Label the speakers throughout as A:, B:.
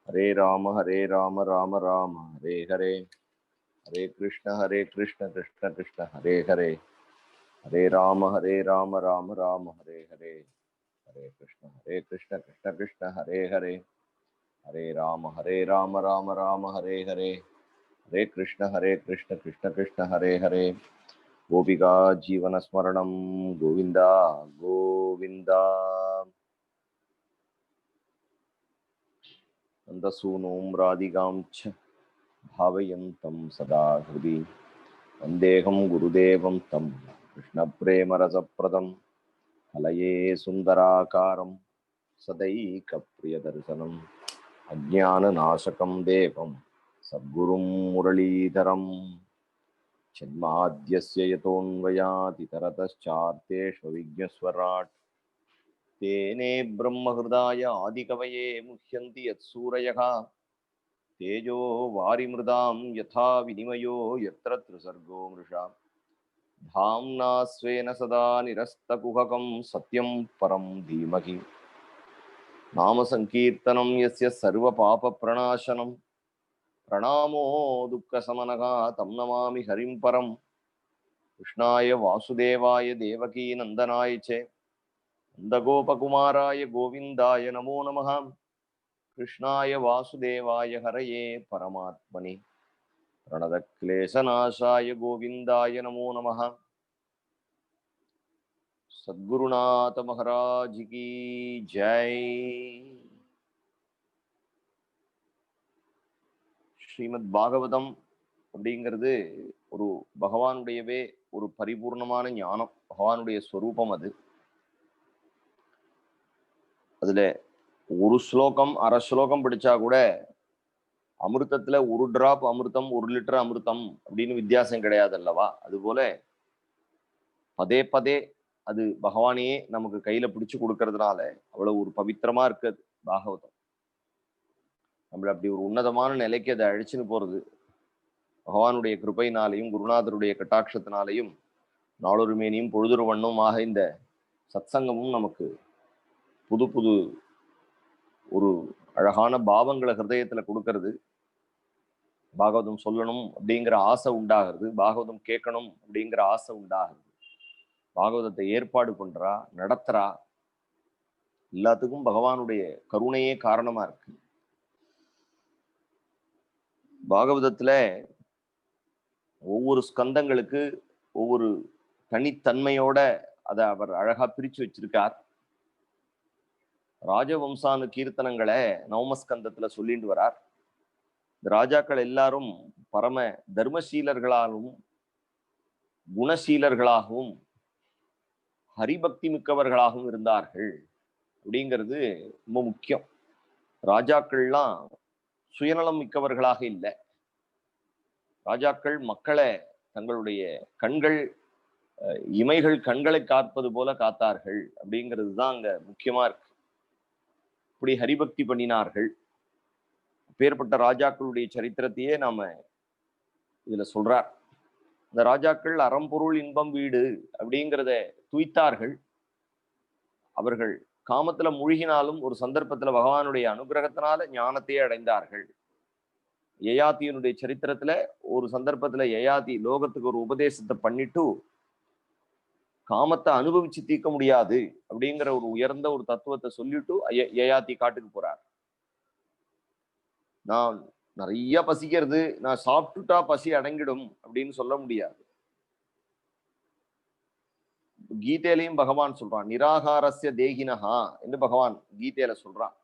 A: हरे राम राम राम हरे हरे, हरे कृष्ण कृष्ण कृष्ण हरे हरे, हरे राम राम राम हरे हरे, हरे कृष्ण कृष्ण कृष्ण हरे हरे, हरे राम राम राम हरे हरे, हरे कृष्ण कृष्ण कृष्ण हरे हरे। गोपिका जीवन स्मरणं गोविंदा गोविंदा। नन्दसूनुं राधिकां च भावयन्तं सदा हृदि वन्देऽहं गुरुदेवं तं कृष्णप्रेमरसप्रदं कलये सुन्दराकारं सदैकप्रियदर्शनम् अज्ञाननाशकं देवं सद्गुरुं मुरलीधरं जन्माद्यस्य यतोऽन्वयादितरतश्चार्तेष्वविघ्नस्वराट् तेने ब्रह्महृदाय आदिकवये मुह्यन्ति यत्सूरयः तेजो वारिमृदां यथा विनिमयो यत्र त्रिसर्गो मृषा धाम्ना स्वेन सदा निरस्तकुहकं सत्यं परं धीमहि नाम संकीर्तनं यस्य सर्वपापप्रणाशनं प्रणामो दुःखशमनः तं नमामि हरिं परं कृष्णाय वासुदेवाय देवकी नन्दनाय च नन्दगोपकुमाराय गोविन्दाय नमो नमः। कृष्णाय वासुदेवाय हरये परमात्मने प्रणतक्लेशनाशाय गोविन्दाय नमो नमः। सद्गुरुनाथ महाराज की जय। ஸ்ரீமத் பாகவதம் அப்படிங்கிறது ஒரு பகவானுடையவே ஒரு பரிபூர்ணமான ஞானம், பகவானுடைய ஸ்வரூபம். அதுல ஒரு ஸ்லோகம் அரை ஸ்லோகம் படிச்சா கூட அமிர்தத்துல ஒரு டிராப் அமிர்தம் 1 லிட்டர் அமிர்தம் அப்படின்னு வித்தியாசம் கிடையாது அல்லவா? அதுபோல பதே பதே அது பகவானையே நமக்கு கையில பிடிச்சு கொடுக்கறதுனால அவ்வளவு ஒரு பவித்திரமா இருக்குது பாகவதம். நம்மள அப்படி ஒரு உன்னதமான நிலைக்கு அதை அழிச்சுன்னு போறது பகவானுடைய கிருபையினாலையும் குருநாதருடைய கட்டாட்சத்தினாலையும் நாளொரு மேனியும் பொழுதொரு வண்ணமுமாக இந்த சத்சங்கமும் நமக்கு புது புது ஒரு அழகான பாவங்களை ஹிருதயத்துல கொடுக்கறது. பாகவதம் சொல்லணும் அப்படிங்கிற ஆசை உண்டாகிறது, பாகவதம் கேட்கணும் அப்படிங்கிற ஆசை உண்டாகிறது, பாகவதத்தை ஏற்பாடு பண்றா நடத்துறா. எல்லாத்துக்கும் பகவானுடைய கருணையே காரணமா இருக்கு. பாகவதத்துல ஒவ்வொரு ஸ்கந்தங்களுக்கு ஒவ்வொரு தனித்தன்மையோட அதை அவர் அழகா பிரிச்சு வச்சிருக்கார். ராஜவம்சானு கீர்த்தனங்களை நவமஸ்கந்தத்துல சொல்லிட்டு வரார். இந்த ராஜாக்கள் எல்லாரும் பரம தர்மசீலர்களாகவும் குணசீலர்களாகவும் ஹரிபக்தி மிக்கவர்களாகவும் இருந்தார்கள் அப்படிங்கிறது ரொம்ப முக்கியம். ராஜாக்கள்லாம் சுயநலம் மிக்கவர்களாக இல்லை. ராஜாக்கள் மக்களை தங்களுடைய கண்கள் இமைகள் கண்களை காப்பது போல காத்தார்கள் அப்படிங்கிறது தான் அங்க முக்கியமா இருக்கு. இப்படி ஹரிபக்தி பண்ணினார்கள். பேர்பட்ட ராஜாக்களுடைய சரித்திரத்தையே நாம இதுல சொல்றார். இந்த ராஜாக்கள் அறம்பொருள் இன்பம் வீடு அப்படிங்கிறத துய்த்தார்கள். அவர்கள் காமத்துல மூழ்கினாலும் ஒரு சந்தர்ப்பத்துல பகவானுடைய அனுகிரகத்தினால ஞானத்தையே அடைந்தார்கள். யயாதியினுடைய சரித்திரத்துல ஒரு சந்தர்ப்பத்துல யயாதி லோகத்துக்கு ஒரு உபதேசத்தை பண்ணிட்டு காமத்தை அனுபவிச்சு தீர்க்க முடியாது அப்படிங்கிற ஒரு உயர்ந்த ஒரு தத்துவத்தை சொல்லிட்டு யயாதி காட்டுக்கு போறார். நான் நிறைய பசிக்கிறது, நான் சாப்பிட்டுட்டா பசி அடங்கிடும் அப்படின்னு சொல்ல முடியாது. கீதையிலையும் பகவான் சொல்றான், நிராகாரஸ்ய தேகினஹா என்று பகவான் கீதையில சொல்றான்.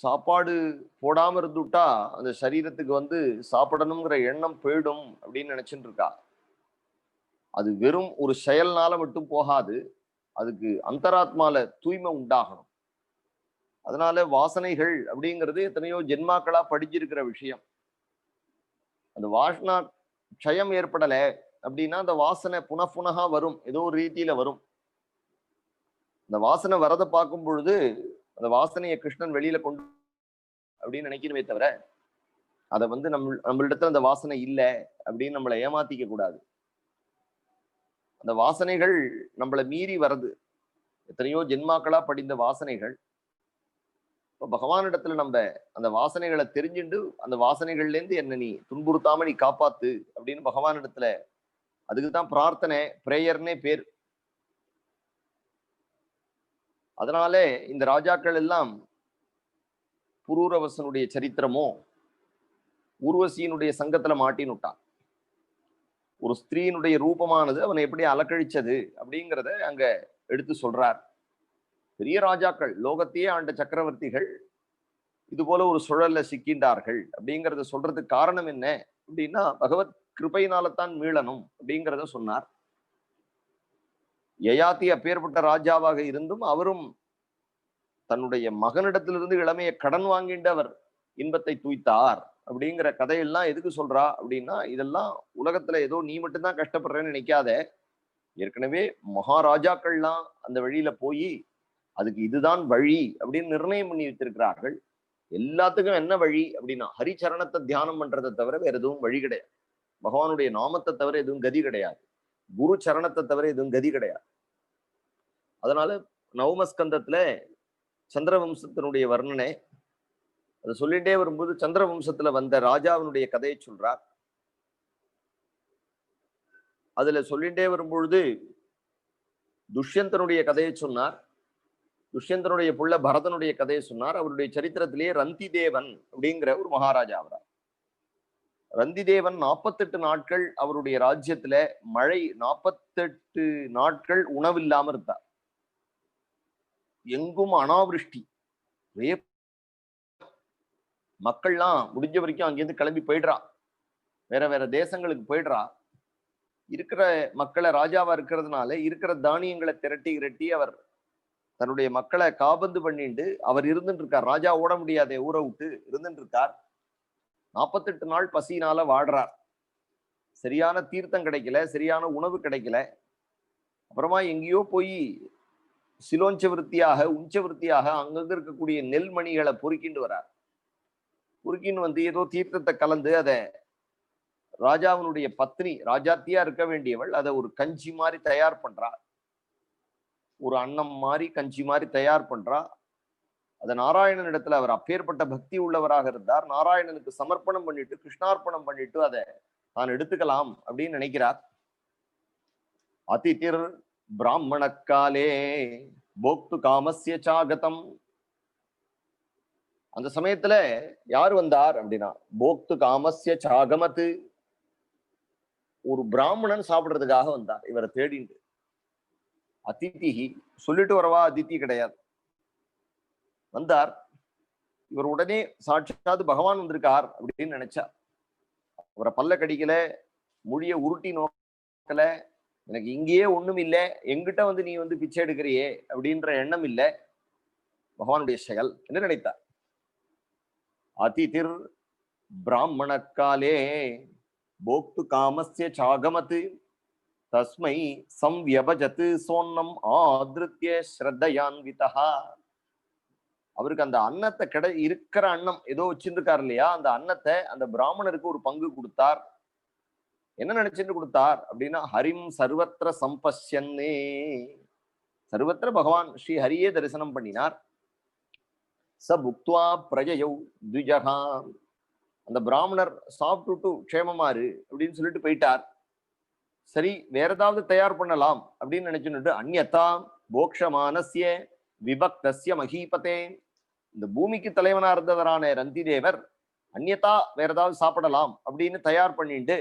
A: சாப்பாடு போடாம இருந்துட்டா அந்த சரீரத்துக்கு சாப்பிடணுங்கிற எண்ணம் போயிடும் அப்படின்னு நினைச்சுட்டு இருக்கா. அது வெறும் ஒரு செயல்னால மட்டும் போகாது, அதுக்கு அந்தராத்மால தூய்மை உண்டாகணும். அதனால வாசனைகள் அப்படிங்கிறது எத்தனையோ ஜென்மாக்களா படிச்சிருக்கிற விஷயம். அந்த வாசனா க்ஷயம் ஏற்படலை அப்படின்னா அந்த வாசனை புனப்புனகா வரும், ஏதோ ஒரு ரீதியில வரும். அந்த வாசனை வரதை பார்க்கும் பொழுது அந்த வாசனையை கிருஷ்ணன் வெளியில கொண்டு அப்படின்னு நினைக்கணுமே தவிர அதை நம்மளிடத்துல அந்த வாசனை இல்லை அப்படின்னு நம்மளை ஏமாத்திக்க கூடாது. அந்த வாசனைகள் நம்மளை மீறி வருது. எத்தனையோ ஜென்மாக்களா படிந்த வாசனைகள் இப்போ பகவானிடத்துல நம்ம அந்த வாசனைகளை தெரிஞ்சுண்டு அந்த வாசனைகள்ல இருந்து என்ன நீ துன்புறுத்தாம நீ காப்பாத்து அப்படின்னு பகவானிடத்துல, அதுக்குதான் பிரார்த்தனை, பிரேயர்னே பேர். அதனாலே இந்த ராஜாக்கள் எல்லாம் புரூரவசனுடைய சரித்திரமோ ஊர்வசியினுடைய சங்கத்துல மாட்டினுட்டான். ஒரு ஸ்திரீனுடைய ரூபமானது அவனை எப்படி அலக்கழிச்சது அப்படிங்கிறத அங்க எடுத்து சொல்றார். பெரிய ராஜாக்கள், லோகத்தையே ஆண்ட சக்கரவர்த்திகள் இது போல ஒரு சுழல்ல சிக்கின்றார்கள் அப்படிங்கிறத சொல்றதுக்கு காரணம் என்ன அப்படின்னா, பகவத் கிருபையினால்தான் மீளணும் அப்படிங்கிறத சொன்னார். யயாதி அப்பேற்பட்ட ராஜாவாக இருந்தும் அவரும் தன்னுடைய மகனிடத்திலிருந்து இளமையை கடன் வாங்கிட்டு அவர் இன்பத்தை தூய்த்தார் அப்படிங்கிற கதையெல்லாம் எதுக்கு சொல்றா அப்படின்னா, இதெல்லாம் உலகத்துல ஏதோ நீ மட்டும்தான் கஷ்டப்படுறேன்னு நினைக்காத, ஏற்கனவே மகாராஜாக்கள்லாம் அந்த வழியில போய் அதுக்கு இதுதான் வழி அப்படின்னு நிர்ணயம் பண்ணி வச்சிருக்கிறார்கள். எல்லாத்துக்கும் என்ன வழி அப்படின்னா, ஹரிச்சரணத்தை தியானம் பண்றதை தவிர வேற எதுவும் வழி கிடையாது. பகவானுடைய நாமத்தை தவிர எதுவும் கதி கிடையாது. குரு சரணத்தை தவிர எதுவும் கதி கிடையாது. அதனால நவமஸ்கந்தத்துல சந்திரவம்சத்தினுடைய வர்ணனை அதை சொல்லிட்டே வரும்போது சந்திரவம்சத்துல வந்த ராஜாவினுடைய கதையை சொல்றார். அதுல சொல்லிட்டே வரும்பொழுது துஷ்யந்தனுடைய கதையை சொன்னார். துஷ்யந்தனுடைய புள்ள பரதனுடைய கதையை சொன்னார். அவருடைய சரித்திரத்திலேயே ரந்தி தேவன் அப்படிங்கிற ஒரு மகாராஜா அவரார். ரந்தி தேவன் 48 நாட்கள் அவருடைய ராஜ்யத்துல மழை, 48 நாட்கள் உணவில்லாம இருந்தார். எங்கும் அனாவிருஷ்டி, மக்கள்லாம் முடிஞ்ச வரைக்கும் அங்கிருந்து கிளம்பி போயிடுறா, வேற வேற தேசங்களுக்கு போயிடுறா. இருக்கிற மக்களை, ராஜாவா இருக்கிறதுனால இருக்கிற தானியங்களை திரட்டி இரட்டி அவர் தன்னுடைய மக்களை காபந்து பண்ணிட்டு அவர் இருந்துட்டு இருக்கார். ராஜா ஓட முடியாதே, ஊரை விட்டு இருந்துட்டு இருக்கார். 48 நாள் பசியினால வாடுறார். சரியான தீர்த்தம் கிடைக்கல, சரியான உணவு கிடைக்கல. அப்புறமா எங்கேயோ போய் சிலோஞ்ச விருத்தியாக, உஞ்ச விருத்தியாக அங்கங்க இருக்கக்கூடிய நெல்மணிகளை பொறுக்கிண்டு வரார். பொறுக்கின்னு வந்து ஏதோ தீர்த்தத்தை கலந்து அதை ராஜாவினுடைய பத்னி, ராஜாத்தியா இருக்க வேண்டியவள், அதை ஒரு கஞ்சி மாதிரி தயார் பண்றா. ஒரு அன்னம் மாதிரி கஞ்சி மாதிரி தயார் பண்றா. அதை நாராயணன் இடத்துல, அவர் அப்பேற்பட்ட பக்தி உள்ளவராக இருந்தார், நாராயணனுக்கு சமர்ப்பணம் பண்ணிட்டு கிருஷ்ணார்ப்பணம் பண்ணிட்டு அதை தான் எடுத்துக்கலாம் அப்படின்னு நினைக்கிறார். அதிதிர் பிராமணக்காலே போக்து காமஸ்ய சாகதம். அந்த சமயத்துல யார் வந்தார் அப்படின்னா, போக்து காமஸ்ய சாகமத்து, ஒரு பிராமணன் சாப்பிடுறதுக்காக வந்தார் இவரை தேடிண்டு. அதிதிஹி சொல்லிட்டு வரவா, அதித்தி கிடையாது, வந்தார். இவர் உடனே சாட்சாத் பகவான் வந்திருக்கார் அப்படின்னு நினைச்சார். அவரை பல்ல கடிக்கல, மொழிய உருட்டி நோக்கல, எனக்கு இங்கேயே ஒண்ணும் இல்லை, எங்கிட்ட வந்து நீ வந்து பிச்சை எடுக்கிறியே அப்படின்ற எண்ணம் இல்லை, பகவானுடைய செயல் என்று நினைத்தார். அதிதிர் பிராமணக்காலே போக்து காமஸ்ய சாகமத்து தஸ்மை சம்யபஜத் சோன்னம் ஆத்ருத்ய ஸ்ரத்தையான்விதா. அவருக்கு அந்த அன்னத்தை இருக்கிற அன்னம் ஏதோ வச்சிருக்காரு இல்லையா, அந்த அன்னத்தை அந்த பிராமணருக்கு ஒரு பங்கு கொடுத்தார். என்ன நினைச்சிட்டு கொடுத்தார் அப்படின்னா, ஹரிம் சர்வத்திர சம்பஷ்யன்னே, சர்வத்திர பகவான் ஸ்ரீ ஹரியே தரிசனம் பண்ணினார். ச புக்துவா பிரஜயௌ த்விஜஹா, அந்த பிராமணர் சாப்பிட்டுட்டு க்ஷேமமாறு அப்படின்னு சொல்லிட்டு போயிட்டார். சரி, வேற ஏதாவது தயார் பண்ணலாம் அப்படின்னு நினைச்சுட்டு, அந்யதா போக்ஷமானஸ்ய விபக்தஸ்ய மகீபதே, இந்த பூமிக்கு தலைவனா இருந்தவரான ரந்தி தேவர் அந்யதா வேற ஏதாவது சாப்பிடலாம் அப்படின்னு தயார் பண்ணிட்டு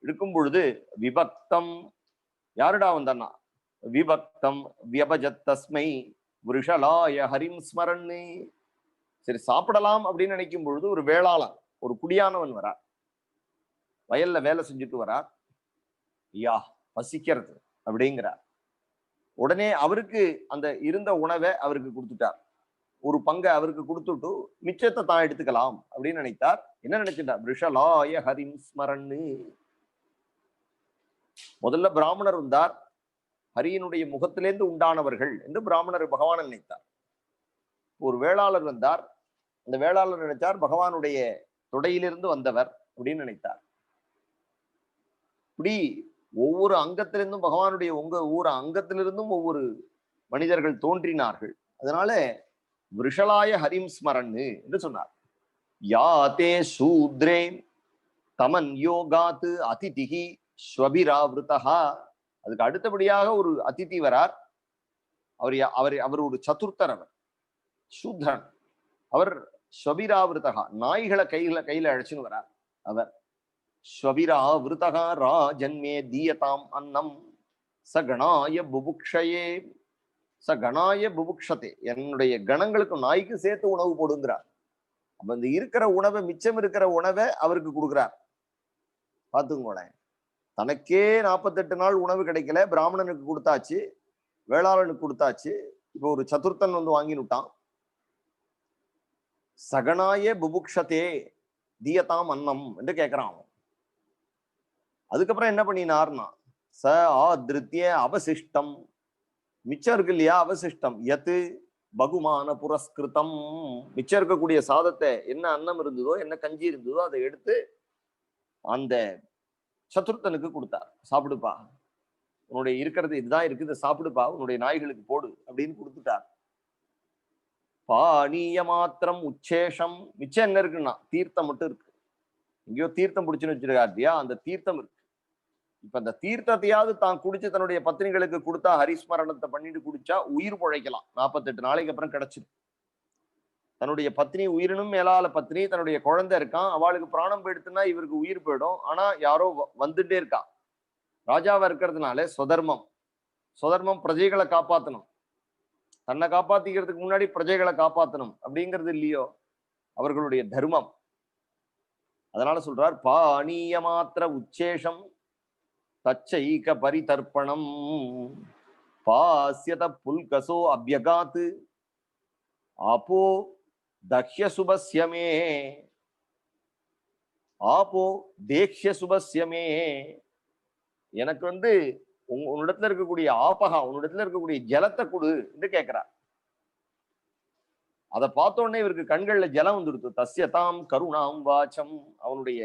A: இருக்கும் பொழுது, விபக்தம், யாருடா வந்தான்னா, விபக்தம் வியபஜத் தஸ்மை விருஷலாய ஹரிம் ஸ்மரன்னு. சரி சாப்பிடலாம் அப்படின்னு நினைக்கும் பொழுது ஒரு வேளாளன், ஒரு குடியானவன் வரார், வயல்ல வேலை செஞ்சுட்டு வரார். ஐயா பசிக்கிறது அப்படிங்கிறார். உடனே அவருக்கு அந்த இருந்த உணவை அவருக்கு கொடுத்துட்டார். ஒரு பங்கை அவருக்கு கொடுத்துட்டு மிச்சத்தை தான் எடுத்துக்கலாம் அப்படின்னு நினைத்தார். என்ன நினைச்சிட்டார், ரிஷலாய ஹரிம் ஸ்மரன்னு. முதல்ல பிராமணர் வந்தார், ஹரியினுடைய முகத்திலேருந்து உண்டானவர்கள் என்று பிராமணர் பகவான் நினைத்தார். ஒரு வேளாளர் வந்தார், அந்த வேளாளர் நினைத்தார் பகவானுடைய தொடையிலிருந்து வந்தவர் அப்படின்னு நினைத்தார். இப்படி ஒவ்வொரு அங்கத்திலிருந்தும் பகவானுடைய ஒவ்வொரு அங்கத்திலிருந்தும் ஒவ்வொரு மனிதர்கள் தோன்றினார்கள். அதனால விருஷலாய ஹரிம் ஸ்மரன்னு என்று சொன்னார். யாதே சூத்ரே தமன் யோகாத்து அதிதிகி ஸ்வபிராவிருதா. அதுக்கு அடுத்தபடியாக ஒரு அதிதி வரார். அவர் அவர் அவர் ஒரு சதுர்த்தர், அவர் சூத்ரன். அவர் ஸ்வபிராவிருதா, நாய்களை கையில அழைச்சுன்னு வரார். அவர் ஸ்வபிராவிருதா ராஜன்மே தீயதாம் அன்னம் சகணாய புபுக்ஷயே சகணாய புபுக்ஷதே. என்னுடைய கணங்களுக்கு நாய்க்கு சேர்த்து உணவு போடுங்கிறார். அப்ப இந்த இருக்கிற உணவை, மிச்சம் இருக்கிற உணவை அவருக்கு கொடுக்குறார். பார்த்துக்கோங்களேன், தனக்கே 48 நாள் உணவு கிடைக்கல, பிராமணனுக்கு கொடுத்தாச்சு, வேளாளனுக்கு கொடுத்தாச்சு, இப்போ ஒரு சதுர்த்தன் வந்து வாங்கினுட்டான். சகனாய புபுக்ஷதே தீயதாம் அன்னம் என்று கேட்கிறான். அதுக்கப்புறம் என்ன பண்ணினார்னா, ச ஆதிருத்திய அவசிஷ்டம், மிச்சம் இருக்கு இல்லையா, அவசிஷ்டம் எது பகுமான புரஸ்கிருதம், மிச்சம் இருக்கக்கூடிய சாதத்தை, என்ன அன்னம் இருந்ததோ, என்ன கஞ்சி இருந்ததோ அதை எடுத்து அந்த சதுர்த்தனுக்கு கொடுத்தார். சாப்பிடுப்பா, உன்னுடைய இருக்கிறது இதுதான் இருக்குது, சாப்பிடுப்பா, உன்னுடைய நாய்களுக்கு போடு அப்படின்னு கொடுத்துட்டார். பானீய மாத்திரம் உச்சேஷம், மிச்சம் என்ன இருக்குன்னா தீர்த்தம் மட்டும் இருக்கு. எங்கேயோ தீர்த்தம் பிடிச்சுன்னு வச்சிருக்காருயா, அந்த தீர்த்தம் இருக்கு. இப்ப அந்த தீர்த்தத்தையாவது தான் குடிச்சு தன்னுடைய பத்னிகளுக்கு கொடுத்தா, ஹரிஸ்மரணத்தை பண்ணிட்டு குடிச்சா உயிர் பிழைக்கலாம். 48 நாளைக்கு அப்புறம் கிடைச்சிடும். தன்னுடைய பத்னி உயிரினும் மேலால பத்னி, தன்னுடைய குழந்தை இருக்கான், அவளுக்கு பிராணம் போயிடுத்துன்னா இவருக்கு உயிர் போயிடும். ஆனா யாரோ வந்துட்டே இருக்கா. ராஜாவா இருக்கிறதுனால சுதர்மம், சுதர்மம் பிரஜைகளை காப்பாற்றணும், தன்னை காப்பாத்திக்கிறதுக்கு முன்னாடி பிரஜைகளை காப்பாற்றணும் அப்படிங்கிறது இல்லையோ அவர்களுடைய தர்மம். அதனால சொல்றார், பானீய மாத்திர உச்சேஷம் தச்சைக பரிதர்ப்பணம் பாஸ்யத புல்கசோ அபியகாத்து ஆப்போ தக்ஷ்ய சுபஸ்யமே ஆப்போ தேக்ஷ்ய சுபஸ்யமே. எனக்கு வந்து உன்னிடத்துல இருக்கக்கூடிய ஆபகா, உன்னிடத்துல இருக்கக்கூடிய ஜலத்தை கொடு என்று கேட்கிறார். அதை பார்த்த உடனே இவருக்கு கண்கள்ல ஜலம் வந்துடுத்து. தஸ்யதாம் கருணாம் வாச்சம், அவனுடைய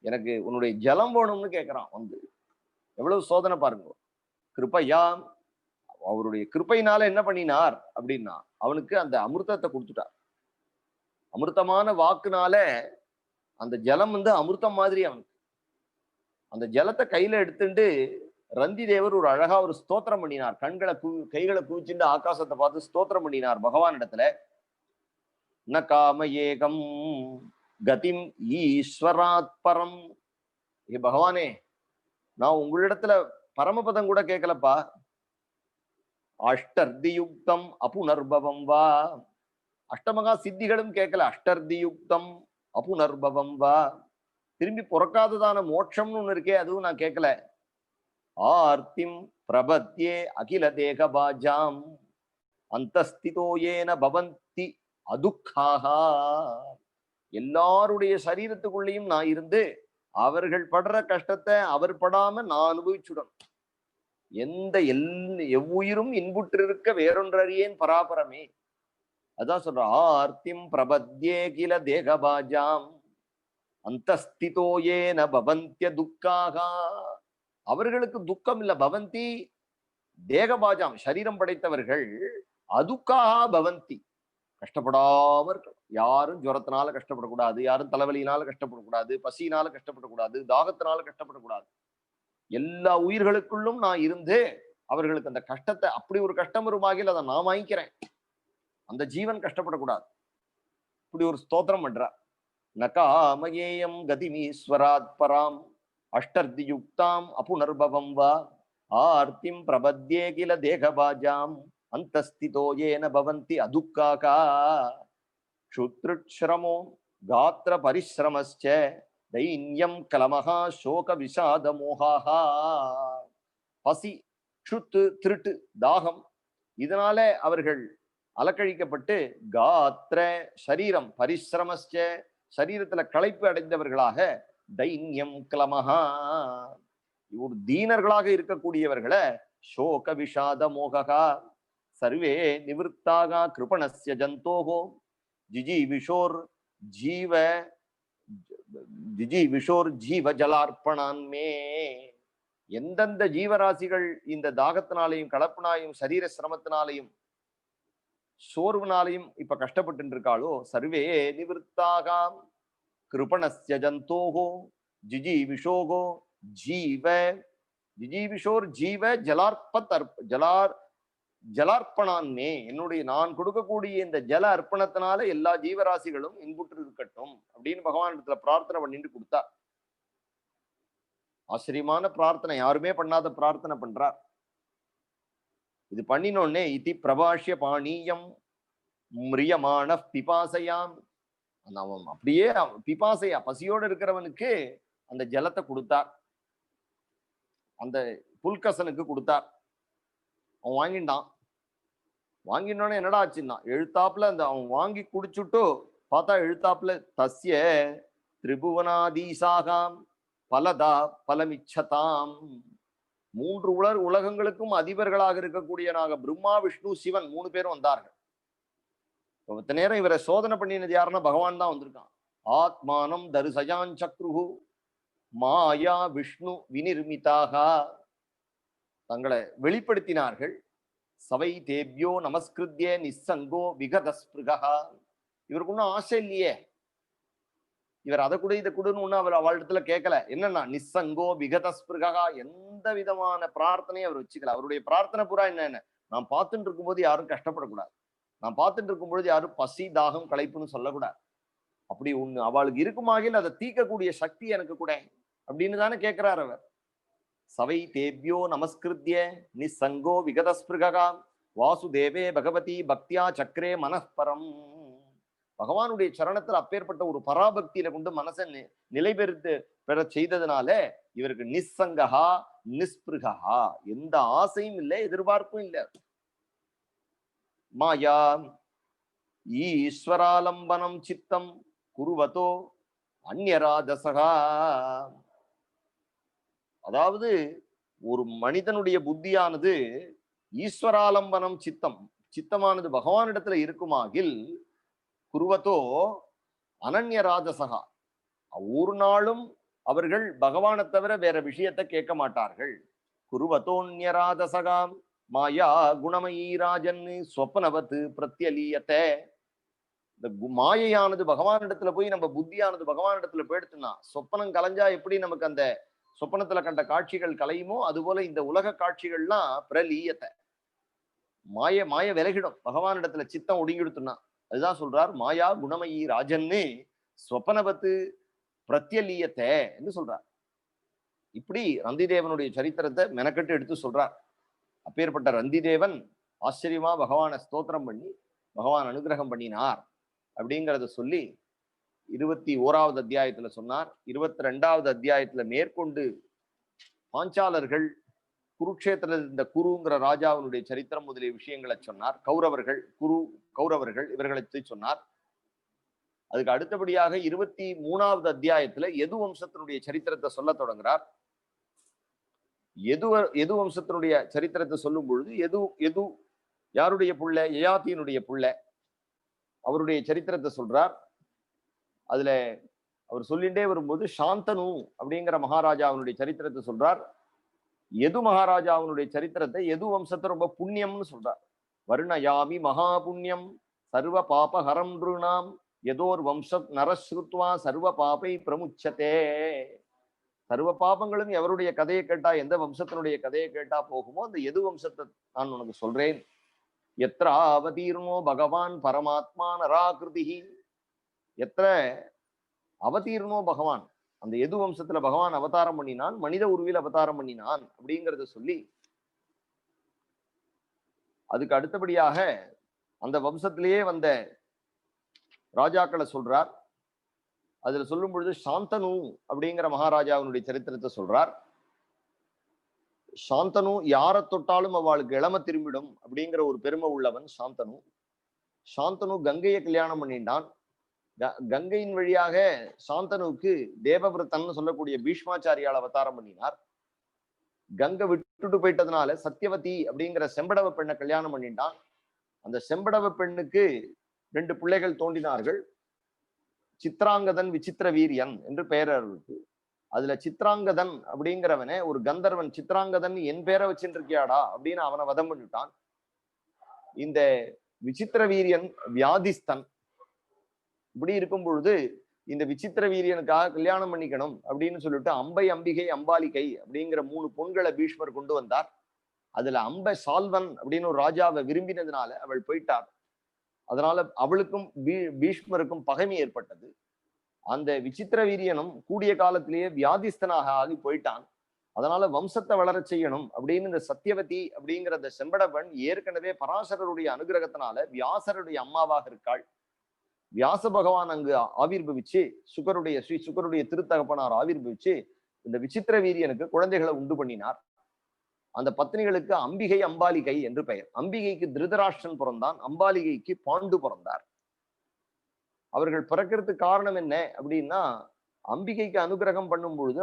A: எனக்கு உன்னுடைய ஜலம் வேணும்னு கேட்கிறான். வந்து எவ்வளவு சோதனை பாருங்க. கிருப்பையா, அவருடைய கிருப்பையினால என்ன பண்ணினார் அப்படின்னா, அவனுக்கு அந்த அமிர்தத்தை கொடுத்துட்டார். அமிர்தமான வாக்குனால அந்த ஜலம் வந்து அமிர்தம் மாதிரி அவனுக்கு. அந்த ஜலத்தை கையில எடுத்துட்டு ரந்தி தேவர் ஒரு அழகா ஒரு ஸ்தோத்திரம் பண்ணினார். கைகளை குவிச்சுட்டு ஆகாசத்தை பார்த்து ஸ்தோத்திரம் பண்ணினார் பகவான் இடத்துல. ந காம ஏகம் கதிம் ஈஸ்வராத் பரம். ஏ பகவானே, நான் உங்களிடத்துல பரமபதம் கூட கேட்கலப்பா. அஷ்டர்தியுக்தம் அபுனர்பவம் வா, அஷ்டமகா சித்திகளும் கேட்கல. அஷ்டர்தியுக்தம் அபுனர்பவம் வா, திரும்பி பிறக்காததான மோட்சம்னு ஒண்ணு இருக்கே, அதுவும் நான் கேட்கல. ஆர்த்திம் பிரபத்யே அகில தேகபாஜாம் அந்தஸ்திதோ ஏன பவந்தி அதுக்காகா. எல்லாருடைய சரீரத்துக்குள்ளேயும் நான் இருந்து அவர்கள் படுற கஷ்டத்தை அவர் படாம நான் அனுபவிச்சுடணும். எவ்வுயிரும் இன்புற்றிருக்க வேறொன்றறியேன் பராபரமே. அதான் சொல்ற, ஆர்த்திம் பிரபத்யே கில தேகபாஜாம் அந்தஸ்திதோ ஏன பவந்திய துக்காகா. அவர்களுக்கு துக்கம் இல்ல, பவந்தி தேகபாஜாம், சரீரம் படைத்தவர்கள் அதுக்காக பவந்தி, கஷ்டப்படாம இருக்கணும். யாரும் ஜுரத்தினால கஷ்டப்படக்கூடாது, யாரும் தலைவலியினால கஷ்டப்படக்கூடாது, பசியினால கஷ்டப்படக்கூடாது, தாகத்தினால கஷ்டப்படக்கூடாது. எல்லா உயிர்களுக்குள்ளும் நான் இருந்து அவர்களுக்கு அந்த கஷ்டத்தை, அப்படி ஒரு கஷ்டம் வருமாகில் அதை நான் வாங்கிக்கிறேன், அந்த ஜீவன் கஷ்டப்படக்கூடாது. இப்படி ஒரு ஸ்தோத்திரம் பண்ற. நகாமயேயம் கதிமீஸ்வராத் பராம் அஷ்டர்தியுக்தாம் அபுனர்பவம் வா ஆர்த்திம் பிரபத்யே கில தேகபாஜாம் அந்தஸ்திதோ ஏன பவந்தி அதுக்காகா. க்ஷுத்ருஷ்ரமோ காத்திர பரிஸ்ரமஸ்ச தைன்யம் கலமஹா சோக விஷாத மோகாஹா. பசி, க்ஷுத்து திருட்டு, தாகம், இதனால அவர்கள் அலக்கழிக்கப்பட்டு, காத்திர சரீரம், பரிஸ்ரமஸ்ச சரீரத்துல களைப்பு அடைந்தவர்களாக, தைன்யம் கலமஹா ஒரு தீனர்களாக இருக்கக்கூடியவர்களை, சோக விஷாத மோகா சர்வே நிவர்த்தாக கிருபணஸ்ய ஜந்தோகோ ஜிஜீவிஷோர் ஜீவ ஜலார்ப்பணான்மே. எந்தெந்த ஜீவராசிகள் இந்த தாகத்தினாலையும் கலப்பினாயும் சரீர சிரமத்தினாலையும் சோர்வுனாலையும் இப்ப கஷ்டப்பட்டு இருக்காளோ சர்வே நிவிருத்தாகாம் கிருபணஸ்ய ஜந்தோகோ ஜிஜீவிஷோகோ ஜீவ ஜிஜீவிஷோர் ஜீவ ஜலார்ப்பணான்மே, என்னுடைய நான் கொடுக்கக்கூடிய இந்த ஜல அர்ப்பணத்தினால எல்லா ஜீவராசிகளும் இன்புற்று இருக்கட்டும் அப்படின்னு பகவான் இடத்துல பிரார்த்தனை பண்ணிட்டு கொடுத்தார். ஆச்சரியமான பிரார்த்தனை, யாருமே பண்ணாத பிரார்த்தனை பண்றார். இது பண்ணினோடனே இதி பிரபாஷ்ய பாணியம் மிரியமான பிபாசையாம், அவன் அப்படியே பிபாசையா பசியோடு இருக்கிறவனுக்கு அந்த ஜலத்தை கொடுத்தார், அந்த புல்கசனுக்கு கொடுத்தார். அவன் வாங்கிட்டான். வாங்கினோடனே என்னடா ஆச்சுன்னா எழுத்தாப்புல அந்த அவன் வாங்கி குடிச்சுட்டு பார்த்தா எழுத்தாப்புல தஸ்ய திரிபுவனாதீசாகாம் பலதா பலமிச்சதாம், 3 உலகங்களுக்கும் அதிபர்களாக இருக்கக்கூடிய பிரம்மா விஷ்ணு சிவன் 3 பேரும் வந்தார்கள். இத்த நேரம் இவரை சோதனை பண்ணினது யாருன்னா பகவான் தான் வந்திருக்கான். ஆத்மானம் தரிசயான் சக்ருஹு மாயா விஷ்ணு வினிர்மிதாக, தங்களை வெளிப்படுத்தினார்கள். சவை தேவ்யோ நமஸ்கிருத்ய நிசங்கோ விகதஸ்பிருகா, இவருக்கு ஒன்றும் ஆசை இல்லையே, இவர் அதை கூட இதை கூடன்னு ஒன்றும் அவர் அவளிடத்துல கேட்கல. என்னன்னா நிசங்கோ விகதஸ்பிருகா, எந்த விதமான பிரார்த்தனையும் அவர் வச்சுக்கல. அவருடைய பிரார்த்தனை பூரா என்ன, நான் பார்த்துட்டு இருக்கும்போது யாரும் கஷ்டப்படக்கூடாது, நான் பார்த்துட்டு இருக்கும்பொழுது யாரும் பசி தாகம் களைப்புன்னு சொல்லக்கூடாது, அப்படி ஒண்ணு அவளுக்கு இருக்குமாகில் அதை தீர்க்கக்கூடிய சக்தி எனக்கு கூட அப்படின்னு தானே கேட்கிறார் அவர். சவை தேவ்யோ நமஸ்கிருத்ய நிசங்கோ விகதஸ்பிருகா வாசுதேவே பகவதி பக்தியா சக்கரே மனப்பரம், பகவானுடைய சரணத்தில் அப்பேற்பட்ட ஒரு பராபக்தியில கொண்டு மனசை நிலை பெற செய்ததுனால இவருக்கு நிசங்கா நிஸ்பிருகா, எந்த ஆசையும் இல்லை, எதிர்பார்ப்பும் இல்லை. மாயா ஈஸ்வராலம்பனம் சித்தம் குருவதோ அந்யராஜசகா, அதாவது ஒரு மனிதனுடைய புத்தியானது ஈஸ்வராலம்பனம் சித்தமானது பகவானிடத்துல இருக்குமாகில் குருவத்தோ அனன்யராஜசகா, ஒரு நாளும் அவர்கள் பகவானை தவிர வேற விஷயத்தை கேட்க மாட்டார்கள். குருவத்தோன்யராஜசகாம் மாயா குணமயீ ராஜன் ஸ்வப்னவத்து பிரத்யலீயத்தை, இந்த மாயையானது பகவானிடத்துல போய் நம்ம புத்தியானது பகவானிடத்துல போயிடுத்துனா சொப்பனம் கலைஞ்சா எப்படி நமக்கு அந்த சொப்பனத்துல கண்ட காட்சிகள் கலையுமோ அதுபோல இந்த உலக காட்சிகள்லாம் பிரலீயத்தை, மாய விலகிடும் பகவானிடத்துல சித்தம் ஒடுங்கிடுத்துனா. அதுதான் சொல்றார் மாயா குணமயி ராஜன்னு ஸ்வப்பனவத்து பிரத்யலீயத்தை என்று சொல்றார். இப்படி ரந்திதேவனுடைய சரித்திரத்தை மெனக்கட்டு எடுத்து சொல்றார். அப்பேற்பட்ட ரந்திதேவன் ஆச்சரியமா பகவானை ஸ்தோத்திரம் பண்ணி பகவான் அனுகிரகம் பண்ணினார் அப்படிங்கிறத சொல்லி 21வது அத்தியாயத்துல சொன்னார். 22வது அத்தியாயத்துல மேற்கொண்டு பாஞ்சாலர்கள் குருக்ஷேத்திர இந்த குருங்கிற ராஜாவினுடைய சரித்திரம் முதலிய விஷயங்களை சொன்னார். கௌரவர்கள் இவர்களை சொன்னார். அதுக்கு அடுத்தபடியாக 23வது அத்தியாயத்துல எது வம்சத்தினுடைய சரித்திரத்தை சொல்ல தொடங்குறார். எது வம்சத்தினுடைய சரித்திரத்தை சொல்லும் பொழுது எது யாருடைய புள்ள, யயாதியினுடைய புள்ள, அவருடைய சரித்திரத்தை சொல்றார். அதுல அவர் சொல்லிட்டே வரும்போது சாந்தனு அப்படிங்கிற மகாராஜாவினுடைய சரித்திரத்தை சொல்றார். எது மகாராஜாவினுடைய சரித்திரத்தை எது வம்சத்தை ரொம்ப புண்ணியம்னு சொல்றார். வருணயாமி மகா புண்ணியம் சர்வ பாப ஹரம் நிருணாம் எதோர் வம்ச நரஸ்ருத்வா சர்வ பாபை பிரமுச்சதே, சர்வ பாபங்களும் எவருடைய கதையை கேட்டா, எந்த வம்சத்தினுடைய கதையை கேட்டா போகுமோ அந்த எது வம்சத்தை நான் உனக்கு சொல்றேன். எத்திர அவதீர்ணோ பகவான் பரமாத்மா நராகிருதி, எத்திர அவதீர்ணோ பகவான், அந்த எது வம்சத்துல பகவான் அவதாரம் பண்ணினான், மனித உருவில் அவதாரம் பண்ணினான் அப்படிங்கிறத சொல்லி அதுக்கு அடுத்தபடியாக அந்த வம்சத்திலேயே வந்த ராஜாக்களை சொல்றார். அதுல சொல்லும் பொழுது சாந்தனு அப்படிங்கிற மகாராஜாவினுடைய சரித்திரத்தை சொல்றார். சாந்தனு யாரை தொட்டாலும் அவளுக்கு இளம திரும்பிடும் அப்படிங்கிற ஒரு பெருமை உள்ளவன் சாந்தனு. சாந்தனு கங்கையை கல்யாணம் பண்ணிட்டான். கங்கையின் வழியாக சாந்தனுக்கு தேவவிரதன் சொல்லக்கூடிய பீஷ்மாச்சாரியால் அவதாரம் பண்ணினார். கங்கை விட்டுட்டு போயிட்டதுனால சத்தியவதி அப்படிங்கிற செம்படவ பெண்ணை கல்யாணம் பண்ணிட்டான். அந்த செம்படவ பெண்ணுக்கு 2 பிள்ளைகள் தோன்றினார்கள். சித்ராங்கதன் விசித்திர வீரியன் என்று பெயர் இருக்கு. அதுல சித்ராங்கதன் அப்படிங்கிறவனே ஒரு கந்தர்வன், சித்ராங்கதன் என் பேரை வச்சுட்டு இருக்கியாடா அப்படின்னு அவனை வதம் பண்ணிட்டான். இந்த விசித்திர வீரியன் வியாதிஸ்தன். இப்படி இருக்கும் பொழுது இந்த விசித்திர வீரியனுக்காக கல்யாணம் பண்ணிக்கணும் அப்படின்னு சொல்லிட்டு அம்பை, அம்பிகை, அம்பாலிகை அப்படிங்கிற 3 பொண்களை பீஷ்மர் கொண்டு வந்தார். அதுல அம்பை சால்வன் அப்படின்னு ஒரு ராஜாவை விரும்பினதுனால அவள் போயிட்டார். அதனால அவளுக்கும் பீஷ்மருக்கும் பகைமை ஏற்பட்டது. அந்த விசித்திர வீரியனும் கூடிய காலத்திலேயே வியாதிஸ்தனாக ஆகி போயிட்டான். அதனால வம்சத்தை வளரச் செய்யணும் அப்படின்னு இந்த சத்தியவதி அப்படிங்கிற அந்த செம்படவன் ஏற்கனவே பராசரருடைய அனுகிரகத்தினால வியாசருடைய அம்மாவாக இருக்காள். வியாச பகவான் அங்கு ஆவிர்பவிச்சு ஸ்ரீ சுகருடைய திருத்தகப்பனார் ஆவிர்பவிச்சு இந்த விசித்திர வீரியனுக்கு குழந்தைகளை உண்டு பண்ணினார். அந்த பத்னிகளுக்கு அம்பிகை, அம்பாலிகை என்று பெயர். அம்பிகைக்கு திருதராஷ்டிரன் பிறந்தான், அம்பாலிகைக்கு பாண்டு பிறந்தார். அவர்கள் பிறக்கிறதுக்கு காரணம் என்ன அப்படின்னா, அம்பிகைக்கு அனுகிரகம் பண்ணும் பொழுது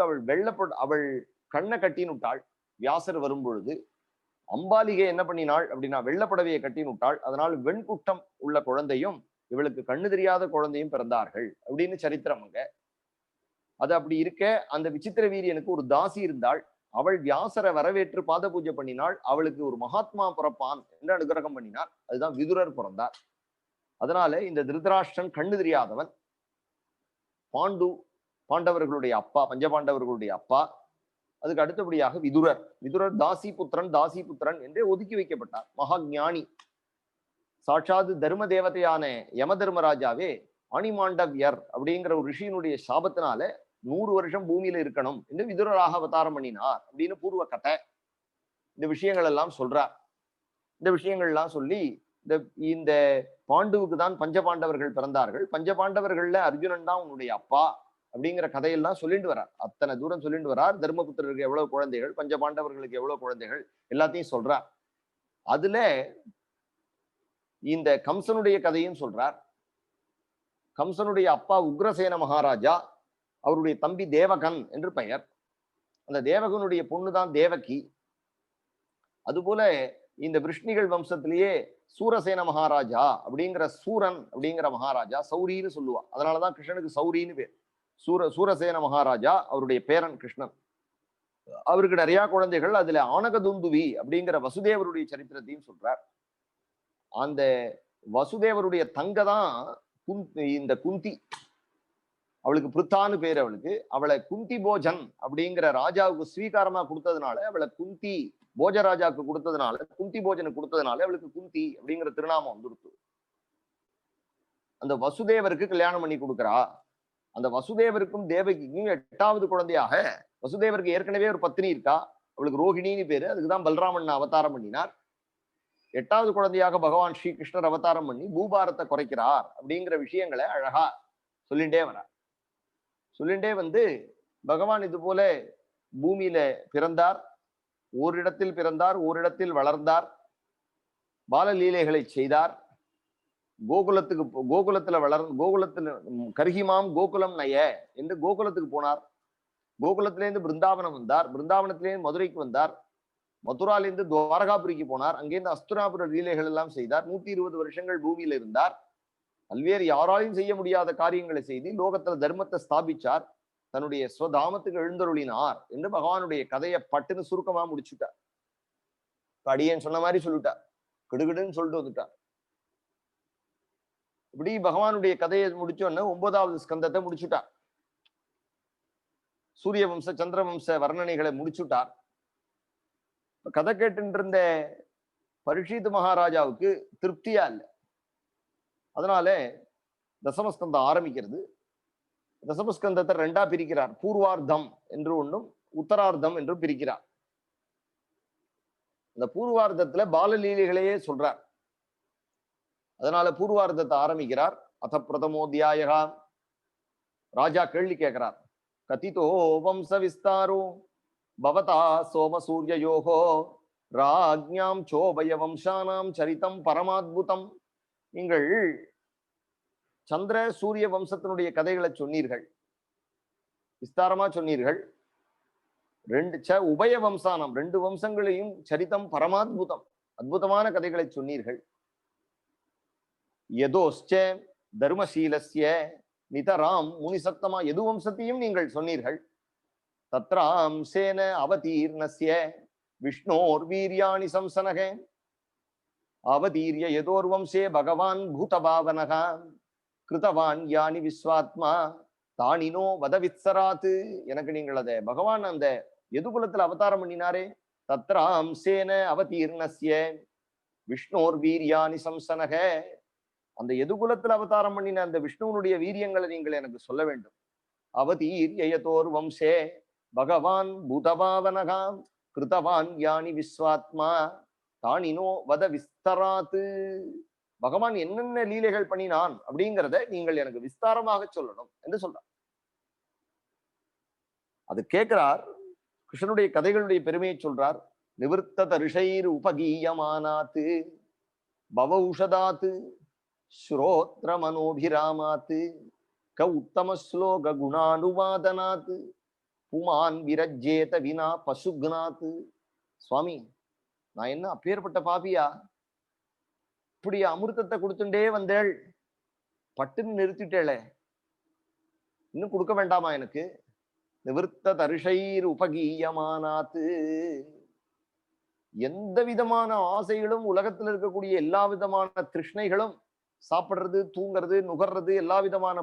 A: அவள் கண்ணை கட்டினுட்டாள். வியாசர் வரும் பொழுது அம்பாலிகை என்ன பண்ணினாள் அப்படின்னா வெள்ளப்படவையை கட்டினுட்டாள். அதனால் வெண்குட்டம் உள்ள குழந்தையும் இவளுக்கு கண்ணு தெரியாத குழந்தையும் பிறந்தார்கள் அப்படின்னு சரித்திரம் அங்க. அது அப்படி இருக்க அந்த விசித்திர வீரியனுக்கு ஒரு தாசி இருந்தாள். அவள் வியாசரை வரவேற்று பாத பூஜை பண்ணினாள். அவளுக்கு ஒரு மகாத்மா பிறப்பான் என்று அனுகிரகம் பண்ணினார். அதுதான் விதுரர் பிறந்தார். அதனால இந்த திருதராஷ்டிரன் கண்ணு தெரியாதவன். பாண்டவர்களுடைய அப்பா, பஞ்சபாண்டவர்களுடைய அப்பா. அதுக்கு அடுத்தபடியாக விதுரர் தாசி புத்திரன் என்றே ஒதுக்கி வைக்கப்பட்டார். மகா ஞானி, சாட்சாது தர்ம தேவதையான யம தர்மராஜாவே அணிமாண்டவியர் அப்படிங்கிற ஒரு ரிஷியினுடைய சாபத்தினால 100 வருஷம் பூமியில இருக்கணும் என்று விதுரராக அவதாரம் பண்ணினார் அப்படின்னு பூர்வ கதை. இந்த விஷயங்கள் எல்லாம் சொல்றார். இந்த விஷயங்கள் எல்லாம் சொல்லி இந்த பாண்டுவுக்கு தான் பஞ்சபாண்டவர்கள் பிறந்தார்கள். பஞ்சபாண்டவர்கள்ல அர்ஜுனன் தான் உன்னுடைய அப்பா அப்படிங்கிற கதையெல்லாம் சொல்லிட்டு வரார். அத்தனை தூரம் சொல்லிட்டு வரார். தர்மபுத்திரருக்கு எவ்வளவு குழந்தைகள், பஞ்சபாண்டவர்களுக்கு எவ்வளவு குழந்தைகள், எல்லாத்தையும் சொல்றார். அதுல இந்த கம்சனுடைய கதையும் சொல்றார். கம்சனுடைய அப்பா உக்ரசேன மகாராஜா, அவருடைய தம்பி தேவகன் என்று பெயர். அந்த தேவகனுடைய பொண்ணுதான் தேவகி. அதுபோல இந்த விஷ்ணிகள் வம்சத்திலேயே சூரசேன மகாராஜா அப்படிங்கிற சூரன் அப்படிங்கிற மகாராஜா, சௌரின்னு சொல்லுவா. அதனாலதான் கிருஷ்ணனுக்கு சௌரின்னு பேர். சூரசேன மகாராஜா அவருடைய பேரன் கிருஷ்ணன். அவருக்கு நிறைய குழந்தைகள். அதுல ஆனகதுந்துவி அப்படிங்கிற வசுதேவருடைய சரித்திரத்தையும் சொல்றார். அந்த வசுதேவருடைய தங்க தான் இந்த குந்தி. அவளுக்கு பிருத்தான்னு பேர். அவளை குந்தி போஜன் அப்படிங்கிற ராஜாவுக்கு ஸ்வீகாரமா கொடுத்ததுனால அவளை குந்தி போஜராஜாவுக்கு கொடுத்ததுனால, குந்தி போஜனுக்கு கொடுத்ததுனால அவளுக்கு குந்தி அப்படிங்கிற திருநாமம் வந்துருத்து. அந்த வசுதேவருக்கு கல்யாணம் பண்ணி கொடுக்குறா. அந்த வசுதேவருக்கும் தேவகிக்கும் 8வது குழந்தையாக, வசுதேவருக்கு ஏற்கனவே ஒரு பத்னி இருக்கா, அவளுக்கு ரோஹிணின்னு பேரு. அதுக்குதான் பல்ராமன் அவதாரம் பண்ணினார். 8வது குழந்தையாக பகவான் ஸ்ரீகிருஷ்ணர் அவதாரம் பண்ணி பூபாரத்தை குறைக்கிறார் அப்படிங்கிற விஷயங்களை அழகா சொல்லிண்டே வரார். சொல்லிண்டே வந்து பகவான் இது போல பூமியில பிறந்தார், ஓரிடத்தில் பிறந்தார், ஓரிடத்தில் வளர்ந்தார், பாலலீலைகளை செய்தார். கோகுலத்துல கர்ஹிமாம் கோகுலம் நய என்று கோகுலத்துக்கு போனார். கோகுலத்திலேருந்து பிருந்தாவனம் வந்தார். பிருந்தாவனத்திலேருந்து மதுரைக்கு வந்தார். மதுராலேருந்து துவாரகாபுரிக்கு போனார். அங்கேருந்து அஸ்தினாபுர லீலைகள் எல்லாம் செய்தார். 120 வருஷங்கள் பூமியில இருந்தார். பல்வேறு யாராலையும் செய்ய முடியாத காரியங்களை செய்து லோகத்துல தர்மத்தை ஸ்தாபிச்சார். தன்னுடைய ஸ்வதாமத்துக்கு எழுந்தருளினார் என்று பகவானுடைய கதையை பட்டுன்னு சுருக்கமா முடிச்சுட்டார். அடியேன் சொன்ன மாதிரி சொல்லிட்டார். கிடுகிடுன்னு சொல்லிட்டு வந்துட்டார். இப்படி பகவானுடைய கதையை முடிச்சோன்னு 9வது ஸ்கந்தத்தை முடிச்சுட்டார். சூரிய வம்ச சந்திர வம்ச வர்ணனைகளை முடிச்சுட்டார். கதை கேட்டு இருந்த பரீட்சித் மகாராஜாவுக்கு திருப்தியா இல்லை. அதனால தசமஸ்கந்தம் ஆரம்பிக்கிறது. தசமஸ்கந்தத்தை 2ஆ பிரிக்கிறார். பூர்வார்த்தம் என்று ஒன்றும் உத்தரார்த்தம் என்றும் பிரிக்கிறார். இந்த பூர்வார்த்தத்துல பாலலீலைகளையே சொல்றார். அதனால பூர்வார்த்தத்தை ஆரம்பிக்கிறார். அத பிரதமோத்தியாயா. ராஜா கேள்வி கேட்கிறார். கதிதோ வம்ச விஸ்தாரோ பவதா சோம சூர்யோகோ ராஜ்ஞாம் சோபய வம்சானாம் சரிதம் பரமாத்புதம். நீங்கள் சந்திர சூரிய வம்சத்தினுடைய கதைகளை சொன்னீர்கள், விஸ்தாரமா சொன்னீர்கள். உபய வம்சானம் 2 வம்சங்களையும் சரிதம் பரமாத்புதம், அற்புதமான கதைகளை சொன்னீர்கள். யதோஸ்ச தர்மசீலஸ்ய நிதராம் முனிசத்தமா, எது வம்சத்தையும் நீங்கள் சொன்னீர்கள். தத்ராம் சேன அவதீர்ணஸ்ய விஷ்ணோர் வீரியாணி சம்சனக. அவதீரிய யதோர்வம்சே பகவான் பூதபாவனகா கிருதவான் யானி விஸ்வாத்மா தானினோ வதவித்சராத்து. எனக்கு நீங்கள் அதை பகவான் அந்த எதுகுலத்துல அவதாரம் பண்ணினாரே, தத்ராம்சேன அவதீர்ணஸ்ய விஷ்ணோர் வீரியானி சம்சனக, அந்த எதுகுலத்துல அவதாரம் பண்ணின அந்த விஷ்ணுவனுடைய வீரியங்களை நீங்கள் எனக்கு சொல்ல வேண்டும். அவதீரியதோர் வம்சே பகவான் பூதபாவனகா கிருதவான் யானி விஸ்வாத்மா தானினோ வத விஸ்தராத்து. பகவான் என்னென்ன லீலைகள் பண்ணினான் அப்படிங்கிறத நீங்கள் எனக்கு விஸ்தாரமாக சொல்லணும் என்று சொல்றார். அது கேட்கிறார். கிருஷ்ணனுடைய கதைகளுடைய பெருமையை சொல்றார். நிவர்த்த தரிஷைர் உபகீயமானாத்து பவௌஷதாத்து ஸ்ரோத்ர மனோபிராமாத்து க உத்தம ஸ்லோக குணானுவாதனாத்து புமான் விரஜ்ஜேத வினா பசுக்னாத்து. சுவாமி, நான் என்ன அப்பேற்பட்ட பாபியா? இப்படி அமிர்தத்தை கொடுத்துட்டே வந்தேள், பட்டுன்னு நிறுத்திட்டேளே, இன்னும் கொடுக்க வேண்டாமா எனக்கு? நிவர்த்த தரிஷைர் உபகீயமானாத்து, எந்த விதமான ஆசைகளும் உலகத்தில் இருக்கக்கூடிய எல்லா விதமான திருஷ்ணைகளும், சாப்பிடுறது, தூங்குறது, நுகர்றது, எல்லா விதமான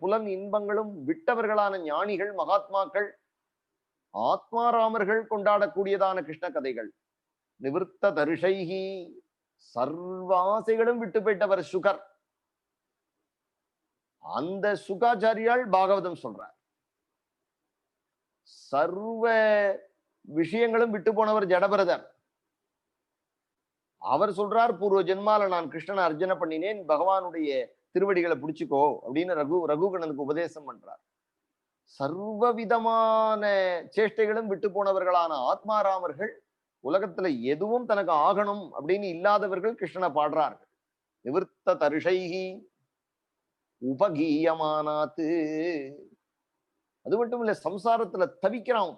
A: புலன் இன்பங்களும் விட்டவர்களான ஞானிகள், மகாத்மாக்கள், ஆத்மாராமர்கள் கொண்டாடக்கூடியதான கிருஷ்ண கதைகள். நிவர்த்த தரிஷைகி, சர்வாசைகளும் விட்டு போயிட்டவர் சுகர். அந்த சுகாச்சாரியால் பாகவதம் சொல்றார். சர்வ விஷயங்களும் விட்டு போனவர் ஜடபரதர். அவர் சொல்றார், பூர்வ ஜென்மால நான் கிருஷ்ணனை அர்ச்சனை பண்ணினேன், பகவானுடைய திருவடிகளை பிடிச்சுக்கோ அப்படின்னு ரகுகணனுக்கு உபதேசம் பண்றார். சர்வ விதமான சேஷ்டைகளும் விட்டு போனவர்களான ஆத்மாராமர்கள், உலகத்துல எதுவும் தனக்கு ஆகணும் அப்படின்னு இல்லாதவர்கள் கிருஷ்ணனை பாடுறார்கள். நிவர்த்த தரிஷைகி உபகீயமானாத்து. அது மட்டும் இல்ல, சம்சாரத்துல தவிக்கிறான்.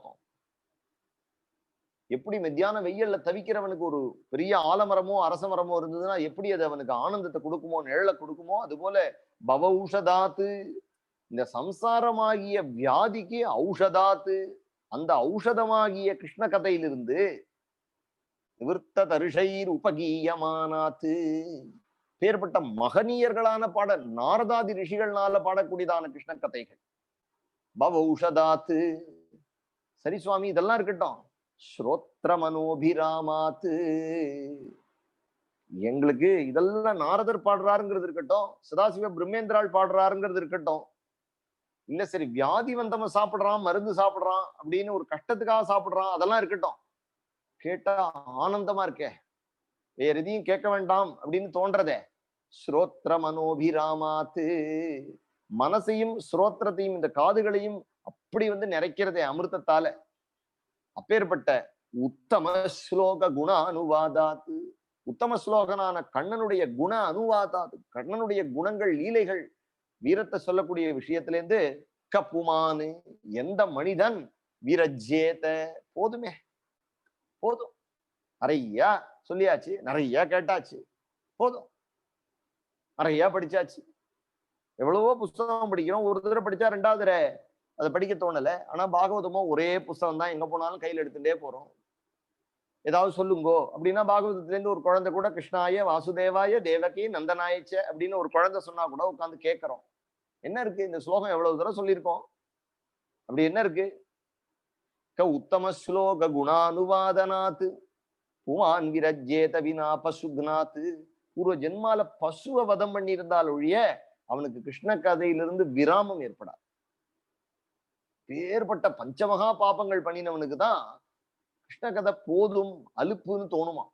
A: எப்படி மத்தியான வெயில்ல தவிக்கிறவனுக்கு ஒரு பெரிய ஆலமரமோ அரச மரமோ இருந்ததுன்னா எப்படி அது அவனுக்கு ஆனந்தத்தை கொடுக்குமோ, நிழலை கொடுக்குமோ, அது போல பவௌஷதாத்து, இந்த சம்சாரமாகிய வியாதிக்கு ஔஷதாத்து, அந்த ஔஷதமாகிய கிருஷ்ண கதையிலிருந்து நிவர்த்த தரிஷைர் உபகீயமானாத்து, பேர்பட்ட மகனீயர்களான பாட நாரதாதி ரிஷிகள்னால பாடக்கூடியதான கிருஷ்ண கதைகள். பவௌஷதாத்து. சரி சுவாமி, இதெல்லாம் இருக்கட்டும். ஸ்ரோத்ர மனோபிராமாத்து, எங்களுக்கு இதெல்லாம் நாரதர் பாடுறாருங்கிறது இருக்கட்டும், சதாசிவ பிரம்மேந்திராள் பாடுறாருங்கிறது இருக்கட்டும், இல்ல சரி வியாதி வந்தவன் சாப்பிடுறான், மருந்து சாப்பிடுறான் அப்படின்னு ஒரு கஷ்டத்துக்காக சாப்பிடுறான், அதெல்லாம் இருக்கட்டும். கேட்டா ஆனந்தமா இருக்கே, வேற எதையும் கேட்க வேண்டாம் அப்படின்னு தோன்றதே. ஸ்ரோத்ர மனோபிராமாத்து, மனசையும் ஸ்ரோத்திரத்தையும், இந்த காதுகளையும் அப்படி நிறைக்கிறதே அமிர்தத்தால. அப்பேற்பட்ட உத்தம ஸ்லோக குண அனுவாதாத்து, உத்தம ஸ்லோகனான கண்ணனுடைய குண அனுவாதாத்து, கண்ணனுடைய குணங்கள், லீலைகள், வீரத்தை சொல்லக்கூடிய விஷயத்திலேருந்து கப்புமானு, எந்த மனிதன் விரஜ்ஜேத, போதுமே போதும், நிறைய சொல்லியாச்சு, நிறைய கேட்டாச்சு, போதும், நிறைய படிச்சாச்சு. எவ்வளவோ புஸ்தகம் படிக்கிறோம், ஒரு தடவை படிச்சா ரெண்டாவது தடவை அதை படிக்க தோணல. ஆனா பாகவதமோ ஒரே புஸ்தகம் தான், எங்க போனாலும் கையில் எடுத்துட்டே போறோம். ஏதாவது சொல்லுங்கோ அப்படின்னா பாகவதத்துல இருந்து ஒரு குழந்தை கூட கிருஷ்ணாய வாசுதேவாய தேவகி நந்தனாயச்ச அப்படின்னு ஒரு குழந்தை சொன்னா கூட உட்காந்து கேட்கிறோம். என்ன இருக்கு இந்த ஸ்லோகம்? எவ்வளவு தடவை சொல்லியிருக்கோம், அப்படி என்ன இருக்கு? உத்தம ஸ்லோக குணானுவாதனாத்து புமான் விரஜ்ஜேத வினா பசுக்னாத்து. பூர்வ ஜென்மால பசுவை வதம் பண்ணியிருந்தால் ஒழிய அவனுக்கு கிருஷ்ண கதையிலிருந்து விராமம் ஏற்படாது. பேர்பட்ட பஞ்சமகா பாபங்கள் பண்ணினவனுக்கு தான் கிருஷ்ண கதை போதும், அலுப்புன்னு தோணுமா.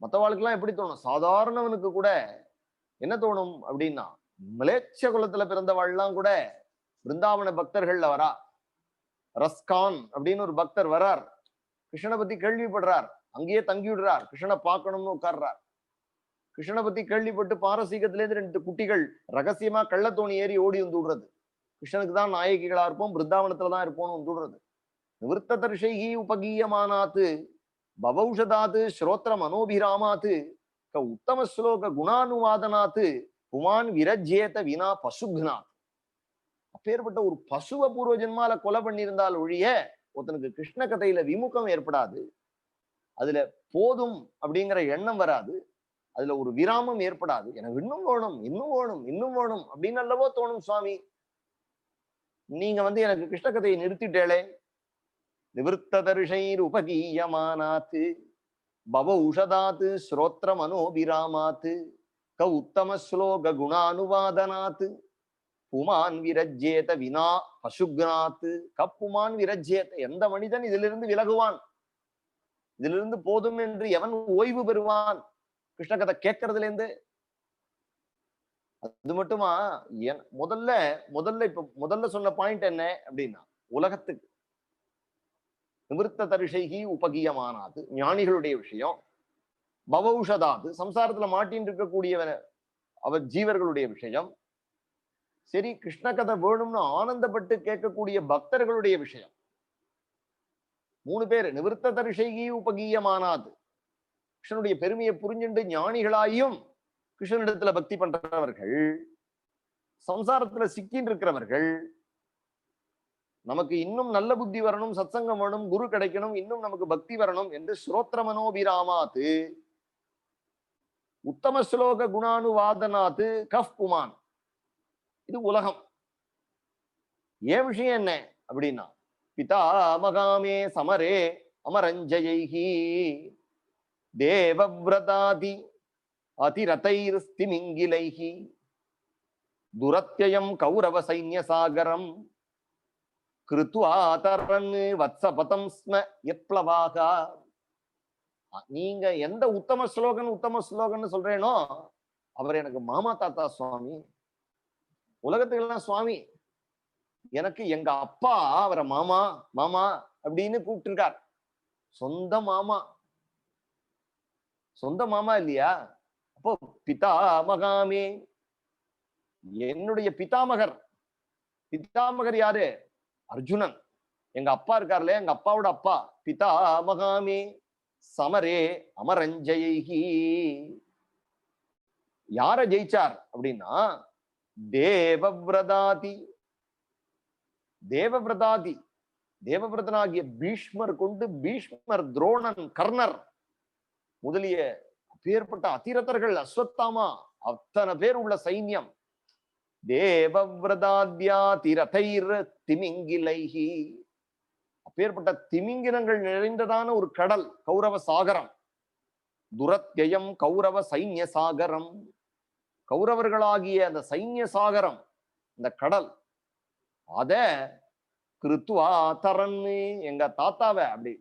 A: மற்றவாளுக்கெல்லாம் எப்படி தோணும்? சாதாரணவனுக்கு கூட என்ன தோணும் அப்படின்னா, மலேச்ச குலத்துல பிறந்தவாள்லாம் கூட பிருந்தாவன பக்தர்கள்ல வரா. ரஸ்கான் அப்படின்னு ஒரு பக்தர் வரார், கிருஷ்ணனை பத்தி கேள்விப்படுறார், அங்கேயே தங்கி விடுறார், கிருஷ்ணனை பார்க்கணும்னு உட்கார்றார். கிருஷ்ணனை பத்தி கேள்விப்பட்டு பாரசீகத்திலேருந்து 2 குட்டிகள் ரகசியமா கள்ளத்தோணி ஏறி ஓடி வந்து விடுறது. கிருஷ்ணனுக்கு தான் நாயகிகளா இருப்போம், பிருந்தாவனத்துலதான் இருப்போம்னு வந்து விடுறது. நிவர்த்த தரிஷைகி உபகீயமானாத்து பவௌஷதாத்து ஸ்ரோத்ர மனோபிராமாத்து க உத்தம ஸ்லோக குணானுவாதனாத்து புமான் விரஜ்யேத வினா பசுக்னாத். அப்பேற்பட்ட ஒரு பசுவ பூர்வ ஜென்மால கொலை பண்ணியிருந்தால் ஒழிய ஒருத்தனுக்கு கிருஷ்ண கதையில விமுகம் ஏற்படாது. அதுல போதும் அப்படிங்கிற எண்ணம் வராது, அதுல ஒரு விராமம் ஏற்படாது. எனக்கு இன்னும் வேணும், இன்னும் வேணும், இன்னும் வேணும் அப்படின்னு அல்லவோ தோணும் சுவாமி. நீங்க எனக்கு கிருஷ்ண கதையை நிறுத்திட்டேளே. நிவர்த்த தரிஷைர் உபகீயமானாத்து பவ உஷதாத்து ஸ்ரோத்ர மனோபிராமாத்து க உத்தம ஸ்லோக குணானுவாதனாத்து புமான் விரஜ்யேத வினா பசுக்னாத்து கப்புமான் விரஜ்யேத. எந்த மனிதன் இதிலிருந்து விலகுவான்? இதிலிருந்து போதும் என்று எவன் ஓய்வு பெறுவான் கிருஷ்ண கதை கேட்கறதுல இருந்து? அது மட்டுமா? முதல்ல சொன்ன பாயிண்ட் என்ன அப்படின்னா, உலகத்துக்கு நிவர்த்த தரிசைகி உபகீயமானாது ஞானிகளுடைய விஷயம், பவௌஷதாது சம்சாரத்துல மாட்டின்னு இருக்கக்கூடியவன அவர் ஜீவர்களுடைய விஷயம், சரி கிருஷ்ண கதை வேணும்னு ஆனந்தப்பட்டு கேட்கக்கூடிய பக்தர்களுடைய விஷயம். 3 பேர் நிவர்த்த தரிசைகி உபகீயமானாது, கிருஷ்ணனுடைய பெருமையை புரிஞ்சுண்டு ஞானிகளாயும் கிருஷ்ணனிடத்துல பக்தி பண்றவர்கள், சம்சாரத்துல சிக்கின்னு இருக்கிறவர்கள், நமக்கு இன்னும் நல்ல புத்தி வரணும், சத்சங்கம் வேணும், குரு கிடைக்கணும், இன்னும் நமக்கு பக்தி வரணும் என்று ஸ்ரோத்ர மனோபிராமாத்து உத்தம ஸ்லோக குணானுவாதனாத்து கஃப் புமான். இது உலகம். ஏன் விஷயம் என்ன அப்படின்னா, பிதா மகாமே சமரே அமரஞ்சயைஹி தேவவ்ரதாதி அதிரதைர் ஸ்திமிங்கிலைஹி துரத்யயம் கௌரவ சைன்ய சாகரம் கிருத்வா தரன் வத்சபதம் ஸ்ம யப்ளவாகா. நீங்க எந்த உத்தம ஸ்லோகன் சொல்றேனோ அவர் எனக்கு மாமா தாத்தா சுவாமி. உலகத்துக்கெல்லாம் சுவாமி. எனக்கு எங்க அப்பா அவரை மாமா மாமா அப்படின்னு கூப்பிட்டு இருக்கார். சொந்த மாமா, சொந்த மாமா இல்லையா? அப்போ பிதா மகாமே, என்னுடைய பிதாமகர். பிதாமகர் யாரு? அர்ஜுனன். எங்க அப்பா இருக்கார்ல, எங்க அப்பாவோட அப்பா. பிதா மகாமே சமரே அமரஞ்சயைஹி. யார ஜெயிச்சார் அப்படின்னா, தேவவ்ரதாதி. தேவவ்ரதாதி தேவவ்ரதனாகிய பீஷ்மர் கொண்டு, பீஷ்மர், துரோணன், கர்ணர் முதலிய அப்பேற்பட்ட அதிரதர்கள், அஸ்வத்தாமா, அத்தனை பேர் உள்ள சைன்யம். தேவவ்ரதாத்யாதிரதைர் திமிங்கிலைஹி. அப்பேற்பட்ட திமிங்கினங்கள் நிறைந்ததான ஒரு கடல் கௌரவ சாகரம். துரத்யயம் கௌரவ சைன்ய சாகரம். கௌரவர்களாகிய அந்த சைன்ய சாகரம், இந்த கடல், அத கிருத்வா தரன்னு எங்க தாத்தாவை அப்படி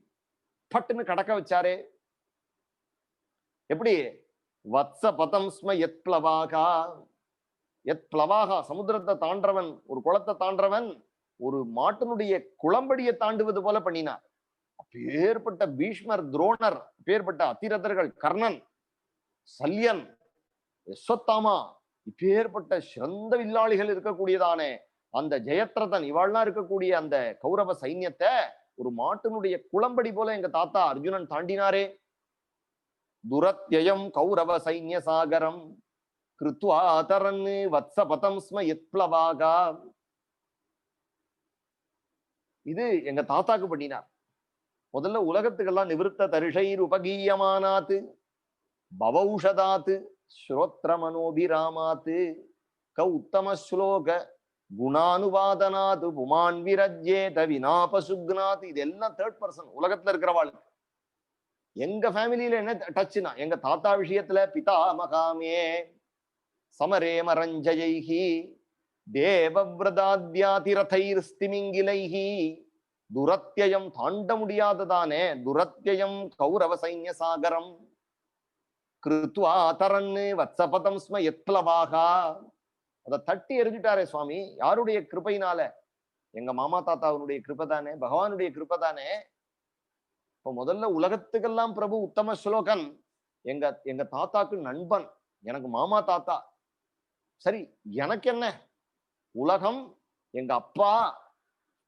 A: பட்டுன்னு கடக்க வச்சாரே. எப்படி? வத்ச பதம் ஸ்ம யத் ப்ளவாகா. யத் ப்ளவாகா, சமுத்திரத்தை தாண்டவன், ஒரு குளத்தை தாண்டவன் ஒரு மாட்டினுடைய குளம்படியை தாண்டுவது போல பண்ணினார். அப்பேற்பட்ட பீஷ்மர், துரோணர், அப்பேற்பட்ட அதிரதர்கள், கர்ணன், சல்யன், யஸ்வத்தாமா, இப்பேற்பட்ட சிறந்த வில்லாளிகள் இருக்கக்கூடியதானே அந்த ஜெயத்ரதன், இவாள்லாம் இருக்கக்கூடிய அந்த கௌரவ சைன்யத்தை ஒரு மாட்டினுடைய குளம்படி போல எங்க தாத்தா அர்ஜுனன் தாண்டினாரே. துரத்யயம் கௌரவ சைன்ய சாகரம் கிருத்வா தரன் வத்சபதம் ஸ்ம யத்ப்ளவாகா. இது எங்க தாத்தாக்கு பண்ணினார். முதல்ல உலகத்துக்கெல்லாம் நிவர்த்த தரிஷைர் உபகீயமானாத்து பவௌஷதாத்து ஸ்ரோத்ர மனோபிராமாத்து க உத்தம ஸ்லோக குணானுவாதனாது புமான் விரஜ்யேத வினாபசுக்னாத். இதெல்லாம் தேர்ட் பர்சன் உலகத்துல இருக்கிறவாளுக்கு. எங்க ஃபேமிலியில என்ன டச்னா, எங்க தாத்தா விஷயத்துல பிதா மகாமே சமரே மரஞ்சயைஹி தேவவ்ரதாத்யாதிரதைர் ஸ்திமிங்கிலைஹி துரத்யயம், தாண்ட முடியாததானே துரத்யயம் கௌரவ சைன்ய சாகரம் கிருத்வா தரன்னு வத்சபதம் ஸ்ம யத்ப்ளவாகா. அதை தட்டி எறிஞ்சிட்டாரே சுவாமி. யாருடைய கிருபையினால? எங்க மாமா தாத்தாவுடைய கிருபை தானே, பகவானுடைய கிருபை தானே. இப்ப முதல்ல உலகத்துக்கெல்லாம் பிரபு உத்தம ஸ்லோகன் எங்க எங்க தாத்தாக்கு நண்பன், எனக்கு மாமா தாத்தா. சரி, எனக்கு என்ன? உலகம் எங்க அப்பா.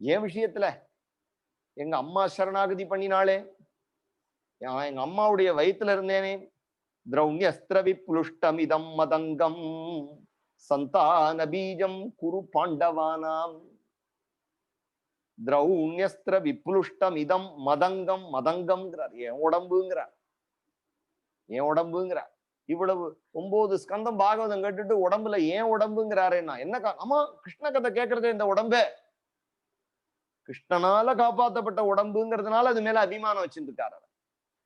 A: என் விஷயத்துல எங்க அம்மா சரணாகதி பண்ணினாளே, எங்க அம்மாவுடைய வயிற்றுல இருந்தேனே. திரௌண்யஸ்திர விப்ளுஷ்டமிதம் மதங்கம் சந்தான பீஜம் குரு பாண்டவானாம். திரௌண்யஸ்திர விப்ளுஷ்டம் இதம் மதங்கம், மதங்கம்ங்கிறார். என் உடம்புங்கிறார், என் உடம்புங்கிறார். இவ்வளவு 9 ஸ்கந்தம் பாகவதம் கேட்டுட்டு உடம்புல ஏன் உடம்புங்கிறாருன்னா என்ன? ஆமா, கிருஷ்ண கதை கேட்கறதே இந்த உடம்பே. கிருஷ்ணனால காப்பாற்றப்பட்ட உடம்புங்கிறதுனால அது மேல அபிமானம் வச்சிருக்காரு.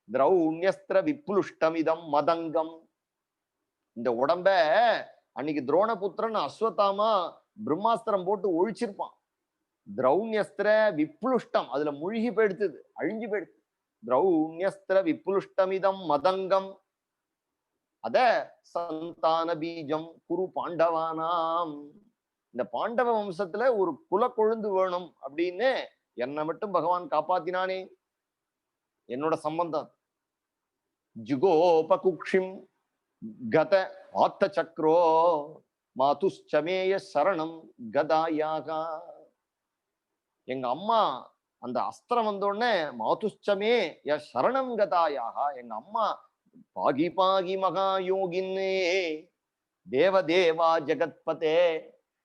A: திரௌண்யஸ்திர விப்ளுஷ்டம் இதம் மதங்கம். இந்த உடம்ப அன்னைக்கு துரோணபுத்திரன் அஸ்வத்தாமா பிரம்மாஸ்திரம் போட்டு ஒழிச்சிருப்பான். திரௌண்யஸ்திர விப்ளுஷ்டம், அதுல முழுகி போயிடுத்து, அழிஞ்சு போயிடுத்து. திரௌண்யஸ்திர விப்ளுஷ்டமிதம் மதங்கம். அத சந்தான பீஜம் குரு பாண்டவானாம். இந்த பாண்டவ வம்சத்துல ஒரு குல கொழுந்து வேணும் அப்படின்னு என்னை மட்டும் பகவான் காப்பாத்தினானே. என்னோட சம்பந்தம். ஜுகோபகுக்ஷிம் கத ஆத்த சக்ரோ மாதுஷ்சமேய சரணம் கதாயாக. எங்க அம்மா அந்த அஸ்திரம் வந்தோடனே மாதுஷ்சமே ய சரணம் கதாயாக, எங்க அம்மா பாகி பாகி மகா யோகின்னே தேவதேவா ஜெகத்பதே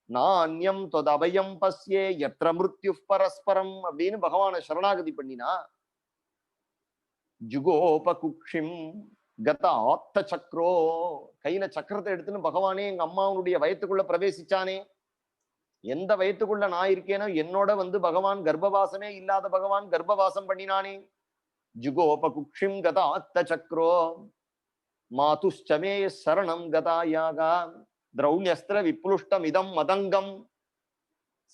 A: நான்யம் தொதபயம் பஸ்யே எத்திர மிருத்யு பரஸ்பரம் அப்படின்னு பகவான சரணாகதி பண்ணினா. ஜுகோபகுக்ஷிம் கத ஆத்த சக்ரோ, கையில சக்கரத்தை எடுத்துன்னு பகவானே எங்க அம்மாவுடைய வயத்துக்குள்ள பிரவேசிச்சானே. எந்த வயத்துக்குள்ள நான் இருக்கேனோ என்னோட வந்து பகவான் கர்ப்பவாசமே இல்லாத பகவான் கர்ப்பவாசம் பண்ணினானே. ஜுகோபகுக்ஷிம் கத ஆத்த சக்ரோ மாதுஷ்சமே சரணம் கதாயாக. திரௌண்யஸ்திர விப்ளுஷ்டம் இதம் மதங்கம்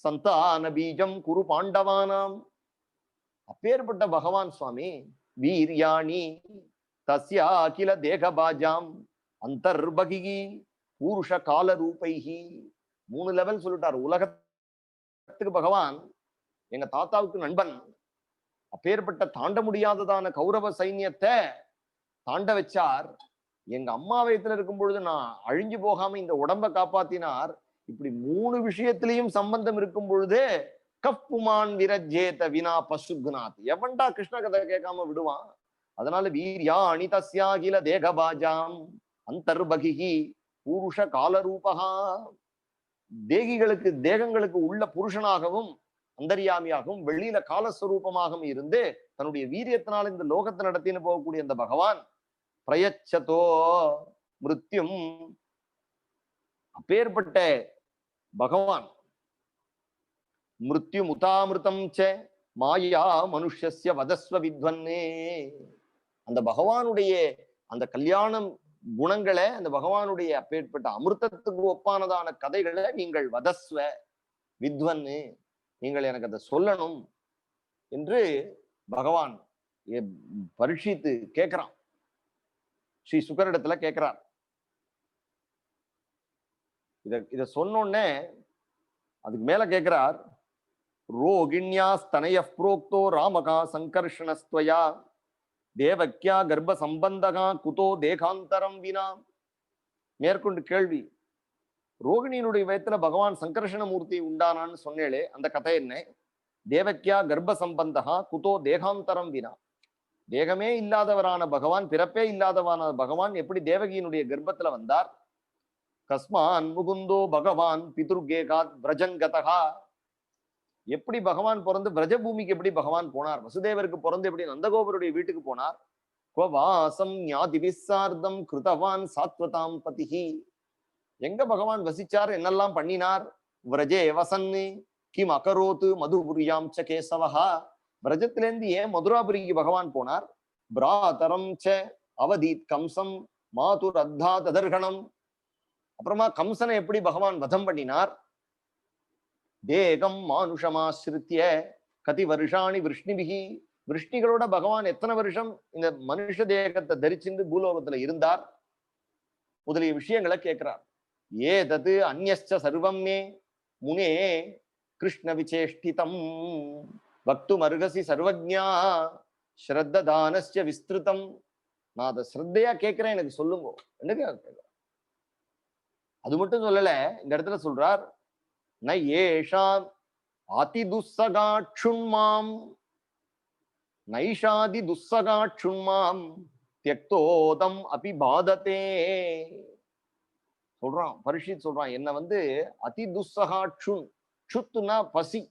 A: சந்தான பீஜம் குரு பாண்டவானாம். அப்பேற்பட்ட பகவான் சுவாமி வீர்யாணி தஸ்யா அகில தேகபாஜாம் அந்தர்பகி பூருஷ கால ரூபைஹி. 3 லெவல் சொல்லிட்டார். உலகத்துக்கு பகவான் எங்க தாத்தாவுக்கு நண்பன். அப்பேற்பட்ட தாண்ட முடியாததான கௌரவ சைன்யத்தை தாண்ட வச்சார். எங்க அம்மா வயத்துல இருக்கும் பொழுது நான் அழிஞ்சு போகாம இந்த உடம்ப காப்பாத்தினார். இப்படி 3 விஷயத்திலையும் சம்பந்தம் இருக்கும் பொழுது கப்புமான் விரஜேத வினா பசுகுநாத். எவன்டா கிருஷ்ண கதை கேட்காம விடுவான்? அதனால வீர்யாணி தஸ்யாகில தேகபாஜாம் அந்தர்பகி பூருஷ காலரூபகா. தேகங்களுக்கு உள்ள புருஷனாகவும் அந்தர்யாமியாகவும் வெளியில காலஸ்வரூபமாகவும் இருந்து தன்னுடைய வீரியத்தினால் இந்த லோகத்தை நடத்தின்னு போகக்கூடிய அந்த பகவான் பிரயச்சதோ மிருத்யும். அப்பேற்பட்ட பகவான் மிருத்யு முதாமிருதம் ச மாயா மனுஷ்யஸ்ய வதஸ்வ வித்வன்னே. அந்த பகவானுடைய அந்த கல்யாணம் குணங்களை, அந்த பகவானுடைய அப்பேற்பட்ட அமிர்தத்துக்கு ஒப்பானதான கதைகளை நீங்கள் வதஸ்வ வித்வன்னு, நீங்கள் எனக்கு அதை சொல்லணும் என்று பகவான் பரீட்சித்து கேட்கிறான். ஸ்ரீ சுகரிடத்துல கேட்கிறார். இத சொன்னோடனே அதுக்கு மேல கேட்கிறார். ரோகிண்யா ஸ்தனய புரோக்தோ ராமகா சங்கர்ஷணஸ்துவயா தேவக்யா கர்ப்ப சம்பந்தகா குதோ தேகாந்தரம் வினா. மேற்கொண்டு கேள்வி. ரோகிணியினுடைய வயத்துல பகவான் சங்கர்ஷண மூர்த்தி உண்டானான்னு சொன்னேளே, அந்த கதை என்ன? தேவக்யா கர்ப்ப சம்பந்தகா குதோ தேகாந்தரம் வினா. தேகமே இல்லாதவரான பகவான், பிறப்பே இல்லாதவரான பகவான் எப்படி தேவகியினுடைய கர்ப்பத்துல வந்தார்? கஸ்மான் முகுந்தோ பகவான் பிதுர்கேகாத் பிரஜங்கதகா. எப்படி பகவான் பிறந்து பிரஜபூமிக்கு எப்படி பகவான் போனார்? வசுதேவருக்கு பிறந்து எப்படி நந்தகோபருடைய வீட்டுக்கு போனார்? குவவாசம் ஞாதிவிசார்த்தம் கிருதவான் சாத்வதாம் பதிஹி. எங்க பகவான் வசிச்சார், என்னெல்லாம் பண்ணினார்? விரஜே வசன்னு கிம் அகரோத்து மதுபுரியாம் ச கேசவஹா. விரஜத்திலேருந்து ஏன் மதுராபுரிக்கு பகவான் போனார்? பிராதரம் ச அவதீத் கம்சம் மாதுர் அத்தா ததர்கணம். அப்புறமா கம்சனை எப்படி பகவான் வதம் பண்ணினார்? தேகம் மானுஷமாசிரித்ய கதி வருஷாணி விஷ்ணிபிகி. விஷ்ணிகளோட பகவான் எத்தனை வருஷம் இந்த மனுஷ தேகத்தை தரிச்சிருந்து பூலோகத்துல இருந்தார் முதலிய விஷயங்களை கேட்கிறார். ஏதது அந்யஸ்ச சர்வம் மே முனே கிருஷ்ண விசேஷ்டிதம் வக்தும் அர்ஹசி சர்வஜ்ஞா ஸ்ரத்ததானஸ்ய விஸ்திருதம். நான் அதை ஸ்ரத்தையா கேட்கிறேன், எனக்கு சொல்லுங்க. அது மட்டும் சொல்லல, இந்த இடத்துல சொல்றார் ந ஏஷாம் அதி துஸ்ஸகாட்சுன்மாம் நைஷாதி துஸ்ஸகாட்சுன்மாம் தியக்தோதம் அபி பாததே. சொல்றான் பரிஷித் சொல்றான், என்ன வந்து அதி துஸ்ஸகாட்சுன், சுத்துனா பசி,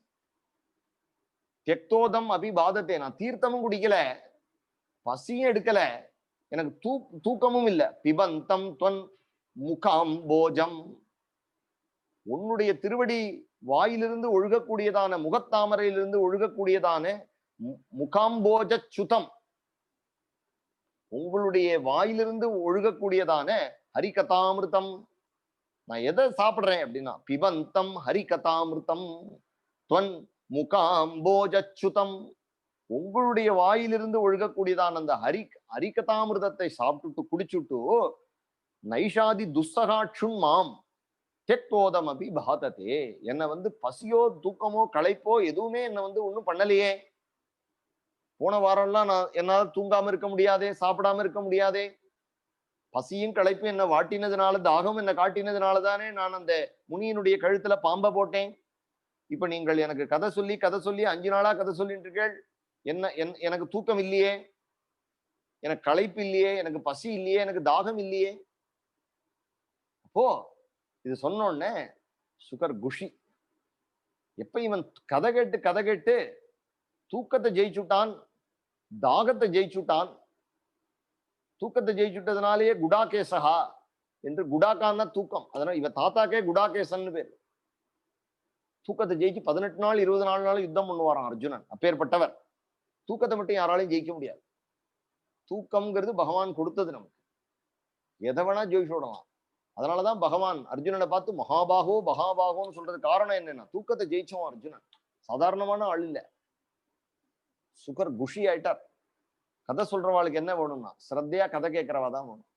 A: தியக்தோதம் அபி பாதத்தே, நான் தீர்த்தமும் குடிக்கல, பசியும் எடுக்கல, எனக்கு தூக்கமும் இல்ல. பிபந்தம் துவன் முகாம்போஜம், உன்னுடைய திருவடி வாயிலிருந்து ஒழுகக்கூடியதான, முகத்தாமரையிலிருந்து ஒழுகக்கூடியதான முகாம்போஜ சுதம், உங்களுடைய வாயிலிருந்து ஒழுகக்கூடியதான ஹரிகதாமிருதம். நான் எதை சாப்பிடுறேன் அப்படின்னா, பிபந்தம் ஹரிகதாமிருதம் துவன் முகாம்போஜச்சுதம், உங்களுடைய வாயிலிருந்து ஒழுகக்கூடியதான அந்த ஹரிகதாமிருதத்தை சாப்பிட்டுட்டு குடிச்சுட்டு, நைஷாதி துஸ்ஸகாட்சுன் மாம் தெக்தோதம் அபி பாததே, என்னை பசியோ தூக்கமோ களைப்போ எதுவுமே என்னை ஒன்றும் பண்ணலையே. போன வாரம்லாம் நான் என்னால தூங்காம இருக்க முடியாதே, சாப்பிடாம இருக்க முடியாதே. பசியும் களைப்பும் என்ன வாட்டினதுனால, தாகம் என்ன காட்டினதுனால தானே நான் அந்த முனியினுடைய கழுத்துல பாம்பை போட்டேன். இப்ப நீங்கள் எனக்கு கதை சொல்லி 5 நாளா கதை சொல்லிட்டு இருக்கேள், எனக்கு தூக்கம் இல்லையே, எனக்கு களைப்பு இல்லையே, எனக்கு பசி இல்லையே, எனக்கு தாகம் இல்லையே. அப்போ இது சொன்ன உடனே சுகர் குஷி. எப்ப இவன் கதை கேட்டு தூக்கத்தை ஜெயிச்சுட்டான், தாகத்தை ஜெயிச்சுட்டான், தூக்கத்தை ஜெயிச்சுட்டதுனாலேயே குடாகேசகா என்று, குடாக்கான்னா தூக்கம், அதனால இவ தாத்தாக்கே குடாகேசன் பேர். தூக்கத்தை ஜெயிச்சு 18 நாள் 24 நாள் யுத்தம் பண்ணுவாராம் அர்ஜுனன், அப்பேற்பட்டவர். தூக்கத்தை மட்டும் யாராலையும் ஜெயிக்க முடியாது. தூக்கம்ங்கிறது பகவான் கொடுத்தது நமக்கு, எதை வேணா ஜெயிச்சு விடலாம். அதனாலதான் பகவான் அர்ஜுனனை பார்த்து மகாபாகோ மகாபாகோன்னு சொல்றது காரணம் என்னன்னா, தூக்கத்தை ஜெயிச்சோம் அர்ஜுனன், சாதாரணமான ஆள் இல்ல. சுகர் குஷி ஆயிட்டார். கதை சொல்றவாளுக்கு என்ன வேணும்னா, ஸ்ரத்தையா கதை கேட்கிறவா தான் வேணும்.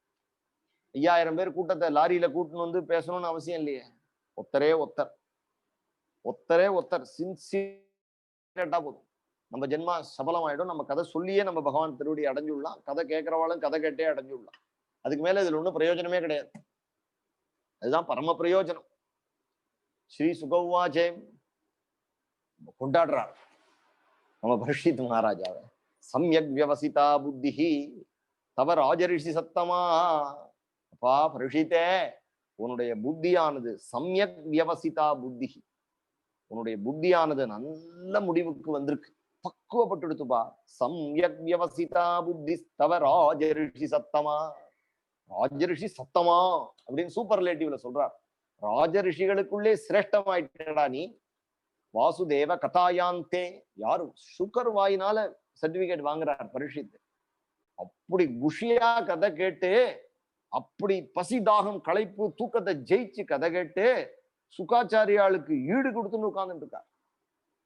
A: 5000 பேர் கூட்டத்தை லாரியில கூட்டுன்னு பேசணும்னு அவசியம் இல்லையே. ஒத்தரே ஒத்தர் சின்சியரா போதும், நம்ம ஜென்மா சபலம் ஆயிடும். நம்ம கதை சொல்லியே நம்ம பகவான் திருவடி அடைஞ்சுடலாம். கதை கேட்கிறவாளும் கதை கேட்டே அடைஞ்சுடலாம். அதுக்கு மேல இதுல ஒன்றும் பிரயோஜனமே கிடையாது. அதுதான் பரம பிரயோஜனம். ஸ்ரீ சுகவாச்சே கொண்டாடுறார் நம்ம பரீட்சித் மகாராஜாவை. சம்யக் வியவசிதா புத்திஹி தவ ராஜரிஷி சத்தமா. அப்பா பரீட்சித்தே, உன்னுடைய புத்தியானது சம்யக் வியவசிதா புத்திஹி, உன்னுடைய புத்தியானது நல்ல முடிவுக்கு வந்திருக்கு, பக்குவப்பட்டுடுத்துப்பா. சம்யக் வியவசிதா புத்தி தவ ராஜரிஷி சத்தமா. ராஜரிஷி சத்தமா அப்படின்னு சூப்பர் ரிலேட்டிவ்ல சொல்றார். ராஜரிஷிகளுக்குள்ளே சிரேஷ்டமாயிட்டா நீ. வாசுதேவ கதாயாந்தே, யாரும் சுகர் வாயினால சர்டிபிகேட் வாங்குறார் பரீட்சித். அப்படி குஷியா கதை கேட்டு, அப்படி பசி தாகம் களைப்பு தூக்கத்தை ஜெயிச்சு கதை கேட்டு சுகாச்சாரியாளுக்கு ஈடு கொடுத்துன்னு உட்கார்ந்துட்டு இருக்கார்.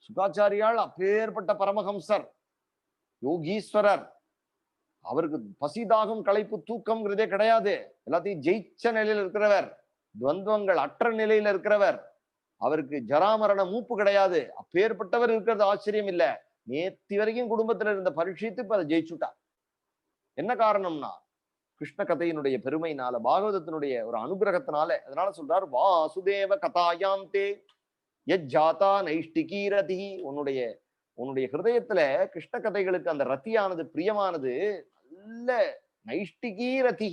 A: சுகாச்சாரியால் அப்பேற்பட்ட பரமஹம்சர், யோகீஸ்வரர். அவருக்கு பசி தாகம் களைப்பு தூக்கம்ங்கிறதே கிடையாது. எல்லாத்தையும் ஜெயிச்ச நிலையில இருக்கிறவர், துவந்தங்கள் அற்ற நிலையில இருக்கிறவர். அவருக்கு ஜராமரண மூப்பு கிடையாது. அப்பேற்பட்டவர் இருக்கிறது ஆச்சரியம் இல்ல. நேத்தி வரைக்கும் குடும்பத்துல இருந்த பரீட்சித்து இப்ப அதை ஜெயிச்சுட்டா. என்ன காரணம்னா, கிருஷ்ண கதையினுடைய பெருமையினால, பாகவதத்தினுடைய ஒரு அனுகிரகத்தினால. அதனால சொல்றார், வாசுதேவ கதாயாந்தே யஜ்ஜாதா நைஷ்டிகீ ரதி. உன்னுடைய ஹிருதயத்துல கிருஷ்ண கதைகளுக்கு அந்த ரத்தியானது பிரியமானது, நல்ல நைஷ்டிகீ ரதி,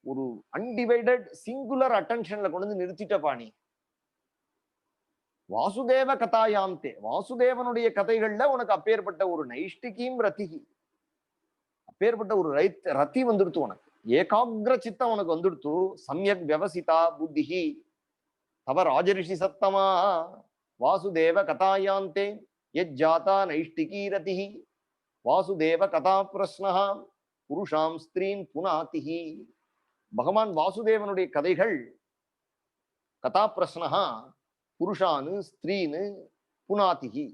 A: ஒரு அன்டிவைடட் சிங்குலர் அட்டென்ஷன்ல கொண்டு வந்து நிறுத்திட்ட பாணி. வாசுதேவ கதாயாந்தே, வாசுதேவனுடைய கதைகள்ல உனக்கு அப்பேற்பட்ட ஒரு நைஷ்டிகீம் ரத்திகி, அப்பேற்பட்ட ஒரு ரத்தி வந்துடுத்து உனக்கு. ஏகாகிர சித்தம் உனக்கு வந்துடுத்து. சம்யக் வியவசிதா புத்திஹி தவ ராஜரிஷி சத்தமா. வாசுதேவ கதாயாந்தே யஜ்ஜாதா நைஷ்டிகீ ரதிஹி வாசுதேவ கதா பிரஸ்னஹா புருஷாம் ஸ்திரீன் புனாதிஹி. பகவான் வாசுதேவனுடைய கதைகள், கதா பிரஸ்னஹா புருஷானு ஸ்திரீனு புனாதிஹி,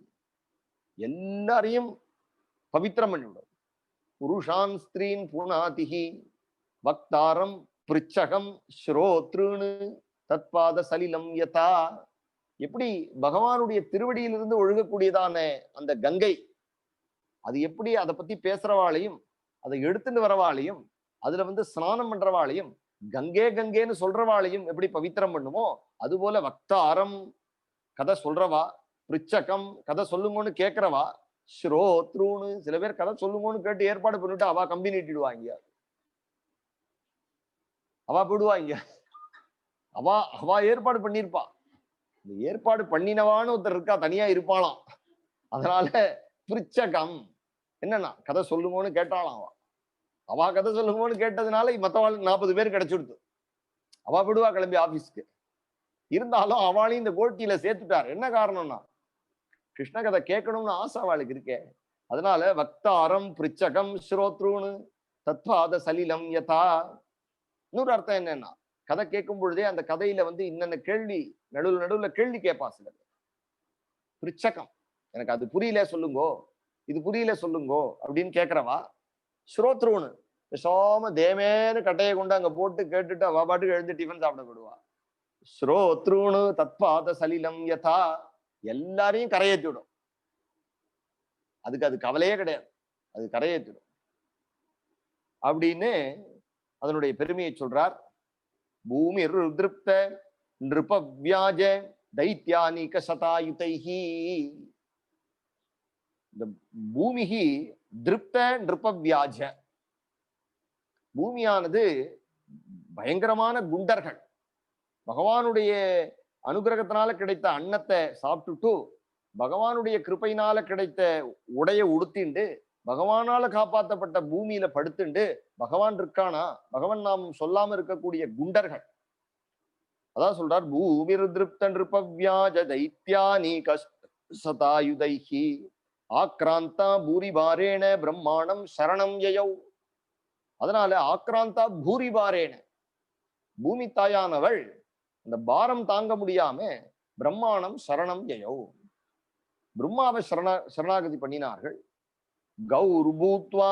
A: எல்லாரையும் பவித்திரம் பண்ணிவிடும். புருஷான் ஸ்திரீன் புனாதிஹி வக்தாரம் பிருச்சகம் ஸ்ரோத்ருன்னு தத்பாத சலிலம் யதா. எப்படி பகவானுடைய திருவடியிலிருந்து ஒழுகக்கூடியதான அந்த கங்கை, அது எப்படி அதை பத்தி பேசுறவாளையும், அதை எடுத்துட்டு வரவாளையும், அதுல ஸ்நானம் பண்றவாளையும், கங்கே கங்கேன்னு சொல்றவாளையும் எப்படி பவித்திரம் பண்ணுமோ, அதுபோல வக்தாரம் கதை சொல்றவா, பிருச்சகம் கதை சொல்லுங்கன்னு கேட்கிறவா, ஸ்ரோத்ருன்னு சில பேர் கதை சொல்லுங்கன்னு கேட்டு ஏற்பாடு பண்ணிட்டு அவ கம்பி நீட்டிடுவாங்க, அவ போயிடுவாங்க. அவ ஏற்பாடு பண்ணிருப்பா. இந்த ஏற்பாடு பண்ணினவான்னு ஒருத்தர் இருக்கா, தனியா இருப்பாளாம். அதனால பிரிச்சகம் என்னன்னா கதை சொல்லுங்கன்னு கேட்டாலாம். அவ கதை சொல்லுங்கன்னு கேட்டதுனால மத்தவாள் 40 பேர் கிடைச்சுடுது. அவ விடுவா கிளம்பி ஆபீஸ்க்கு. இருந்தாலும் அவளையும் இந்த கோஷ்டியில சேர்த்துட்டார். என்ன காரணம்னா கிருஷ்ண கதை கேட்கணும்னு ஆசை அவளுக்கு இருக்கே. அதனால வக்தாரம் பிரிச்சகம் ஸ்ரோத்ருன்னு தத்வாத சலிலம் யதா. இன்னொரு அர்த்தம் என்னன்னா கதை கேட்கும் பொழுதே அந்த கதையில இன்னென்ன கேள்வி நடுவுல கேள்வி கேட்பா சிலர். பிரிச்சகம் எனக்கு அது புரியல சொல்லுங்கோ, இது புரியல சொல்லுங்கோ அப்படின்னு கேட்கிறவா ஸ்ரோத்ருன்னு பேசாம தேமேன்னு கட்டையை கொண்டு அங்க போட்டு கேட்டுட்டு அவ பாட்டுக்கு எழுந்து டிஃபன் சாப்பிட விடுவா. ஸ்ரோத்ருன்னு தத்பாத சலிலம் யதா எல்லாரையும் கரையேற்றி விடும். அதுக்கு அது கவலையே கிடையாது, அது கரையேற்றிடும் அப்படின்னு அதனுடைய பெருமையை சொல்றார். பூமி திருப்த நிருபவ்யாஜ தைத்யானிக சதாயுதைஹி. இந்த பூமிகி திருப்த நிருபவ்யாஜ, பூமியானது பயங்கரமான குண்டர்கள். பகவானுடைய அனுகிரகத்தினால கிடைத்த அன்னத்தை சாப்பிட்டுட்டு பகவானுடைய கிருப்பையினால கிடைத்த உடைய உடுத்திண்டு பகவானால காப்பாற்றப்பட்ட பூமியில படுத்துண்டு பகவான் இருக்கானா பகவான் நாம் சொல்லாம இருக்கக்கூடிய குண்டர்கள். அதான் சொல்றார் பூமி திருப்த நிருபவ்யாஜ தைத்யானீக சதாயுதைஹி ஆக்ராந்தா பூரிபாரேண பிரம்மாணம் சரணம் யயௌ. அதனால ஆக்ராந்தா பூரிபாரேன, பூமி தாயானவள் அந்த பாரம் தாங்க முடியாம பிரம்மாணம் சரணம் யயௌ, பிரம்மாவை சரணாகதி பண்ணினார்கள். கௌர் பூத்வா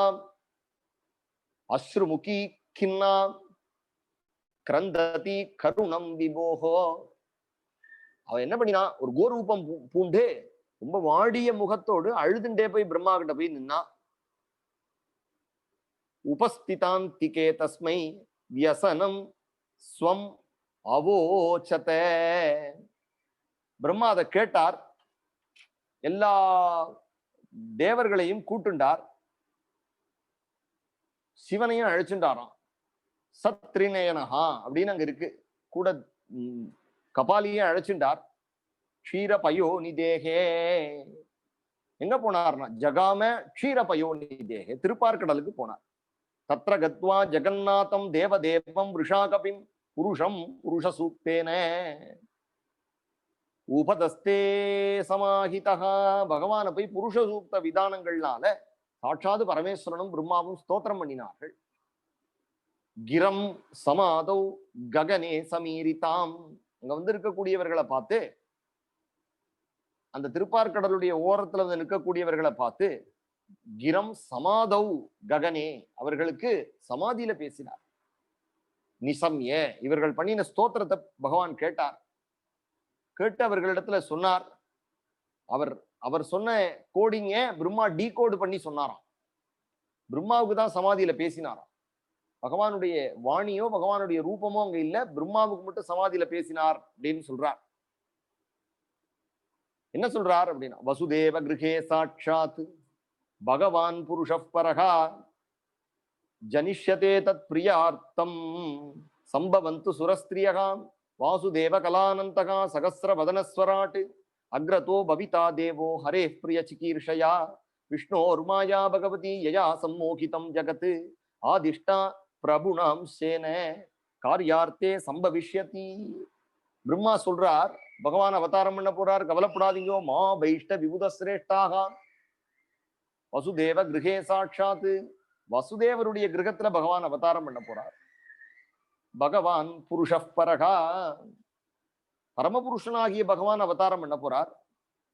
A: அஸ்ருமுகி கின்னா கிரந்ததி கருணம் விபோகோ. அவ என்ன பண்ணினா ஒரு கோரூபம் பூண்டு ரொம்ப வாடிய முகத்தோடு அழுதுண்டே போய் பிரம்மா கிட்ட போய் நின்னா. உபஸ்திதாந்திகே தஸ்மை வியசனம் ஸ்வம் அவோச்சத. பிரம்மா அதை கேட்டார். எல்லா தேவர்களையும் கூட்டுண்டார், சிவனையும் அழைச்சுட்டாராம். சத்ரிநயனஹா அப்படின்னு அங்க இருக்கு கூட. கபாலியும் அழைச்சுட்டார். க்ஷீர பயோ நிதேகே எங்க போனார்னா ஜகாம க்ஷீர பயோ நிதேகே திருப்பார்கடலுக்கு போனார். தத்ர கத்வா ஜெகநாதம் தேவதேவம் ரிஷாகபிம் புருஷம் புருஷ சூக்தேன உபதஸ்தே சமாஹிதா. பகவானை போய் புருஷ சூக்த விதானங்கள்னால சாட்சாது பரமேஸ்வரனும் பிரம்மாவும் ஸ்தோத்திரம் பண்ணினார்கள். கிரம் சமாதௌ ககனே சமீரிதாம். அங்க இருக்கக்கூடியவர்களை பார்த்து, அந்த திருப்பார்கடலுடைய ஓரத்துல நிற்கக்கூடியவர்களை பார்த்து கிரம் சமாதௌ ககனே, அவர்களுக்கு சமாதியில பேசினார். நிசம்ய, இவர்கள் பண்ணின ஸ்தோத்திரத்தை பகவான் கேட்டார். கேட்டு அவர்களிடத்துல சொன்னார். அவர் சொன்ன கோடிங்க பிரம்மா டீ கோடு பண்ணி சொன்னாராம். பிரம்மாவுக்கு தான் சமாதியில பேசினாராம். பகவானுடைய வாணியோ பகவானுடைய ரூபமோ அங்க இல்ல, பிரம்மாவுக்கு மட்டும் சமாதியில பேசினார் அப்படின்னு சொல்றார். என்ன சொல்றார் அப்படின்னா, வசுதேவ கிருஹே சாட்சாத் பகவான் புருஷ பரகா ஜனிஷ்யதே தத் பிரியார்த்தம் சம்பவந்து சுரஸ்திரியகாம் வாசுதேவ கலானந்தகா சகஸ்ர வதனஸ்வராட் அக்ரதோ பவிதா தேவோ ஹரே பிரிய சிகீர்ஷயா விஷ்ணோர்மாயா பகவதி யயா சம்மோகிதம் ஜகத் ஆதிஷ்டா பிரபுணாம் சேன காரியார்த்தே சம்பவிஷ்யதி. பிரம்மா சொல்றார், பகவான் அவதாரம் பண்ண போறார், கவலைப்படாதீங்கோ. மா வைஷ்ட விபுத சிரேஷ்டாக வசுதேவ கிருஹே சாட்சாத், வசுதேவருடைய கிரகத்துல பகவான் அவதாரம் பண்ண போறார். பகவான் புருஷ பரகா, பரமபுருஷனாகிய பகவான் அவதாரம் பண்ண போறார்.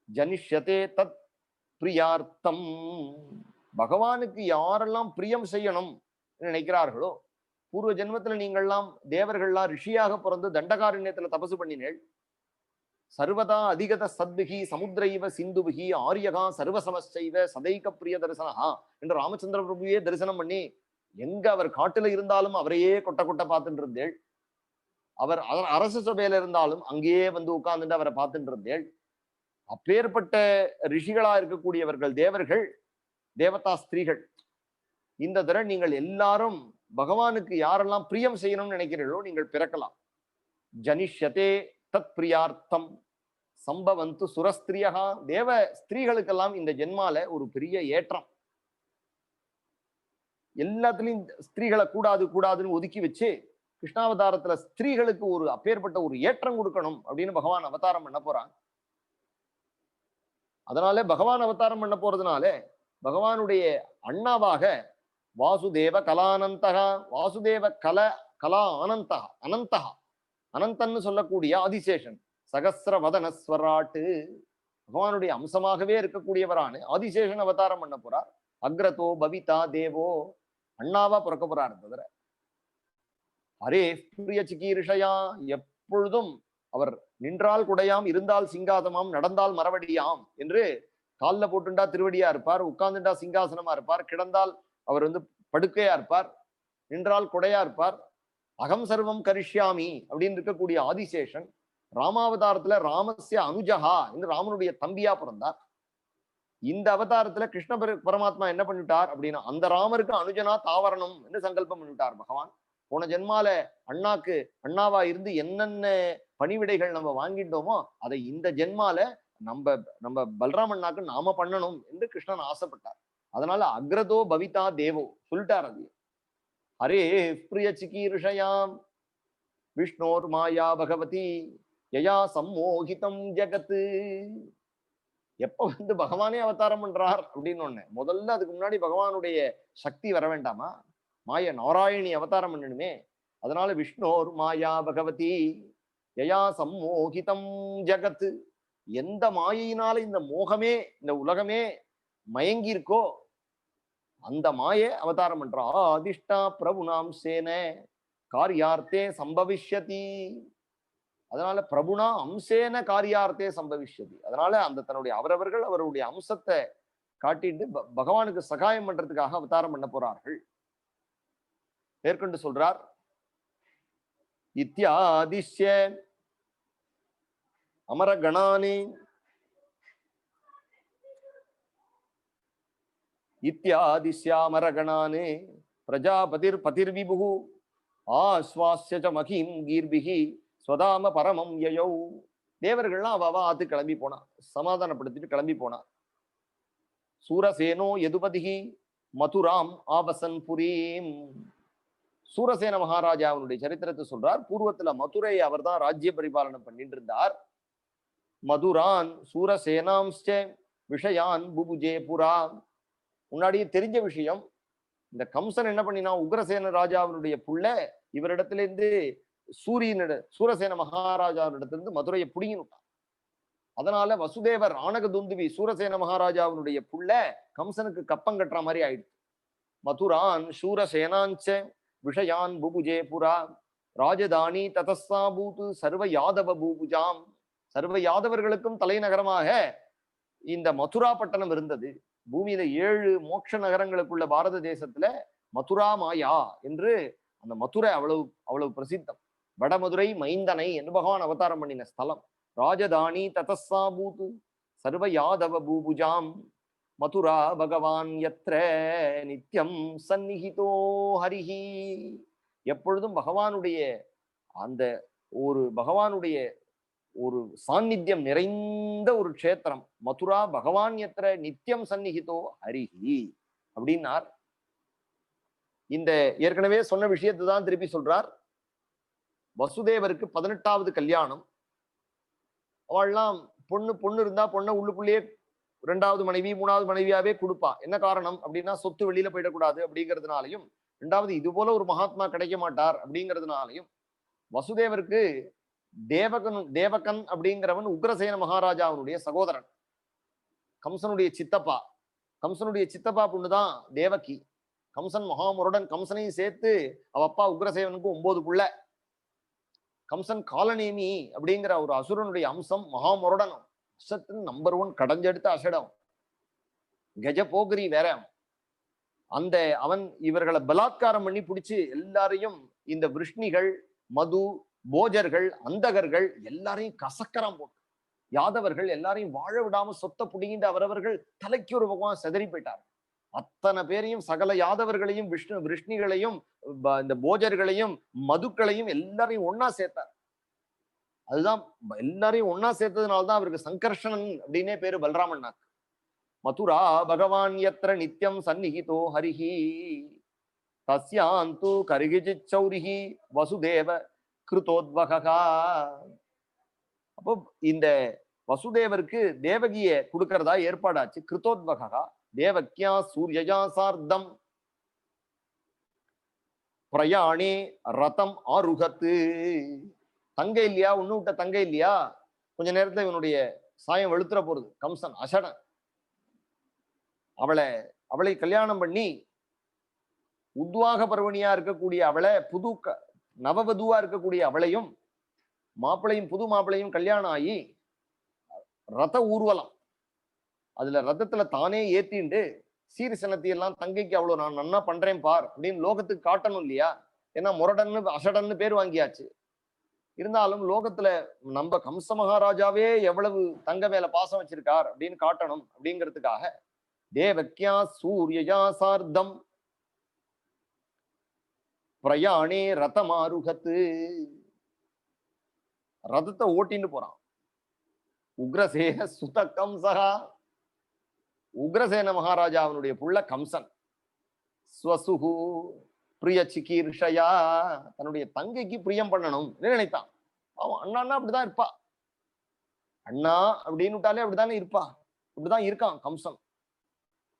A: ஜனிஷ்யதே தத் பிரியார்த்தம், பகவானுக்கு யாரெல்லாம் பிரியம் செய்யணும் நினைக்கிறார்களோ, பூர்வ ஜென்மத்துல நீங்கள்லாம் தேவர்கள்லாம் ரிஷியாக பிறந்து தண்டகாரண்யத்துல தபசு பண்ணினேள். சர்வதா அதிகத சத்பிகி சமுத்திரைவ சிந்துபிகி ஆரியகா சர்வசமஸ்சைவ சதைக பிரிய தரிசனஹா என்று ராமச்சந்திர பிரபுவே தரிசனம் பண்ணி எங்க அவர் காட்டுல இருந்தாலும் அவரையே கொட்ட கொட்ட பார்த்துட்டு இருந்தேள். அவர் அரச சபையில இருந்தாலும் அங்கேயே உட்கார்ந்துட்டு அவரை பார்த்துட்டு இருந்தேள். அப்பேற்பட்ட ரிஷிகளா இருக்கக்கூடியவர்கள் தேவர்கள், தேவதா ஸ்திரீகள். இந்த தடவை நீங்கள் எல்லாரும் பகவானுக்கு யாரெல்லாம் பிரியம் செய்யணும்னு நினைக்கிறீர்களோ நீங்கள் பிறக்கலாம். ஜனிஷ்யதே தத் பிரியார்த்தம் சம்பவந்து சுரஸ்திரியகா, தேவ ஸ்திரீகளுக்கெல்லாம் இந்த ஜென்மால ஒரு பெரிய ஏற்றம். எல்லாத்துலயும் ஸ்திரீகளை கூடாது கூடாதுன்னு ஒதுக்கி வச்சு கிருஷ்ணாவதாரத்துல ஸ்திரீகளுக்கு ஒரு அப்பேற்பட்ட ஒரு ஏற்றம் கொடுக்கணும் அப்படின்னு பகவான் அவதாரம் பண்ண போறான். அதனால பகவான் அவதாரம் பண்ண போறதுனால பகவானுடைய அண்ணாவாக வாசுதேவ கலானந்தகா, வாசுதேவ கலா அனந்தகா, அனந்தகா, அனந்தன்னு சொல்லக்கூடிய ஆதிசேஷன், சகசிரவதனஸ்வராட்டு, பகவானுடைய அம்சமாகவே இருக்கக்கூடியவரான ஆதிசேஷன் அவதாரம் பண்ண போறார். அக்ரதோ பவிதா தேவோ, அண்ணாவா பிறக்க போறார். தவிர அரே பிரிய சிகீர்ஷயா, எப்பொழுதும் அவர் நின்றால் குடையாம், இருந்தால் சிங்காதமாம், நடந்தால் மரவடியாம் என்று காலில் போட்டுண்டா திருவடியா இருப்பார், உட்கார்ந்துட்டா சிங்காசனமா இருப்பார், கிடந்தால் அவர் படுக்கையா இருப்பார், நின்றால் குடையா இருப்பார். அகம் சர்வம் கரிஷ்யாமி அப்படின்னு இருக்கக்கூடிய ஆதிசேஷன் ராமாவதாரத்துல ராமஸ்ய அனுஜகா என்று ராமனுடைய தம்பியா பிறந்தார். இந்த அவதாரத்துல கிருஷ்ண பரமாத்மா என்ன பண்ணிட்டார் அப்படின்னா, அந்த ராமருக்கு அனுஜனா தாவரணும் என்று சங்கல்பம் பண்ணிவிட்டார் பகவான். போன ஜென்மால அண்ணாக்கு அண்ணாவா இருந்து என்னென்ன பணிவிடைகள் நம்ம வாங்கிட்டோமோ அதை இந்த ஜென்மால நம்ம பல்ராம் அண்ணாக்கு நாம பண்ணணும் என்று கிருஷ்ணன் ஆசைப்பட்டார். அதனால அக்ரதோ பவிதா தேவோ சொல்லிட்டார். அது ஹரே பிரிய சிகீர்ஷயாம் விஷ்ணோர் மாயா பகவதி யயா சம்மோகிதம் ஜெகத்து. எப்ப பகவானே அவதாரம் பண்றார் அப்படின்னு ஒண்ணு, முதல்ல அதுக்கு முன்னாடி பகவானுடைய சக்தி வர வேண்டாமா? மாய நாராயணி அவதாரம் பண்ணணுமே. அதனால விஷ்ணோர் மாயா பகவதி யயா சம்மோகிதம் ஜகத்து, எந்த மாயினால இந்த மோகமே இந்த உலகமே மயங்கி இருக்கோ அந்த மாயை அவதாரம் பண்றா. ஆதிஷ்டா பிரபுனாம் சேன காரியார்த்தே சம்பவிஷ்யதி. அதனால பிரபுனா அம்சேன காரியார்த்தே சம்பவிஷ்யதி. அதனால அந்த தன்னுடைய அவரவர்கள் அவருடைய அம்சத்தை காட்டிட்டு பகவானுக்கு சகாயம் பண்றதுக்காக அவதாரம் பண்ண போறார்கள். மேற்கொண்டு சொல்றார், இத்தியாதிஷ்ய அமரகணானி இத்தியாதிஷ்யாமரகணானே பிரஜாபதிர் பதிர்விபு ஆஸ்வாஸ்ய மகிம் கீர்பிகி ஸ்வதாம பரமம் யயௌ. தேவர்கள்லாம் அவ ஆத்து கிளம்பி போனா, சமாதானப்படுத்திட்டு கிளம்பி போனா. சூரசேனோ யதுபதிகி மதுராம் ஆவசன் புரீம். சூரசேன மகாராஜாவுடைய சரித்திரத்தை சொல்றார். பூர்வத்துல மதுரை அவர் தான் ராஜ்ய பரிபாலனம் பண்ணிட்டு இருந்தார். மதுரான் சூரசேனாம்ஸ்ச விஷயான் புபுஜே புரா. முன்னாடியே தெரிஞ்ச விஷயம், இந்த கம்சன் என்ன பண்ணினா, உக்ரசேன ராஜாவினுடைய புள்ள இவரிடத்திலிருந்து சூரசேன மகாராஜாவிடத்திலிருந்து மதுரையை புடிங்கினுட்டான். அதனால வசுதேவர் ஆனகதுந்துவி சூரசேன மகாராஜாவினுடைய புள்ள கம்சனுக்கு கப்பம் கட்டுற மாதிரி ஆயிடுச்சு. மதுரான் சூரசேனாஞ்ச விஷயான் புபுஜே புரா ராஜதானி ததஸ்ஸா பூத்து சர்வ யாதவ பூபுஜாம். சர்வ யாதவர்களுக்கும் தலைநகரமாக இந்த மதுரா பட்டணம் இருந்தது. பூமியில 7 மோட்ச நகரங்களுக்குள்ள பாரத தேசத்துல மதுரா மாயா என்று அந்த மதுரை அவ்வளவு பிரசித்தம். வடமதுரை மைந்தனை என்று பகவான் அவதாரம் பண்ணின ஸ்தலம். ராஜதானி ததஸ்ஸா பூத்து சர்வ யாதவ பூபுஜாம் மதுரா பகவான் யத்ர நித்யம் சந்நிஹிதோ ஹரிஹி. எப்பொழுதும் பகவானுடைய அந்த பகவானுடைய ஒரு சாநித்தியம் நிறைந்த ஒரு க்ஷேத்திரம் மதுரா. பகவான் யத்ர நித்யம் சந்நிஹிதோ ஹரிஹி அப்படின்னார். இந்த ஏற்கனவே சொன்ன விஷயத்தை தான் திருப்பி சொல்றார். வசுதேவருக்கு 18வது கல்யாணம். அவள்லாம் பொண்ணு இருந்தா பொண்ணை உள்ளுக்குள்ளேயே 2வது மனைவி 3வது மனைவியாவே கொடுப்பா. என்ன காரணம் அப்படின்னா, சொத்து வெளியில போயிடக்கூடாது அப்படிங்கிறதுனாலையும், 2வது இது போல ஒரு மகாத்மா கிடைக்க மாட்டார் அப்படிங்கிறதுனாலையும் வசுதேவருக்கு தேவகன் அப்படிங்கிறவன் உக்ரசேன மகாராஜாவுடைய சகோதரன், கம்சனுடைய சித்தப்பா. கம்சனுடைய சித்தப்பா பொண்ணுதான் தேவகி. கம்சன் மகாமுருடன், கம்சனையும் சேர்த்து அவ அப்பா உக்ரசேவனுக்கு 9 புள்ள. கம்சன் காலநேமி அப்படிங்கிற ஒரு அசுரனுடைய அம்சம், மகாமுருடன், அசத்தின் நம்பர் 1 கடைஞ்செடுத்த அசடம், கஜ போகிரி வேற. அந்த அவன் இவர்களை பலாத்காரம் பண்ணி பிடிச்சு எல்லாரையும் இந்த விருஷ்ணிகள், மது, போஜர்கள், அந்தகர்கள் எல்லாரையும் கசக்கரம் போட்டு, யாதவர்கள் எல்லாரையும் வாழ விடாம சொத்தை புடிங்கிட்டு அவரவர்கள் தலைக்கு ஒரு பகவான் செதறி போயிட்டார். அத்தனை பேரையும், சகல யாதவர்களையும், விருஷ்ணிகளையும், இந்த போஜர்களையும், மதுக்களையும் எல்லாரையும் ஒன்னா சேர்த்தார். அதுதான் எல்லாரையும் ஒன்னா சேர்த்ததுனால்தான் அவருக்கு சங்கர்ஷணன் அப்படின்னே பேரு பலராமண்ணா. மதுரா பகவான் யத்ர நித்யம் சந்நிகிதோ ஹரிஹி தஸ்யாந்து கரிகிஜித் சௌரிஹி வசுதேவ கிருதோத்வகா. அப்போ இந்த வசுதேவருக்கு தேவகிய கொடுக்கறதா ஏற்பாடாச்சு. கிருதோத்வகா தேவக்கியா சூரியயா சார்த்தம் பிரயாணி ரதம் ஆருகத்து. தங்க இல்லையா, ஒண்ணு விட்ட தங்க இல்லையா, கொஞ்ச நேரத்துல இவனுடைய சாயம் வெளுத்துற போறது. கம்சன் அசடன் அவளை கல்யாணம் பண்ணி உத்வாக பர்வணியா இருக்கக்கூடிய அவளை, புது நவவதுவா இருக்கக்கூடிய அவளையும் மாப்பிளையும் புது மாப்பிளையும் கல்யாணம் ஆகி ரத ஊர்வலம், அதுல ரதத்துல தானே ஏத்திண்டு சீர்சனத்தையெல்லாம் தங்கைக்கு அவ்வளவு நான் நன்னா பண்றேன் பார் அப்படின்னு லோகத்துக்கு காட்டணும் இல்லையா. ஏன்னா முரடன்னு அசடன்னு பேர் வாங்கியாச்சு. இருந்தாலும் லோகத்துல நம்ம கம்ச மகாராஜாவே எவ்வளவு தங்க மேல பாசம் வச்சிருக்கார் அப்படின்னு காட்டணும் அப்படிங்கிறதுக்காக தேவக்கியா சூரியயா சார்த்தம் பிரயாணே ரதமாருகத்து, ரதத்தை ஓட்டின்னு போறான். உக்ரசேன சுத கம்சகா, உக்ரசேன மகாராஜா அவனுடைய புள்ள கம்சன். ஸ்வசுகு பிரிய சிகீர்ஷயா, தன்னுடைய தங்கைக்கு பிரியம் பண்ணணும் நினைத்தான். அவன் அண்ணா அப்படிதான் இருப்பா, அண்ணா அப்படின்னு விட்டாலே அப்படித்தானே இருப்பா, இப்படிதான் இருக்கான் கம்சன்.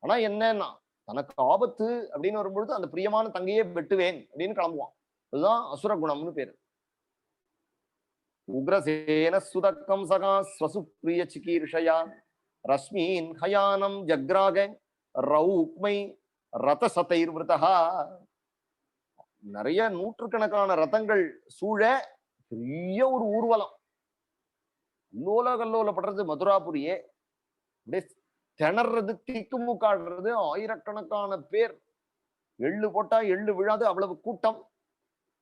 A: ஆனா என்னன்னா தனக்கு ஆபத்து அப்படின்னு வரும்பொழுது அந்த பிரியமான தங்கையே வெட்டுவேன் அப்படின்னு கிளம்புவான். அதுதான் அசுர குணம்னு பேரு. உக்ரசேன சுத கம்சகா ஸ்வசு பிரிய சிகீர்ஷயா ரஷ்மீன் ஹயானம் ஜக்ராக ரௌக்மை ரதசதைர் விருதா. நிறைய நூற்றுக்கணக்கான ரதங்கள் சூழ பெரிய ஒரு ஊர்வலம், அல்லோல கல்லோலப்படுறது மதுராபுரியே. அப்படியே திணறது, திக்குமுக்காடுறது, ஆயிரக்கணக்கான பேர். எள்ளு போட்டா எள்ளு விழாது, அவ்வளவு கூட்டம்.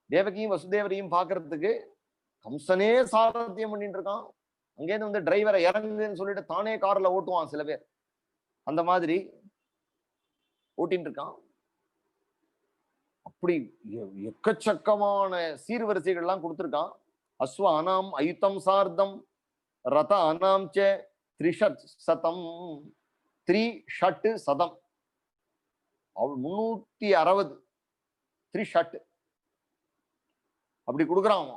A: தேவகியும் வசுதேவரையும் பாக்குறதுக்கு கம்சனே சாரத்தியம் பண்ணிட்டு இருக்கான். அங்கேருந்து வந்து டிரைவரை இறங்குன்னு சொல்லிட்டு தானே கார்ல ஓட்டுவான் சில பேர், அந்த மாதிரி ஓட்டின்னு இருக்கான். அப்படி எக்கச்சக்கமான சீர்வரிசைகள் எல்லாம் கொடுத்திருக்கான். அஸ்வானாம் அயுத்தம் சார்த்தம் ரத அனாம் ச த்ரிஷட் சதம், த்ரிஷட் சதம், 360 த்ரிஷட் அப்படி கொடுக்குறான்.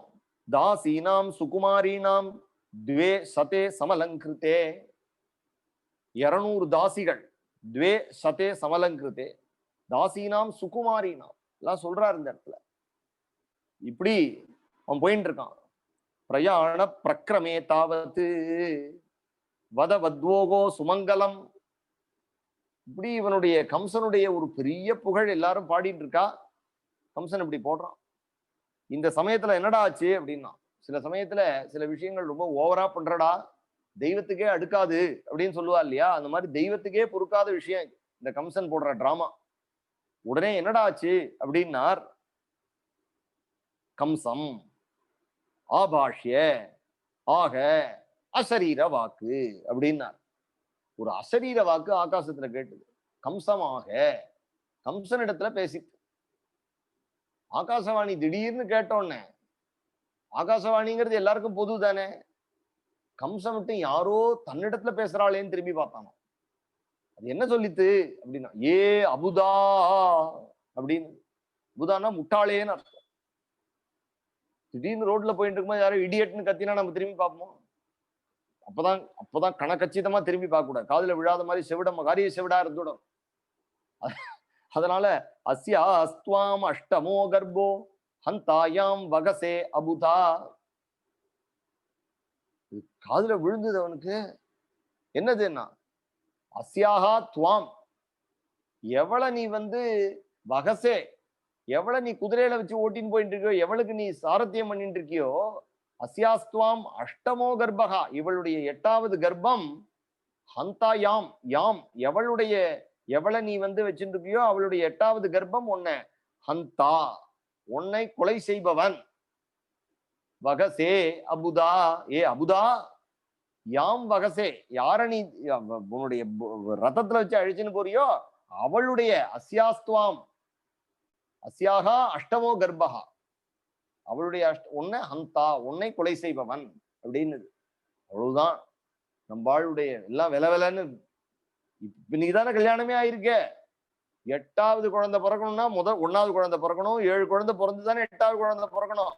A: தாசீனாம் சுகுமாரீனாம் துவே சதே சமலங்கிருத்தே, 200 தாசிகள், துவே சதே சமலங்கிருத்தே, தாசீனாம் சுகுமாரீனாம் எல்லாம் சொல்றாரு இந்த இடத்துல. இப்படி அவன் போயிட்டு இருக்கான். பிரயாண பிரக்ரமே தாவத்து வத வத்வோகோ சுமங்கலம். இப்படி இவனுடைய கம்சனுடைய ஒரு பெரிய புகழ் எல்லாரும் பாடிட்டு இருக்கா. கம்சன் இப்படி போடுறான். இந்த சமயத்துல என்னடா ஆச்சு அப்படின்னா, சில சமயத்துல சில விஷயங்கள் ரொம்ப ஓவரா பண்றடா, தெய்வத்துக்கே அடுக்காது அப்படின்னு சொல்லுவா இல்லையா, அந்த மாதிரி தெய்வத்துக்கே பொறுக்காத விஷயம் இந்த கம்சன் போடுற டிராமா. உடனே என்னடா ஆச்சு அப்படின்னார். கம்சம் ஆபாஷ்ய ஆக அசரீர வாக்கு அப்படின்னார். ஒரு அசரீர வாக்கு ஆகாசத்துல கேட்டது. கம்சமாக கம்சனிடத்துல பேசிட்டு, ஆகாசவாணி திடீர்னு கேட்டோன்னே, ஆகாசவாணிங்கிறது எல்லாருக்கும் பொது தானே, கம்சம் மட்டும் யாரோ தன்னிடத்துல பேசுறாளேன்னு திரும்பி பார்த்தானோ. அது என்ன சொல்லித்து அப்படின்னா, ஏ அபுதா அப்படின்னு. அபுதானா முட்டாளேன்னு அர்த்தம். திடீர்னு ரோட்ல போயிட்டு இருக்கும்போது யாரும் இடியட்னு கத்தினா நம்ம திரும்பி பார்ப்போம். அப்பதான் கணக்கச்சிதமா திரும்பி பார்க்க கூடாது. காதுல விழாத மாதிரி செவிடம் காரிய செவிடா இருந்துடும். அதனால அஸ்யா அஸ்துவாம் அஷ்டமோ கர்ப்போ ஹந்தாயாம் வகசே அபுதா. காதுல விழுந்தது அவனுக்கு. என்னதுன்னா, அஸ்யாஹா துவாம், எவளை நீ வந்து வகசே, எவளை நீ குதிரையில வச்சு ஓட்டின்னு போயிட்டு இருக்கியோ, எவளுக்கு நீ சாரத்தியம் பண்ணிட்டு இருக்கியோ, அஸ்யாஸ்துவாம் அஷ்டமோ கர்ப்பகா, இவளுடைய 8வது கர்ப்பம், ஹந்தாயாம் யாம், எவளை நீ வந்து வச்சுட்டு இருக்கியோ அவளுடைய 8வது கர்ப்பம் உன்னை ஹந்தா, உன்னை கொலை செய்பவன். வகசே அபுதா, ஏ அபுதா, யாம் வகசே, யார நீ உன்னுடைய ரதத்துல வச்சு அழிச்சுன்னு போறியோ அவளுடைய, அஸ்யாஸ்துவாம் அஸ்யாகா அஷ்டமோ கர்ப்பகா, அவளுடைய உன்னை ஹந்தா, உன்னை கொலை செய்பவன் அப்படின்னு. அவ்வளவுதான். நம்பாளுடைய எல்லாம் வில விலன்னு. இப்ப நீதானே கல்யாணமே ஆயிருக்க. 8வது குழந்தை பிறக்கணும்னா முதல் 1வது குழந்தை பிறக்கணும். 7 குழந்தை பிறந்துதானே 8வது குழந்தை பிறக்கணும்.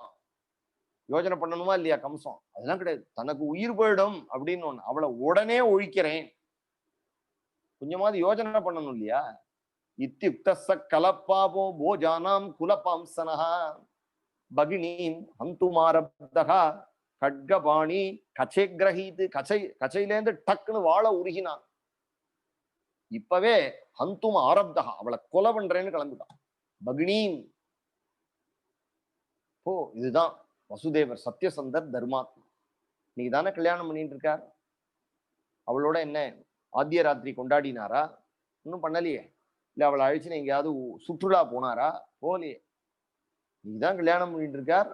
A: யோஜனை பண்ணணுமா இல்லையா கம்சம்? அதெல்லாம் கிடையாது. தனக்கு உயிர் போயிடும் அப்படின்னு ஒண்ணு. அவளை உடனே ஒழிக்கிறேன். கொஞ்சமாவது யோஜனை பண்ணணும் இல்லையா? இத்தியுக்தஸ்ஸ கலப்பாபோ போஜானாம் குலபாம்சனஹ பகினீம் ஹந்துமாரப்தஹ கட்கபாணி கச்சை கிரஹீத்து. கச்சையிலேருந்து டக்குன்னு வாழ உருகினான். இப்பவே ஹந்தும் ஆரப்தகா, அவளை கொலை பண்றேன்னு கிளம்பிட்டான். பகினீம். இதுதான் வசுதேவர் சத்யசந்தர் தர்மாத்மா. நீ தானே கல்யாணம் பண்ணிட்டு இருக்கார். அவளோட என்ன ஆத்திய ராத்திரி கொண்டாடினாரா? இன்னும் பண்ணலையே. இல்ல அவளை அழிச்சு எங்கேயாவது சுற்றுலா போனாரா? போலையே. நீதான் கல்யாணம் பண்ணிட்டு இருக்கார்.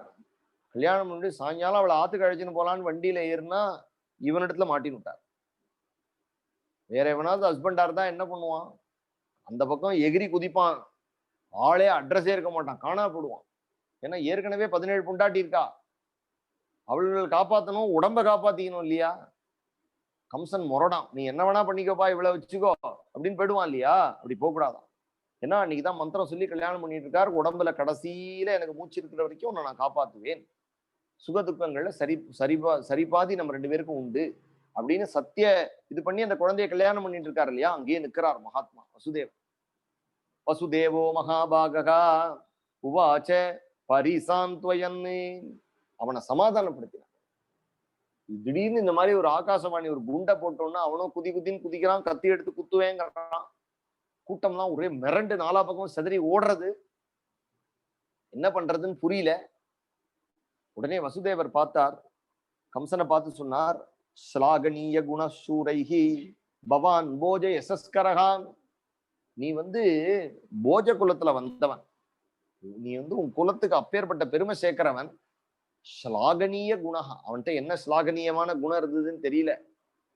A: கல்யாணம் பண்ணிட்டு சாயங்காலம் அவளை ஆத்துக்கு அழைச்சுன்னு போலான்னு வண்டியில ஏறினா இவனிடத்துல மாட்டின்னு விட்டார். வேற எவனாவது ஹஸ்பண்டா இருந்தா என்ன பண்ணுவான்? அந்த பக்கம் எகிரி குதிப்பான். ஆளே அட்ரஸே இருக்க மாட்டான், காணா போடுவான். ஏன்னா ஏற்கனவே 17 பொண்டாட்டி இருக்கா. அவள்கள் காப்பாத்தணும், உடம்ப காப்பாத்திக்கணும் இல்லையா? கம்சன் முரடான். நீ என்ன வேணா பண்ணிக்கோப்பா, இவ்வளவு வச்சுக்கோ அப்படின்னு போயிடுவான் இல்லையா? அப்படி போகக்கூடாதான். ஏன்னா அன்னைக்குதான் மந்திரம் சொல்லி கல்யாணம் பண்ணிட்டு இருக்காரு. உடம்புல கடைசியில எனக்கு மூச்சு இருக்கிற வரைக்கும் உன்னை நான் காப்பாத்துவேன். சுக துக்கங்கள்ல சரிபாதி நம்ம 2 பேருக்கும் உண்டு அப்படின்னு சத்திய இது பண்ணி அந்த குழந்தைய கல்யாணம் பண்ணிட்டு இருக்காரு இல்லையா? அங்கேயே நிற்கிறார் மகாத்மா வசுதேவ். வசுதேவோ மகாபாகா உவாச்ச பரிசாந்த்வயன்னு. அவனை சமாதானப்படுத்தினான். திடீர்னு இந்த மாதிரி ஒரு ஆகாசவாணி ஒரு குண்டை போட்டோம்னா அவனும் குதின்னு குதிக்கிறான். கத்தி எடுத்து குத்துவேங்கிறான். கூட்டம்லாம் ஒரே மிரண்டு 4 பக்கம் செதறி ஓடுறது. என்ன பண்றதுன்னு புரியல. உடனே வசுதேவர் பார்த்தார். கம்சனை பார்த்து சொன்னார், ஸ்லாகனீய குணசூரைஹி பவான் போஜ யசஸ்கரகான். நீ போஜ குலத்துல வந்தவன். நீ உன் குலத்துக்கு அப்பேற்பட்ட பெருமை சேர்க்கிறவன். ஸ்லாகனீய குணஹா. அவன்கிட்ட என்ன ஸ்லாகனீயமான குணம் இருந்ததுன்னு தெரியல.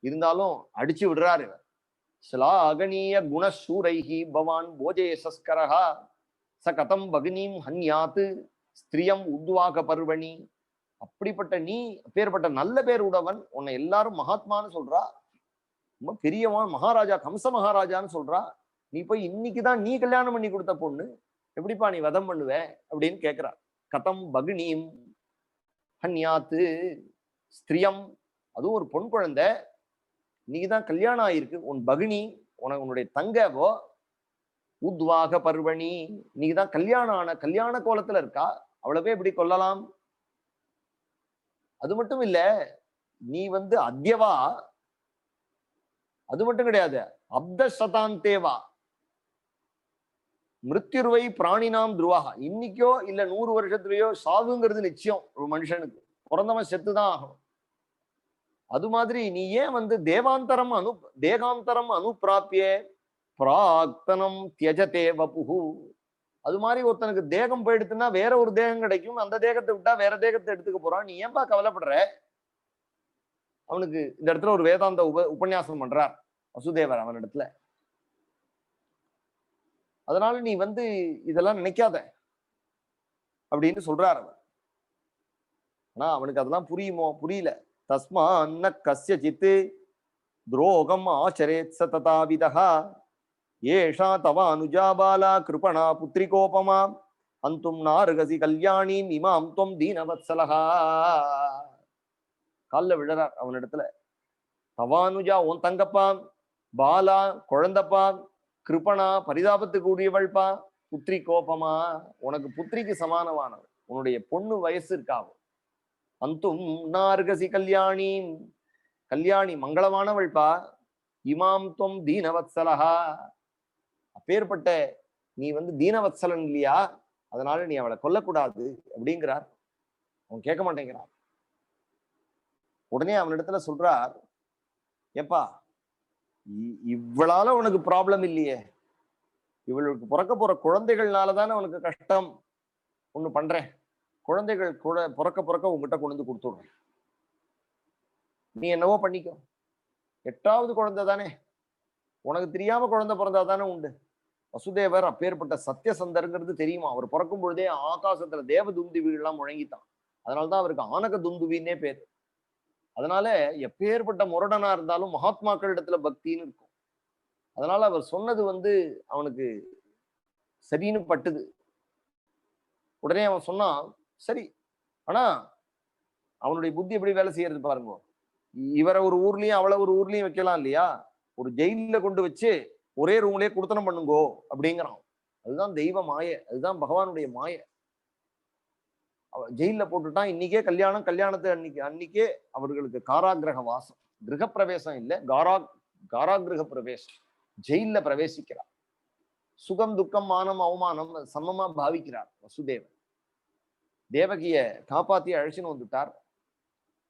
A: இருந்தாலும் அடிச்சு விடுறாரு. ஸ்லாகனீய குணசூரைஹி பவான் போஜ யசஸ்கரஹா ச கதம் பகினீம் ஹன்யாத்து ஸ்திரியம் உத்வாக பர்வணி. அப்படிப்பட்ட நீ அப்பேற்பட்ட நல்ல பேர் உடவன். உன்னை எல்லாரும் மகாத்மான்னு சொல்றா. ரொம்ப பெரியவன் மகாராஜா, கம்ச மகாராஜான்னு சொல்றா. நீ போய் இன்னைக்குதான் நீ கல்யாணம் பண்ணி கொடுத்த பொண்ணு, எப்படிப்பா நீ வதம் பண்ணுவ அப்படின்னு கேட்கிறார். கதம் பகினீம் ஹன்யாத்து ஸ்திரியம். அதுவும் ஒரு பொன் குழந்தை. நீதான் கல்யாணம் ஆயிருக்கு. உன் பகினி உன்னுடைய தங்கவோ உத்வாக பர்வணி. நீதான் கல்யாணம் ஆன கல்யாண கோலத்துல இருக்கா. அவ்வளவே எப்படி கொல்லலாம்? அது மட்டும் இல்ல, நீ அத்யவா. அது மட்டும் கிடையாது, அப்த சதாந்தேவா மிருத்யுர்வை பிராணினாம் துருவாகா. இன்னைக்கோ இல்ல 100 வருஷத்துலயோ சாவுங்கிறது நிச்சயம். ஒரு மனுஷனுக்கு பிறந்தவன் செத்துதான் ஆகணும். அது மாதிரி நீ ஏன் தேகாந்தரம் அனுப்பிராப்பிய பிராக்தனம் தியஜதே வபுஹு. அது மாதிரி ஒருத்தனுக்கு தேகம் போயிடுத்துன்னா வேற ஒரு தேகம் கிடைக்கும். அந்த தேகத்தை விட்டா வேற தேகத்தை எடுத்துக்க போறான். நீ ஏன்பா கவலைப்படுற? அவனுக்கு இந்த இடத்துல ஒரு வேதாந்த உபன்யாசம் பண்றார் வசுதேவர் அவனிடத்துல. அதனால நீ இதெல்லாம் நினைக்காத அப்படின்னு சொல்றார் அவன். ஆனா அவனுக்கு அதெல்லாம் புரியுமோ? புரியல. தஸ்மா அன்ன கஸ்ய சித்து துரோகம் ஆச்சரேத் சததாவிதா ஏஷா தவ அனுஜா பாலா கிருபணா புத்திரிகோபமா அந்தும் நாருகசி கல்யாணி இமாம் துவம் தீனவத்சலஹா. காலில் விழறார் அவனிடத்துல. தவானுஜா உன் தங்கப்பா, பாலா குழந்தப்பா, கிருபணா பரிதாபத்துக்கு கூடியவள்பா, புத்திரி கோபமா உனக்கு புத்திரிக்கு சமானமானவள். உன்னுடைய பொண்ணு வயசு இருக்காவும். அந்தும் நார்கசி கல்யாணி, கல்யாணி மங்களமானவள்பா. இமாம் துவம் தீனவத்சலஹா. அப்பேற்பட்ட நீ தீனவத்சலன் இல்லையா? அதனால நீ அவளை கொல்லக்கூடாது அப்படிங்கிறார். அவன் கேட்க மாட்டேங்கிறான். உடனே அவனிடத்துல சொல்றார், ஏப்பா இவளால உனக்கு ப்ராப்ளம் இல்லையே. இவளுக்கு பிறக்க போற குழந்தைகள்னாலதானே உனக்கு கஷ்டம். ஒண்ணு பண்றேன், குழந்தைகள் கூட பிறக்க உங்ககிட்ட கொண்டு கொடுத்துடுறேன். நீ என்னவோ பண்ணிக்கோ. 8வது குழந்தை தானே, உனக்கு தெரியாம குழந்தை பிறந்தா தானே உண்டு. வசுதேவர் அப்பேற்பட்ட சத்தியசந்தருங்கிறது தெரியுமா? அவர் பிறக்கும் பொழுதே ஆகாசத்துல தேவ துந்துவிகள்லாம் முழங்கித்தான். அதனாலதான் அவருக்கு ஆனக துந்துவின்னே பேர். அதனால எப்பேற்பட்ட முரடனா இருந்தாலும் மகாத்மாக்களிடத்துல பக்தின்னு இருக்கும். அதனால அவர் சொன்னது அவனுக்கு சரின்னு பட்டுது. உடனே அவன் சொன்னான், சரி. ஆனா அவனுடைய புத்தி எப்படி வேலை செய்யறது பாருங்க. இவரை ஒரு ஊர்லயும் அவளை ஒரு ஊர்லயும் வைக்கலாம் இல்லையா? ஒரு ஜெயில கொண்டு வச்சு ஒரே ரூம்லயே குடுத்தனம் பண்ணுங்கோ அப்படிங்கிறான். அதுதான் தெய்வ மாய, அதுதான் பகவானுடைய மாய. ஜெயில போட்டுட்டான். இன்னைக்கே கல்யாணம், கல்யாணத்தை அன்னைக்கே அவர்களுக்கு காராகிரக வாசம். கிரக பிரவேசம் இல்ல, காராகிரக பிரவேசம். ஜெயில பிரவேசிக்கிறார். சுகம் துக்கம் மானம் அவமானம் சமமா பாவிக்கிறார் வசுதேவன். தேவகிய காப்பாத்தி அழைச்சின்னு வந்துட்டார்.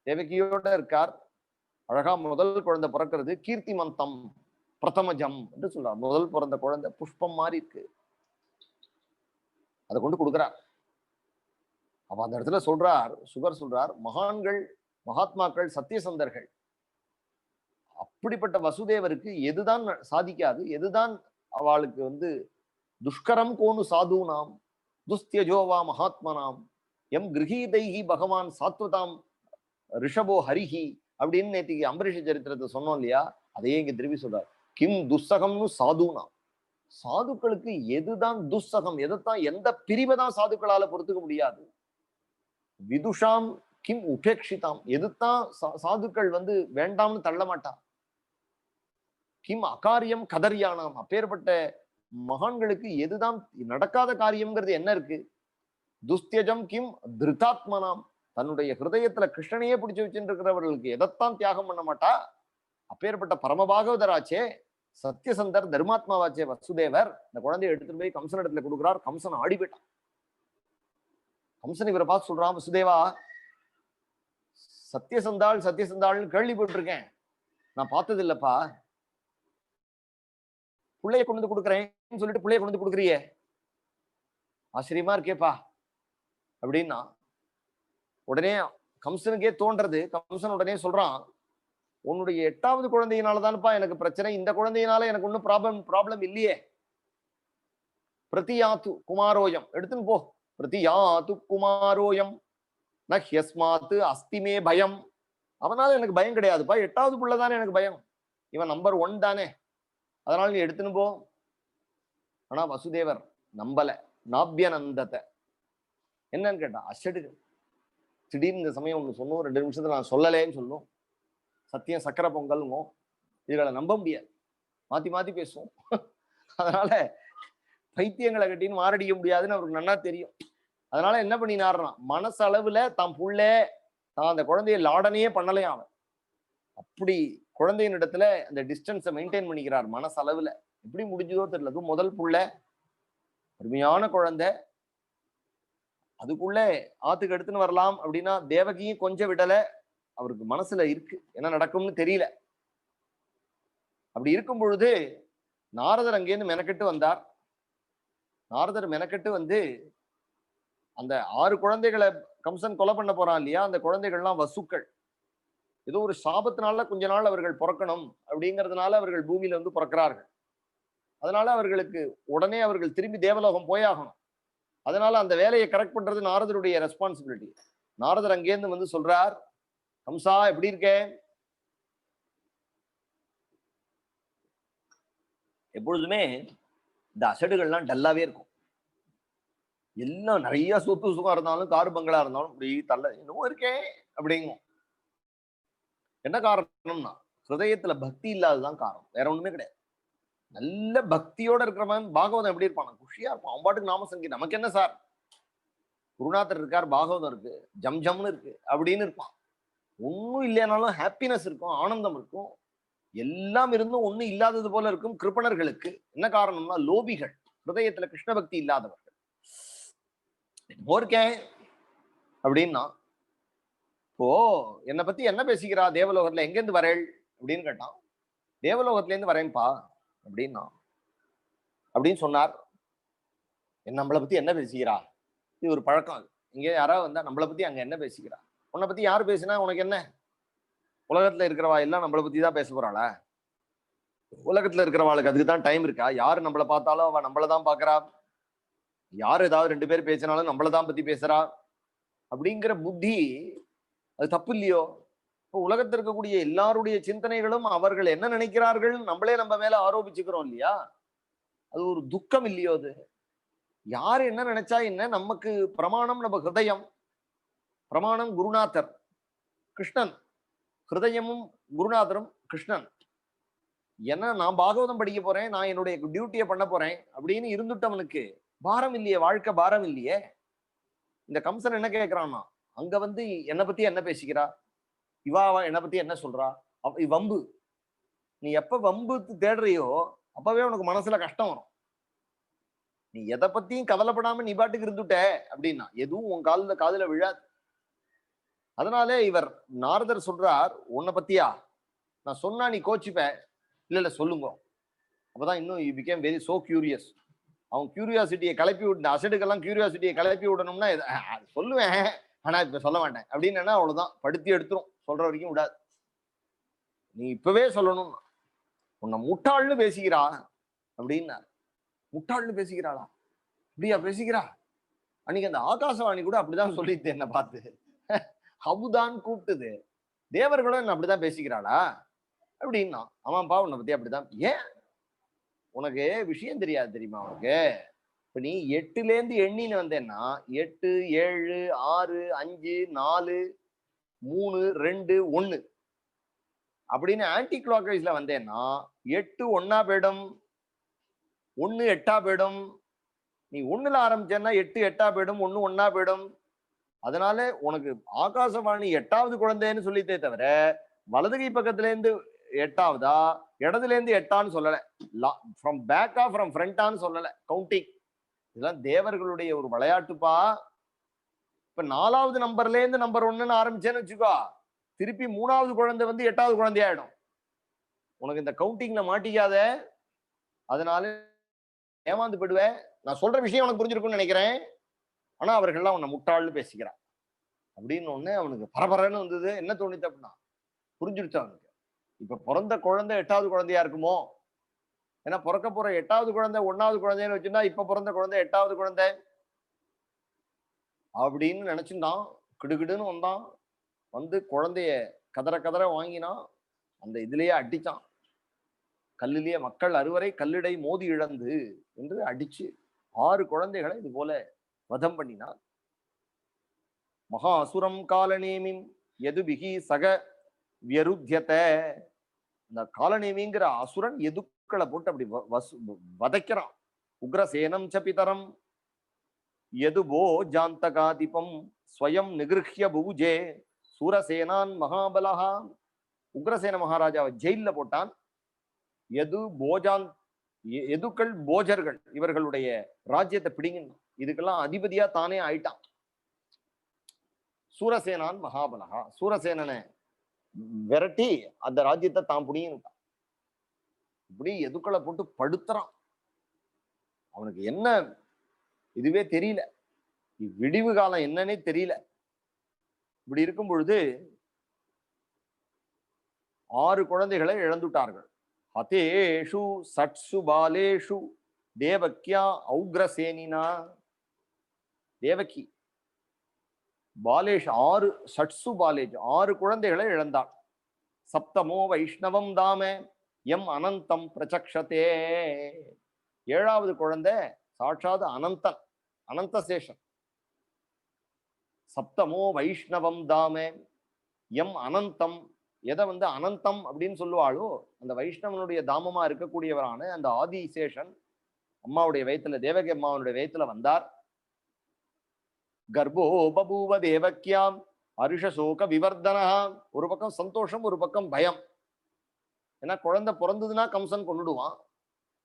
A: தேவகியோட இருக்கார். அழகா முதல் குழந்தை பிறக்கிறது. கீர்த்திமந்தம் பிரதமஜம் என்று சொல்றார். முதல் பிறந்த குழந்தை புஷ்பம் மாதிரி இருக்கு. அதை கொண்டு கொடுக்கிறார். அப்ப அந்த இடத்துல சுகர் சொல்றார், மகான்கள் மகாத்மாக்கள் சத்தியசந்தர்கள் அப்படிப்பட்ட வசுதேவருக்கு எதுதான் சாதிக்காது, எதுதான் அவளுக்கு துஷ்கரம் கோனு சாதுனாம் துஸ்தியஜோவா மகாத்மனாம் எம் கிரகீதைஹி பகவான் சாத்வதாம் ரிஷபோ ஹரிஹி அப்படின்னு நேற்றுக்கு அம்பரீஷ சரித்திரத்தை சொன்னோம் இல்லையா? அதையே இங்க திரும்பி சொல்றார். கிம் துஸ்ஸகம்னு சாதுனாம். சாதுக்களுக்கு எதுதான் துஸ்ஸகம், எதைத்தான் எந்த பிரிவை தான் சாதுக்களால பொறுத்துக்க முடியாது. விதுஷாம் கிம் உபேட்சிதாம். எதுதான் சாதுக்கள் வேண்டாம்னு தள்ள மாட்டா. கிம் அகாரியம் கதரியானாம். அப்பேற்பட்ட மகான்களுக்கு எதுதான் நடக்காத காரியம்ங்கிறது என்ன இருக்கு? துஸ்தியஜம் கிம் திருதாத்மனாம். தன்னுடைய ஹிருதயத்துல கிருஷ்ணனையே பிடிச்சு வச்சுட்டு இருக்கிறவர்களுக்கு எதைத்தான் தியாகம் பண்ண மாட்டா. அப்பேற்பட்ட பரமபாகவதராச்சே, சத்தியசந்தர், தர்மாத்மாவாச்சே வசுதேவர். இந்த குழந்தையை எடுத்துட்டு போய் கம்சன் இடத்துல கொடுக்குறார். கம்சன் ஆடி போயிட்டான். கம்சன் இவரை பார்த்து சொல்றான், வசுதேவா, சத்தியசந்தாள்னு கேள்விப்பட்டிருக்கேன், நான் பார்த்தது இல்லப்பா. பிள்ளைய கொண்டு கொடுக்குறேன்னு சொல்லிட்டு பிள்ளைய கொண்டு கொடுக்குறியே, ஆச்சரியமா இருக்கேப்பா அப்படின்னா உடனே கம்சனுக்கே தோன்றது. கம்சன் உடனே சொல்றான், உன்னுடைய 8வது குழந்தையினாலதான்ப்பா எனக்கு பிரச்சனை. இந்த குழந்தையினால எனக்கு ஒன்னும் ப்ராப்ளம் இல்லையே. பிரதியாத்து குமாரோயம், எடுத்துன்னு போ. பிரதியாத்து குமாரோயம் நஹ்யஸ்மாத்து அஸ்திமே பயம். அவனால எனக்கு பயம் கிடையாதுப்பா. 8வது புள்ளதானே எனக்கு பயம். இவன் நம்பர் 1 தானே, அதனால நீ எடுத்துன்னு போ. ஆனா வசுதேவர் நம்பல. நாபியனந்தத்தை என்னன்னு கேட்டா அஷடுகள். திடீர்னு இந்த சமயம் ஒண்ணு சொன்னோம், 2 நிமிஷத்துல நான் சொல்லலேன்னு சொல்லும். சத்தியம் சக்கரை பொங்கல்ங்க, இதுகளை நம்ப முடியாது, மாத்தி மாத்தி பேசுவோம். அதனால பைத்தியங்களை கட்டின்னு மாரடிக்க முடியாதுன்னு அவருக்கு நல்லா தெரியும். அதனால என்ன பண்ணினாருன்னா, மனசளவுல தான் அந்த குழந்தைய லாடனையே பண்ணலையும். அவன் அப்படி குழந்தையின் இடத்துல அந்த டிஸ்டன்ஸை மெயின்டைன் பண்ணிக்கிறார் மனசளவுல. எப்படி முடிஞ்சதோ தெரியல. அதுவும் முதல் புள்ள, அருமையான குழந்தை. அதுக்குள்ள ஆத்துக்கு எடுத்துன்னு வரலாம் அப்படின்னா தேவகியும் கொஞ்சம் விடல. அவருக்கு மனசுல இருக்கு, என்ன நடக்கும்னு தெரியல. அப்படி இருக்கும் பொழுது நாரதர் அங்கேருந்து மெனக்கெட்டு வந்தார். நாரதர் மெனக்கெட்டு அந்த 6 குழந்தைகளை கம்சன் கொலை பண்ண போறான் இல்லையா, அந்த குழந்தைகள்லாம் வசுக்கள். ஏதோ ஒரு சாபத்தினால கொஞ்ச நாள் அவர்கள் பிறக்கணும் அப்படிங்கிறதுனால அவர்கள் பூமியில பிறக்கிறார்கள். அதனால அவர்களுக்கு உடனே அவர்கள் திரும்பி தேவலோகம் போயாகணும். அதனால அந்த வேலையை கரெக்ட் பண்றது நாரதருடைய ரெஸ்பான்சிபிலிட்டி. நாரதர் அங்கேருந்து சொல்றார், கம்சா எப்படி இருக்க? எப்பொழுதுமே இந்த அசடுகள்லாம் டல்லாவே இருக்கும். எல்லாம் நிறைய சொத்து சுகம் இருந்தாலும், காரு பங்களா இருந்தாலும் இப்படி தள்ள இன்னும் இருக்கேன் அப்படிங்கும். என்ன காரணம்னா ஹிருதயத்துல பக்தி இல்லாததுதான் காரணம், வேற ஒண்ணுமே கிடையாது. நல்ல பக்தியோட இருக்கிறவன் பாகவதம் எப்படி இருப்பான்? குஷியா இருப்பான். அவன் பாட்டுக்கு நாம சங்கீதம், நமக்கு என்ன சார், குருநாதர் இருக்கார், பாகவதம் இருக்கு, ஜம்ஜம்னு இருக்கு அப்படின்னு இருப்பான். ஒன்னும் இல்லையானாலும் ஹாப்பினஸ் இருக்கும், ஆனந்தம் இருக்கும். எல்லாம் இருந்தும் ஒண்ணும் இல்லாதது போல இருக்கும் கிருப்பணர்களுக்கு. என்ன காரணம்னா லோபிகள், ஹிருதயத்துல கிருஷ்ண பக்தி இல்லாதவர்கள். போர்க்கேன் அப்படின்னா, இப்போ என்னை பத்தி என்ன பேசிக்கிறா தேவலோகத்துல, எங்கேருந்து வரேள் அப்படின்னு கேட்டான். தேவலோகத்துல இருந்து வரேன்பா அப்படின்னா அப்படின்னு சொன்னார். நம்மளை பத்தி என்ன பேசிக்கிறா? இது ஒரு பழக்கம். இங்க யாராவது வந்தா நம்மளை பத்தி அங்க என்ன பேசிக்கிறா? உன்னை பத்தி யாரு பேசினா உனக்கு என்ன? உலகத்துல இருக்கிறவா எல்லாம் நம்மளை பத்தி தான் பேச போறாளா? உலகத்துல இருக்கிறவாளுக்கு அதுக்கு தான் டைம் இருக்கா? யாரு நம்மளை பார்த்தாலும் அவ நம்மளதான் பாக்குறா, யார் ஏதாவது 2 பேர் பேசினாலும் நம்மளதான் பத்தி பேசுறா அப்படிங்கிற புத்தி அது தப்பு இல்லையோ? இப்போ உலகத்தில் இருக்கக்கூடிய எல்லாருடைய சிந்தனைகளும் அவர்கள் என்ன நினைக்கிறார்கள் நம்மளே நம்ம மேல ஆரோபிச்சுக்கிறோம் இல்லையா? அது ஒரு துக்கம் இல்லையோ? அது யாரு என்ன நினைச்சா என்ன, நமக்கு பிரமாணம் நம்ம ஹிருதயம், பிரமாணம் குருநாதர் கிருஷ்ணன், ஹிருதயமும் குருநாதரும் கிருஷ்ணன். ஏன்னா நான் பாகவதம் படிக்க போறேன், நான் என்னுடைய டியூட்டியை பண்ண போறேன் அப்படின்னு இருந்துட்டவனுக்கு பாரம் இல்லையே, வாழ்க்கை பாரம் இல்லையே. இந்த கம்சன் என்ன கேட்கிறான்னா, அங்க வந்து என்னை பத்தி என்ன பேசிக்கிறா, இவா என்னை பத்தி என்ன சொல்றா, வம்பு. நீ எப்ப வம்பு தேடுறியோ அப்பவே உனக்கு மனசுல கஷ்டம் வரும். நீ எதை பத்தியும் கவலைப்படாம நீ பாட்டுக்கு இருந்துட்ட அப்படின்னா எதுவும் உன் காதுல விழாது. அதனாலே இவர் நாரதர் சொல்றார், உன்னை பத்தியா நான் சொன்னா நீ கோச்சிப்ப, இல்ல சொல்லுங்க. அப்பதான் இன்னும் you became very so curious. அவன் கியூரியாசிட்டியை கிளப்பி விட்டு, அசடுக்கெல்லாம் கியூரியாசிட்டியை கிளப்பி விடணும்னா சொல்லுவேன், ஆனா இப்ப சொல்ல மாட்டேன் அப்படின்னு அவ்வளவுதான், படுத்தி எடுத்துரும், சொல்ற வரைக்கும் விடாது. நீ இப்பவே சொல்லணும், உன்னை முட்டாள்னு பேசிக்கிறா அப்படின்னா. முட்டாள்னு பேசிக்கிறாளா? அப்படியா பேசிக்கிறா? அன்னைக்கு அந்த ஆகாசவாணி கூட அப்படிதான் சொல்லிட்டு என்ன பார்த்து அபுதான் கூப்பிட்டுது, தேவர்களும் என்ன அப்படிதான் பேசிக்கிறாளா அப்படின்னா. ஆமாப்பா உன்னை பத்தி அப்படிதான். ஏன் உனக்கு விஷயம் தெரியாது தெரியுமா? உனக்கு இப்ப நீ 8ல இருந்து எண்ணின்னு வந்தேன்னா 8, 7, 6, 5, 4, 3, 2, 1 அப்படின்னு ஆன்டி கிளாக் வைஸ்ல வந்தேன்னா 8 1ஆ போயிடும், 1 8ஆ போயிடும். நீ 1ல ஆரம்பிச்சேன்னா 8 8ஆ போயிடும், 1 1ஆ போயிடும். அதனால உனக்கு ஆகாசவாணி 8வது குழந்தைன்னு சொல்லித்தே தவிர வலதுகை பக்கத்துல இருந்து 8ஆவதா இடதுல இருந்து 8ஆன்னு சொல்லல, ஃப்ரம் பேக்கா ஃப்ரம் ஃப்ரண்டான்னு சொல்லல. கவுண்டிங் இதெல்லாம் தேவர்களுடைய ஒரு விளையாட்டுப்பா. இப்ப 4வது நம்பர்ல இருந்து நம்பர் 1ன்னு ஆரம்பிச்சேன்னு வச்சுக்கோ, திருப்பி 3வது குழந்தை வந்து 8வது குழந்தையாயிடும். உனக்கு இந்த கவுண்டிங்ல மாட்டிக்காத, அதனால ஏமாந்து போயிடுவேன். நான் சொல்ற விஷயம் உனக்கு புரிஞ்சிருக்கும்னு நினைக்கிறேன், ஆனா அவர்கள்லாம் உன்னை முட்டாள்னு பேசிக்கிறான் அப்படின்னு ஒண்ணு அவனுக்கு பரபரன்னு வந்தது. என்ன தோணித்து அப்படின்னா, புரிஞ்சிருச்சு அவனுக்கு, இப்ப பிறந்த குழந்தை 8வது குழந்தையா இருக்குமோ. ஏன்னா பிறக்க போற 8வது குழந்தை 1வது குழந்தைன்னு வச்சுன்னா இப்ப பிறந்த குழந்தை 8வது குழந்தை அப்படின்னு நினைச்சுட்டான். கிடுகிடுன்னு வந்தான், வந்து குழந்தைய கதற கதற வாங்கினான், அந்த இதுலயே அடிச்சான். கல்லிலேயே மக்கள் அறுவரை கல்லிடை மோதி இழந்து என்று அடிச்சு 6 குழந்தைகளை இது போல வதம் பண்ணினான். மகா அசுரம் காலநேமிம் எதுபிகி சக வியருத்தியத்தை. இந்த காலநேமிங்கிற அசுரன் எதுக்களை போட்டு அப்படி வதைக்கிறான். உக்ரசேனம் சபிதரம் எதுபோ ஜாந்தகாதிபம் ஸ்வயம் நிகிருஹ்ய புஜே சூரசேனான் மகாபலஹா. உக்ரசேன மகாராஜாவை ஜெயில போட்டான். எதுக்கள் போஜர்கள் இவர்களுடைய ராஜ்யத்தை பிடிங்கணும், இதுக்கெல்லாம் அதிபதியா தானே ஆயிட்டான். சூரசேனான் மகாபலஹா, சூரசேனனை விரட்டி அந்த ராஜ்யத்தை தான் பிடிங்கிட்டான். இப்படி எதுக்களை போட்டு படுத்துறான். அவனுக்கு என்ன இதுவே தெரியல, விடிவு காலம் என்னன்னே தெரியல. இப்படி இருக்கும் பொழுது 6 குழந்தைகளை இழந்துட்டார்கள். ஹதேஷு சட்சு பாலேஷு தேவக்கியா ஔக்ரசேனினா. தேவகி பாலேஷ் 6 சட்சு பாலேஷ் 6 குழந்தைகளை இழந்தார். சப்தமோ வைஷ்ணவம் தாம எம் அனந்தம் பிரச்சக்ஷதே. 7வது குழந்தை சாட்சாத் அனந்தன், அனந்த சேஷன். சப்தமோ வைஷ்ணவம் தாம எம் அனந்தம். எதை வந்து அனந்தம் அப்படின்னு சொல்லுவாளோ அந்த வைஷ்ணவனுடைய தாமமா இருக்கக்கூடியவரான அந்த ஆதிசேஷன் அம்மாவுடைய வயிற்றுல, தேவகி அம்மாவுடைய வயிற்றுல வந்தார். கர்ப்போ பபூவ தேவக்கியாம் அருஷசோக விவர்தனா. ஒரு பக்கம் சந்தோஷம், ஒரு பக்கம் பயம். ஏன்னா குழந்தை பிறந்ததுன்னா கம்சன் கொண்டுடுவான்,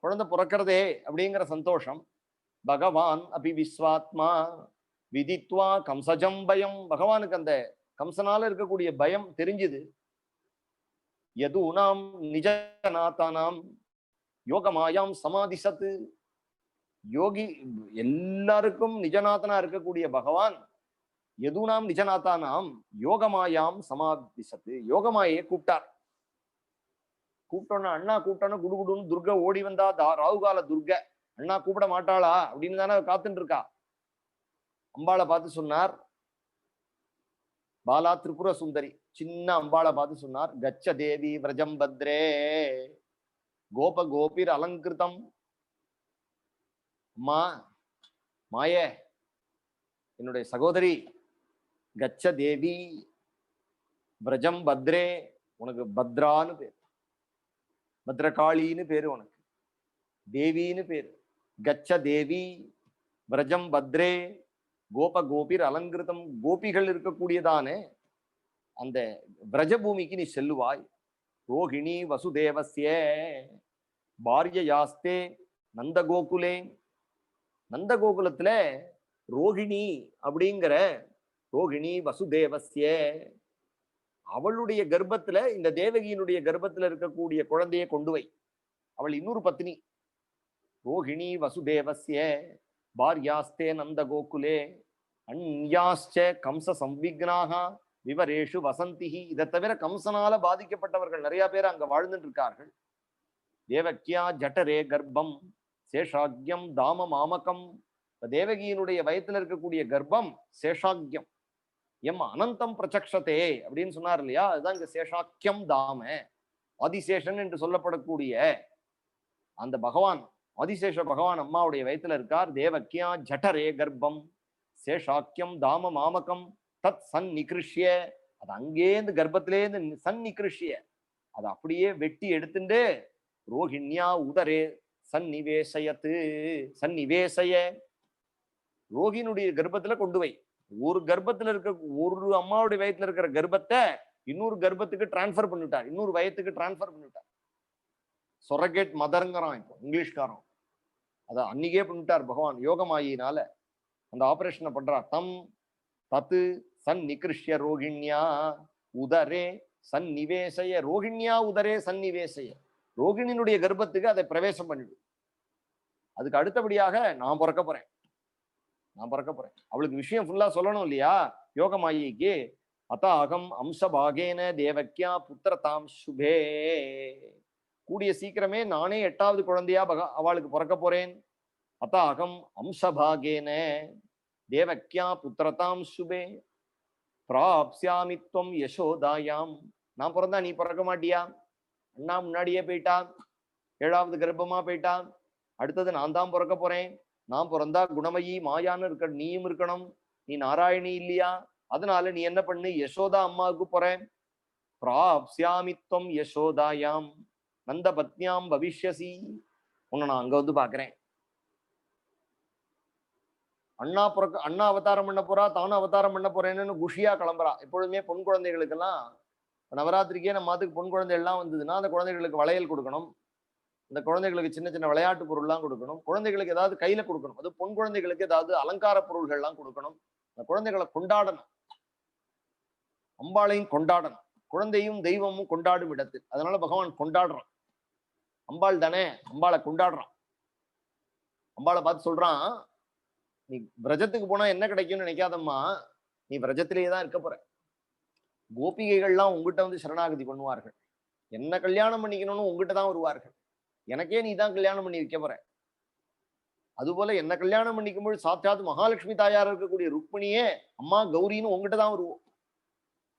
A: குழந்தை பிறக்கிறதே அப்படிங்கிற சந்தோஷம். பகவான் அபி விஸ்வாத்மா விதித்வா கம்சஜம் பயம். பகவானுக்கு அந்த கம்சனால இருக்கக்கூடிய பயம் தெரிஞ்சுது. யதுனாம் நிஜநாதானாம் யோகமாயாம் சமாதிசத்து. யோகி எல்லாருக்கும் நிஜநாதனா இருக்கக்கூடிய பகவான் யதுனாம் நிஜநாதானாம் யோகமாயாம் சமாதிசத்து, யோகமாயை கூப்பிட்டார். கூப்பிட்டோன்னா அண்ணா கூப்பிட்டோன்னா குடுகுடுன்னு துர்கா ஓடி வந்தா ராகுகால துர்கை அண்ணா கூப்பிட மாட்டாளா அப்படின்னு தானே காத்துட்டு இருக்கா. அம்பாளை பார்த்து சொன்னார், பாலா திரிபுர சுந்தரி சின்ன அம்பாளை பார்த்து சொன்னார், கச்ச தேவி விரஜம் பத்ரே கோப கோபிர் அலங்கிருதம். அம்மா மாயே, என்னுடைய சகோதரி, கச்ச தேவி விரஜம் பத்ரே, உனக்கு பத்ரான்னு பேர், பத்ரகாளின்னு பேரு, உனக்கு தேவின்னு பேரு. கச்ச தேவி விரஜம் பத்ரே கோப கோபிர் அலங்கிருதம், கோபிகள் இருக்கக்கூடியதானே அந்த விரஜபூமிக்கு நீ செல்லுவாய். ரோஹிணி வசுதேவஸ்ய பாரியயாஸ்தே நந்தகோகுலே, நந்தகோகுலத்துல ரோஹிணி அப்படிங்கிற ரோஹிணி வசுதேவஸ்ய அவளுடைய கர்ப்பத்துல, இந்த தேவகியினுடைய கர்ப்பத்துல இருக்கக்கூடிய குழந்தையை கொண்டு வை. அவள் இன்னொரு பத்னி. ரோஹிணி வசுதேவஸ்ய பாரியாஸ்தே நந்தகோகுலே அன்யாஸ்ச கம்ச சம்விக்னாக விவரேஷு வசந்திஹி. இதை தவிர கம்சனால பாதிக்கப்பட்டவர்கள் நிறைய பேர் அங்க வாழ்ந்துட்டு இருக்கார்கள். தேவக்கியா ஜட்டரே கர்ப்பம் சேஷாக்யம் தாம மாமகம். தேவகியினுடைய வயத்துல இருக்கக்கூடிய கர்ப்பம் சேஷாக்யம், எம் அனந்தம் பிரச்சக்ஷதே அப்படின்னு சொன்னார் இல்லையா, அதுதான் இங்க சேஷாக்கியம் தாம. ஆதிசேஷன் என்று சொல்லப்படக்கூடிய அந்த பகவான், ஆதிசேஷ பகவான் அம்மாவுடைய வயத்துல இருக்கார். தேவக்கியா ஜட்டரே கர்ப்பம் சேஷாக்கியம் தாம மாமகம் தத் சன் நிகிருஷ்ய. அது அங்கேருந்து கர்ப்பத்திலேருந்து சன் நிகிருஷ்ய, அதை அப்படியே வெட்டி எடுத்துட்டு ரோஹிண்யா உதரே சன்னிவேசயத்து சன்னிவேசய, ரோகினுடைய கர்ப்பத்துல கொண்டு வை. ஒரு கர்ப்பத்துல இருக்க, ஒரு அம்மாவுடைய வயத்துல இருக்கிற கர்ப்பத்தை இன்னொரு கர்ப்பத்துக்கு டிரான்ஸ்பர் பண்ணிட்டார், இன்னொரு வயத்துக்கு டிரான்ஸ்பர் பண்ணிட்டார். சொரகேட் மதருங்கிறான் இப்போ இங்கிலீஷ்காரன். அதை அன்னைக்கே பண்ணிட்டார் பகவான் யோகமாயினால. அந்த ஆபரேஷனை பண்றார். தம் தத்து சன் நிகிருஷ்ய ரோகிண்யா உதரே சன்னிவேசய. ரோகிண்யா உதரே சன்னிவேசய, ரோகிணியினுடைய கர்ப்பத்துக்கு அதை பிரவேசம் பண்ணிடு. அதுக்கு அடுத்தபடியாக நான் பிறக்க போறேன், நான் பிறக்க போறேன். அவளுக்கு விஷயம் ஃபுல்லா சொல்லணும் இல்லையா யோகமாயிக்கு. அதாகம் அம்சபாகேன தேவக்கியா புத்திரதாம் சுபே. கூடிய சீக்கிரமே நானே 8வது குழந்தையா அவளுக்கு பிறக்க போறேன். அதாகம் அம்சபாகேன தேவக்கியா புத்திரதாம் சுபே பிராப்ஸ்யாமித்வம் யசோதாயாம். நான் பிறந்தா நீ பிறக்க மாட்டியா? அண்ணா முன்னாடியே போயிட்டா, 7வது கர்ப்பமா போயிட்டா. அடுத்தது நான் தான் பிறக்க போறேன். நான் பிறந்தா குணமயி மாயான்னு இருக்க நீயும் இருக்கணும். நீ நாராயணி இல்லையா? அதனால நீ என்ன பண்ணு, யசோதா அம்மாவுக்கு போறேன். பிராப்ஸ்யாமித்வம் யசோதாயாம் நந்த பத்னியாம் பவிஷ்யசி. உன்னை நான் அங்க வந்து பாக்குறேன். அண்ணா அவதாரம் பண்ண போறா, தானும் அவதாரம் பண்ண போறேன்னு குஷியா கிளம்புறா. எப்பொழுதுமே பொன் குழந்தைகளுக்கெல்லாம் நவராத்திரிக்கே நம்ம மாத்துக்கு பொன் குழந்தை எல்லாம் வந்ததுன்னா அந்த குழந்தைகளுக்கு வளையல் கொடுக்கணும், அந்த குழந்தைகளுக்கு சின்ன சின்ன விளையாட்டு பொருள்லாம் கொடுக்கணும், குழந்தைகளுக்கு ஏதாவது கையில கொடுக்கணும். அது பொன் குழந்தைகளுக்கு ஏதாவது அலங்கார பொருள்கள்லாம் கொடுக்கணும். அந்த குழந்தைகளை கொண்டாடணும், அம்பாளையும் கொண்டாடணும். குழந்தையும் தெய்வமும் கொண்டாடும் இடத்து. அதனால பகவான் கொண்டாடுறான். அம்பாள் தானே, அம்பாளை கொண்டாடுறான். அம்பாளை பார்த்து சொல்றான், நீ விரஜத்துக்கு போனா என்ன கிடைக்கும்னு நினைக்காதம்மா, நீ விரஜத்திலேயே தான் இருக்க போற. கோபிகைகள்லாம் உங்ககிட்ட வந்து சரணாகதி பண்ணுவார்கள். என்ன கல்யாணம் பண்ணிக்கணும்னு உங்ககிட்ட தான் வருவார்கள். எனக்கே நீ தான் கல்யாணம் பண்ணி வைக்க போற. அதுபோல என்ன கல்யாணம் பண்ணிக்கும்போது சாட்சாத் மகாலட்சுமி தாயார் இருக்கக்கூடிய ருக்மிணியே அம்மா கௌரின்னு உங்ககிட்ட தான் வருவோம்.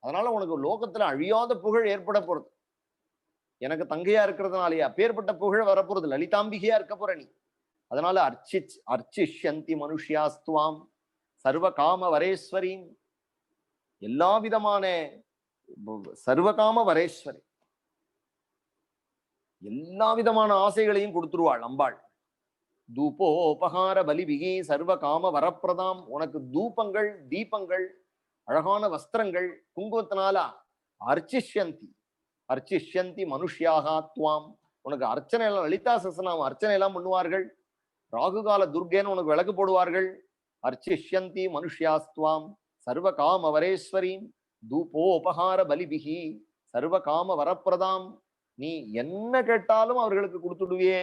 A: அதனால உனக்கு லோகத்துல அழியாத புகழ் ஏற்பட போறது. எனக்கு தங்கையா இருக்கிறதுனாலயா பேர்பட்ட புகழ் வரப்போறது. லலிதாம்பிகையா இருக்க போற நீ. அதனால அர்ச்சிஷ்யந்தி மனுஷ்யாஸ்துவாம் சர்வ காம வரேஸ்வரி. எல்லா விதமான சர்வகாம வரேஸ்வரி, எல்லா விதமான ஆசைகளையும் கொடுத்துருவாள் அம்பாள். தூபோபகார பலிபிகி சர்வ காம வரப்பிரதாம். உனக்கு தூபங்கள், தீபங்கள், அழகான வஸ்திரங்கள், குங்குமத்தினால அர்ச்சிஷ்யந்தி மனுஷ்யாக துவாம். உனக்கு அர்ச்சனை எல்லாம், லலிதா சசனாம் அர்ச்சனை எல்லாம் பண்ணுவார்கள். ராகுகால துர்கேன்னு உனக்கு விளக்கு போடுவார்கள். அர்ச்சிஷ்யந்தி மனுஷ்யாஸ்துவாம் சர்வ காம வரேஸ்வரி தூபோபகார பலிபிகி சர்வ காம வரப்பிரதாம். நீ என்ன கேட்டாலும் அவர்களுக்கு கொடுத்துடுவியே.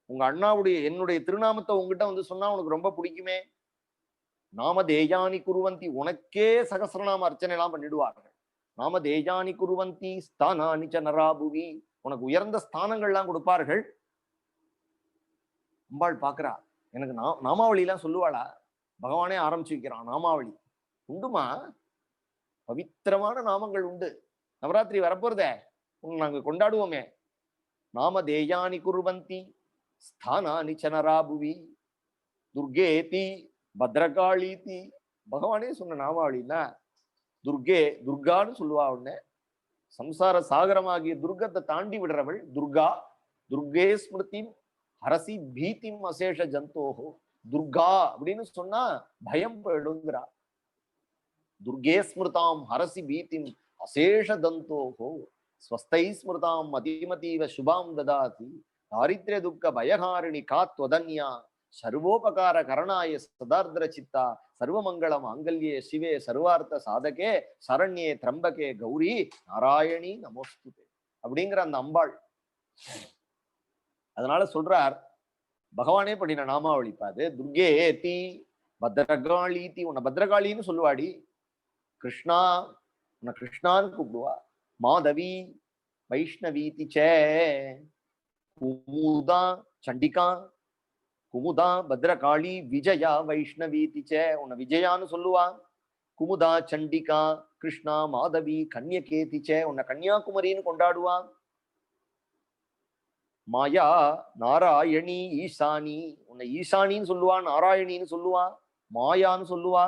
A: உங்க அண்ணாவுடைய என்னுடைய திருநாமத்தை உங்ககிட்ட வந்து சொன்னா உனக்கு ரொம்ப பிடிக்குமே. நாம தேயானி குருவந்தி, உனக்கே சகசிரநாம அர்ச்சனை எல்லாம் பண்ணிடுவார்கள். நாம தேயானி குருவந்தி ஸ்தானானி ச நராபுவி. உனக்கு உயர்ந்த ஸ்தானங்கள்லாம் கொடுப்பார்கள். அம்பாள் பாக்குறா, எனக்கு நாமாவளி எல்லாம் சொல்லுவாளா? பகவானே ஆரம்பிச்சு வைக்கிறான் நாமாவளி. உண்டுமா, பவித்திரமான நாமங்கள் உண்டு. நவராத்திரி வரப்போறதே, நாங்க கொண்டாடுவோமே. நாம தேயானி குர்வந்தி ஸ்தானானி சனராபுவி துர்கேதி பத்ரகாளீதி. பகவானே சொன்ன நாமாவளின்னா துர்கே, துர்கான்னு சொல்லுவா. உடனே சம்சார சாகரமாகிய துர்கத்தை தாண்டி விடுறவள் துர்கா. துர்கே ஸ்மிருதிம் ஹரசி பீதிம் அசேஷ ஜந்தோஹோ. துர்கா அப்படின்னு சொன்னா பயம் போயிடுங்கிறா. துர்கே ஸ்மிருதாம் ஹரசி பீதிம் அசேஷ தந்தோஹோ ஸ்வஸ்தை ஸ்மிருதாம் அதிமதீவ சுபாம் ததாதி தாரித்ய துக்க பயஹாரிணி காத்வதன்யா சர்வோபகார கரணாய சதார்திர சித்தா சர்வமங்கள மாங்கல்யே சிவே சர்வார்த்த சாதகே சரண்யே திரம்பகே கௌரி நாராயணி நமோஸ்துதே அப்படிங்கிற அந்த அம்பாள். அதனால சொல்றார் பகவானே பண்ணின நாமாவளி பாது. துர்கே தி பத்ரகாளி தி, உன்னை பத்ரகாளின்னு சொல்லுவாடி. கிருஷ்ணா, உன்னை கிருஷ்ணான்னு கூப்பிடுவா. மாதவி வைஷ்ணவீதி சே குமுதா சண்டிகா குமுதா பத்ரகாளி விஜயா வைஷ்ணவீதி சே, உன்னை விஜயான்னு சொல்லுவா. குமுதா சண்டிகா கிருஷ்ணா மாதவி கன்யகேதி சே, உன்னை கன்னியாகுமரின்னு கொண்டாடுவா. மாயா நாராயணி ஈசானி, உன்னை ஈசானின்னு சொல்லுவா, நாராயணின்னு சொல்லுவா, மாயான்னு சொல்லுவா.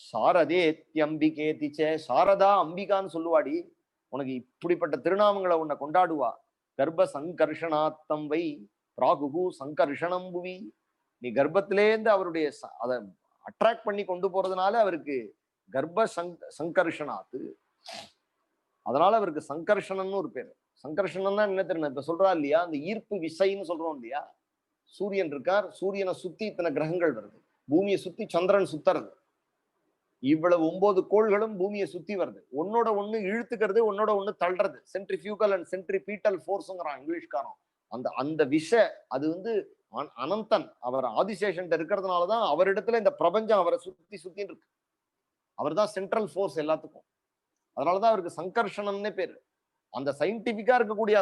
A: சாரதேத்யம்பிகேதி சே, சாரதா அம்பிகான்னு சொல்லுவாடி. உனக்கு இப்படிப்பட்ட திருநாமங்களை உன்னை கொண்டாடுவா. கர்ப்ப சங்கர்ஷனாத்தம் வை பிராகுகு சங்கர்ஷணம் புவி. நீ கர்ப்பத்திலேருந்து அவருடைய அதை அட்ராக்ட் பண்ணி கொண்டு போறதுனால அவருக்கு கர்ப்ப சங்கர்ஷனாத்து. அதனால அவருக்கு சங்கர்ஷணம்னு ஒரு பேரு. சங்கர்ஷணம்னா என்ன தெரியும்? இப்ப சொல்றா இல்லையா, அந்த ஈர்ப்பு விசைன்னு சொல்றோம் இல்லையா. சூரியன் இருக்கார், சூரியனை சுத்தி இத்தனை கிரகங்கள் வருது, பூமியை சுத்தி சந்திரன் சுத்துறது. இவ்வளவு 9 கோள்களும் பூமியை சுத்தி வருது. ஒன்னோட ஒண்ணு இழுத்துக்கிறது, ஒன்னோட ஒண்ணு தள்ளுறது. சென்ட்ரிஃபியூகல் அண்ட் சென்ட்ரிபீட்டல் ஃபோர்ஸ்ங்கிறான் இங்கிலீஷ்காரன். அந்த விஷ அது அனந்தன் அவர் ஆதிசேஷன் இருக்கிறதுனாலதான் அவரிடத்துல இந்த பிரபஞ்சம் அவரை சுத்தி சுத்தி இருக்கு. அவர் தான் சென்ட்ரல் ஃபோர்ஸ் எல்லாத்துக்கும். அதனாலதான் அவருக்கு சங்கர்ஷணம்னே பேரு. அந்த சயின்டிபிக்கா இருக்கக்கூடிய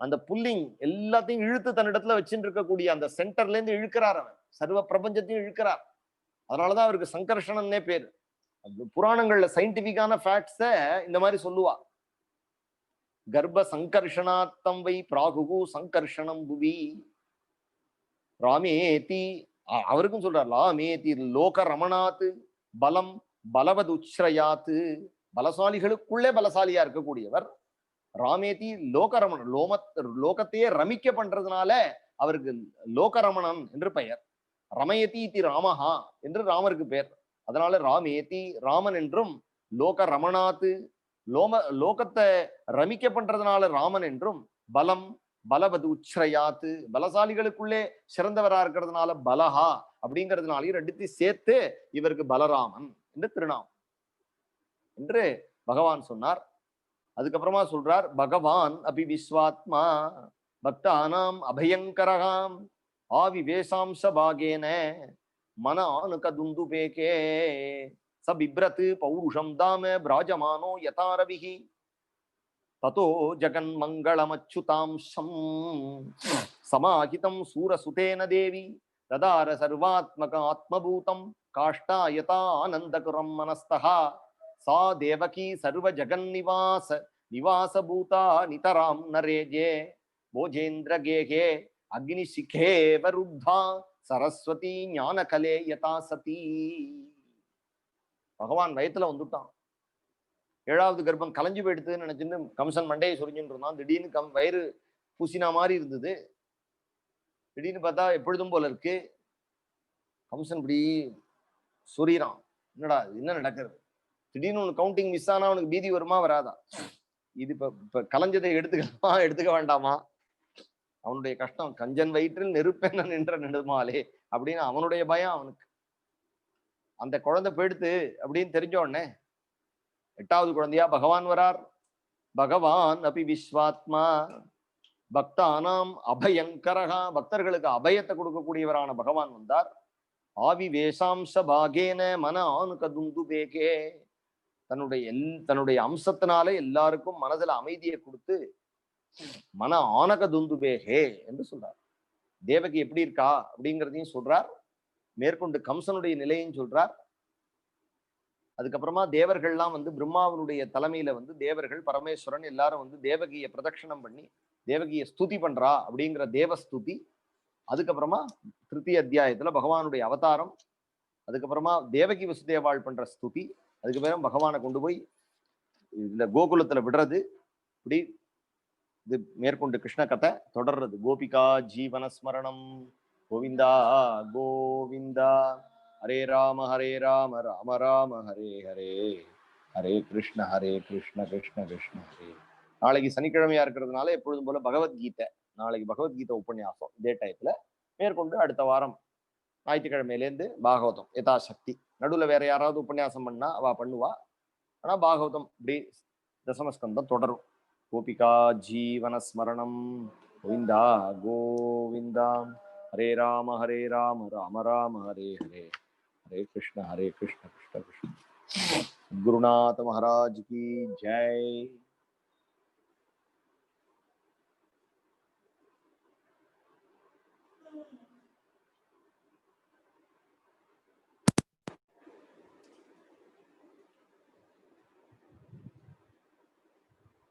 A: அந்த புல்லிங் எல்லாத்தையும் இழுத்து தன்னிடத்துல வச்சுட்டு இருக்கக்கூடிய அந்த சென்டர்ல இருந்து இழுக்கிறார். அவர் சர்வ பிரபஞ்சத்தையும் இழுக்கிறார். அதனாலதான் அவருக்கு சங்கர்ஷணம்னே பேரு. புராணங்கள்ல சயின்டிபிக்கான ஃபேக்ட்ஸ இந்த மாதிரி சொல்லுவா. கர்ப்ப சங்கர்ஷனாத்தம் வை பிராகுகு சங்கர்ஷணம் புவி ராமேதி. அவருக்கும் சொல்றார் லாமேதி லோக ரமணாத்து பலம் பலவது உச்ரயாத்து. பலசாலிகளுக்குள்ளே பலசாலியா இருக்கக்கூடியவர். ராமேதி லோகரமணன், லோகத்தையே ரமிக்க பண்றதுனால அவருக்கு லோகரமணன் என்று பெயர். ரமயதி தி ராமஹா என்று ராமருக்கு பெயர். அதனால ராமேதி ராமன் என்றும், லோக ரமணாத்து லோகத்தை ரமிக்க பண்றதுனால ராமன் என்றும், பலம் பலவது உச்ரயாத்து பலசாலிகளுக்குள்ளே சிறந்தவரா இருக்கிறதுனால பலஹா அப்படிங்கிறதுனாலையும் ரெண்டுத்தையும் சேர்த்து இவருக்கு பலராமன் என்று திருநாமம் என்று பகவான் சொன்னார். அதுக்கப்புறமா சொல்றார் பகவான் அபி விஸ்வாத்மா பக்தானாம் அபயங்கரகாம் ஆவிவேசாம்ச பாகேன மன ஆனுகதுந்துபேகே சபிப்ரத் பௌருஷம் தாம பிராஜமானோ யதாரவிஹி ததோ ஜகன் மங்களமச்சுதாம்சம் சமாஹிதம் சூரசுதேன தேவி ததார சர்வாத்மக ஆத்மபூதம் காஷ்டாயதா ஆனந்தகுரம் மனஸ்தஹா சா தேவகி சர்வ ஜகன் நிவாசபூதா நிதராம் நரேஜே போஜேந்திர கேகே அக்னிசிகே வருத்தா சரஸ்வதி ஞானகலே யதா சதி. பகவான் வயத்துல வந்துட்டான். 7வது கர்ப்பம் கலைஞ்சு போயிடுதுன்னு நினைச்சுட்டு கம்சன் மண்டையை சொரிஞ்சுட்டு இருந்தான். திடீர்னு வயிறு பூசினா மாதிரி இருந்தது. திடீர்னு பார்த்தா எப்பொழுதும் போல இருக்கு. கம்சன் இப்படி சொரிறான். என்னடா என்ன நடக்கிறது? திடீர்னு உனக்கு கவுண்டிங் மிஸ் ஆனா உனக்கு பீதி வருமா வராதா? இது இப்ப கலைஞ்சதை எடுத்துக்கலாமா எடுத்துக்க வேண்டாமா? அவனுடைய கஷ்டம். கஞ்சன் வயிற்றில் நெருப்பென நின்ற நெடுமாலே அப்படின்னு அவனுடைய பயம் அவனுக்கு. அந்த குழந்தை போயிடுத்து அப்படின்னு தெரிஞ்ச உடனே 8வது குழந்தையா பகவான் வரார். பகவான் அபி விஸ்வாத்மா பக்தானாம் அபயங்கரகா பக்தர்களுக்கு அபயத்தை கொடுக்கக்கூடியவரான பகவான் வந்தார். ஆவி வேசாம்ச பாகேன மன ஆனுகதுந்துபேகே தன்னுடைய அம்சத்தினால எல்லாருக்கும் மனதுல அமைதியை கொடுத்து மன ஆனக துந்துபேகே என்று சொல்றார். தேவகி எப்படி இருக்கா அப்படிங்கிறதையும் சொல்றார், மேற்கொண்டு கம்சனுடைய நிலையும் சொல்றார். அதுக்கப்புறமா தேவர்கள்லாம் வந்து பிரம்மாவனுடைய தலைமையில வந்து தேவர்கள் பரமேஸ்வரன் எல்லாரும் வந்து தேவகியை பிரதட்சணம் பண்ணி தேவகியை ஸ்துதி பண்றா அப்படிங்கிற தேவஸ்துதி. அதுக்கப்புறமா திருத்திய அத்தியாயத்துல பகவானுடைய அவதாரம், அதுக்கப்புறமா தேவகி வசுதேவாள் பண்ற ஸ்துதி, அதுக்கப்புறம் பகவானை கொண்டு போய் இந்த கோகுலத்துல விடுறது. இப்படி இது மேற்கொண்டு கிருஷ்ண கதை தொடர்றது. கோபிகா ஜீவனஸ்மரணம் கோவிந்தா கோவிந்தா. ஹரே ராம ராம ராம ஹரே ஹரே, ஹரே கிருஷ்ண கிருஷ்ண கிருஷ்ண ஹரே. நாளைக்கு சனிக்கிழமையா இருக்கிறதுனால எப்பொழுதும் போல பகவத்கீதை, நாளைக்கு பகவத்கீதை உபன்யாசம் இதே டயத்துல. மேற்கொண்டு அடுத்த வாரம் ஞாயிற்றுக்கிழமையிலேருந்து பாகவதம் யதாசக்தி. நடுவில் வேற யாராவது உபன்யாசம் பண்ணா அவ பண்ணுவா. ஆனா பாகவதம் இப்படி தசமஸ்கந்தம் தொடரும். கோபிகா ஜீவனஸ்மரணம் கோவிந்தா கோவிந்தா. ஹரே ராம ராம ராம ஹரே ஹரே, ஹரே கிருஷ்ண கிருஷ்ண கிருஷ்ண. குருநாத மகாராஜ் की जय.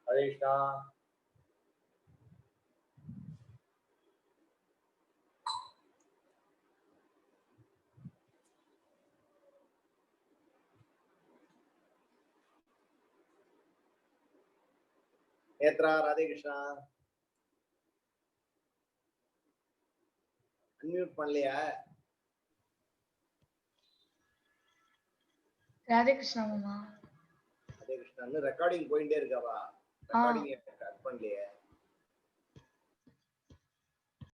A: हरे कृष्णा. நேத்ரா ராதே கிருஷ்ணா. அன்மியூட் பண்ணலையா?
B: ராதே கிருஷ்ணா மாமா.
A: ராதே கிருஷ்ணா. ரெக்கார்டிங் போயிட்டே இருக்காவா? ரெக்கார்டிங் கட் பண்ணலையே.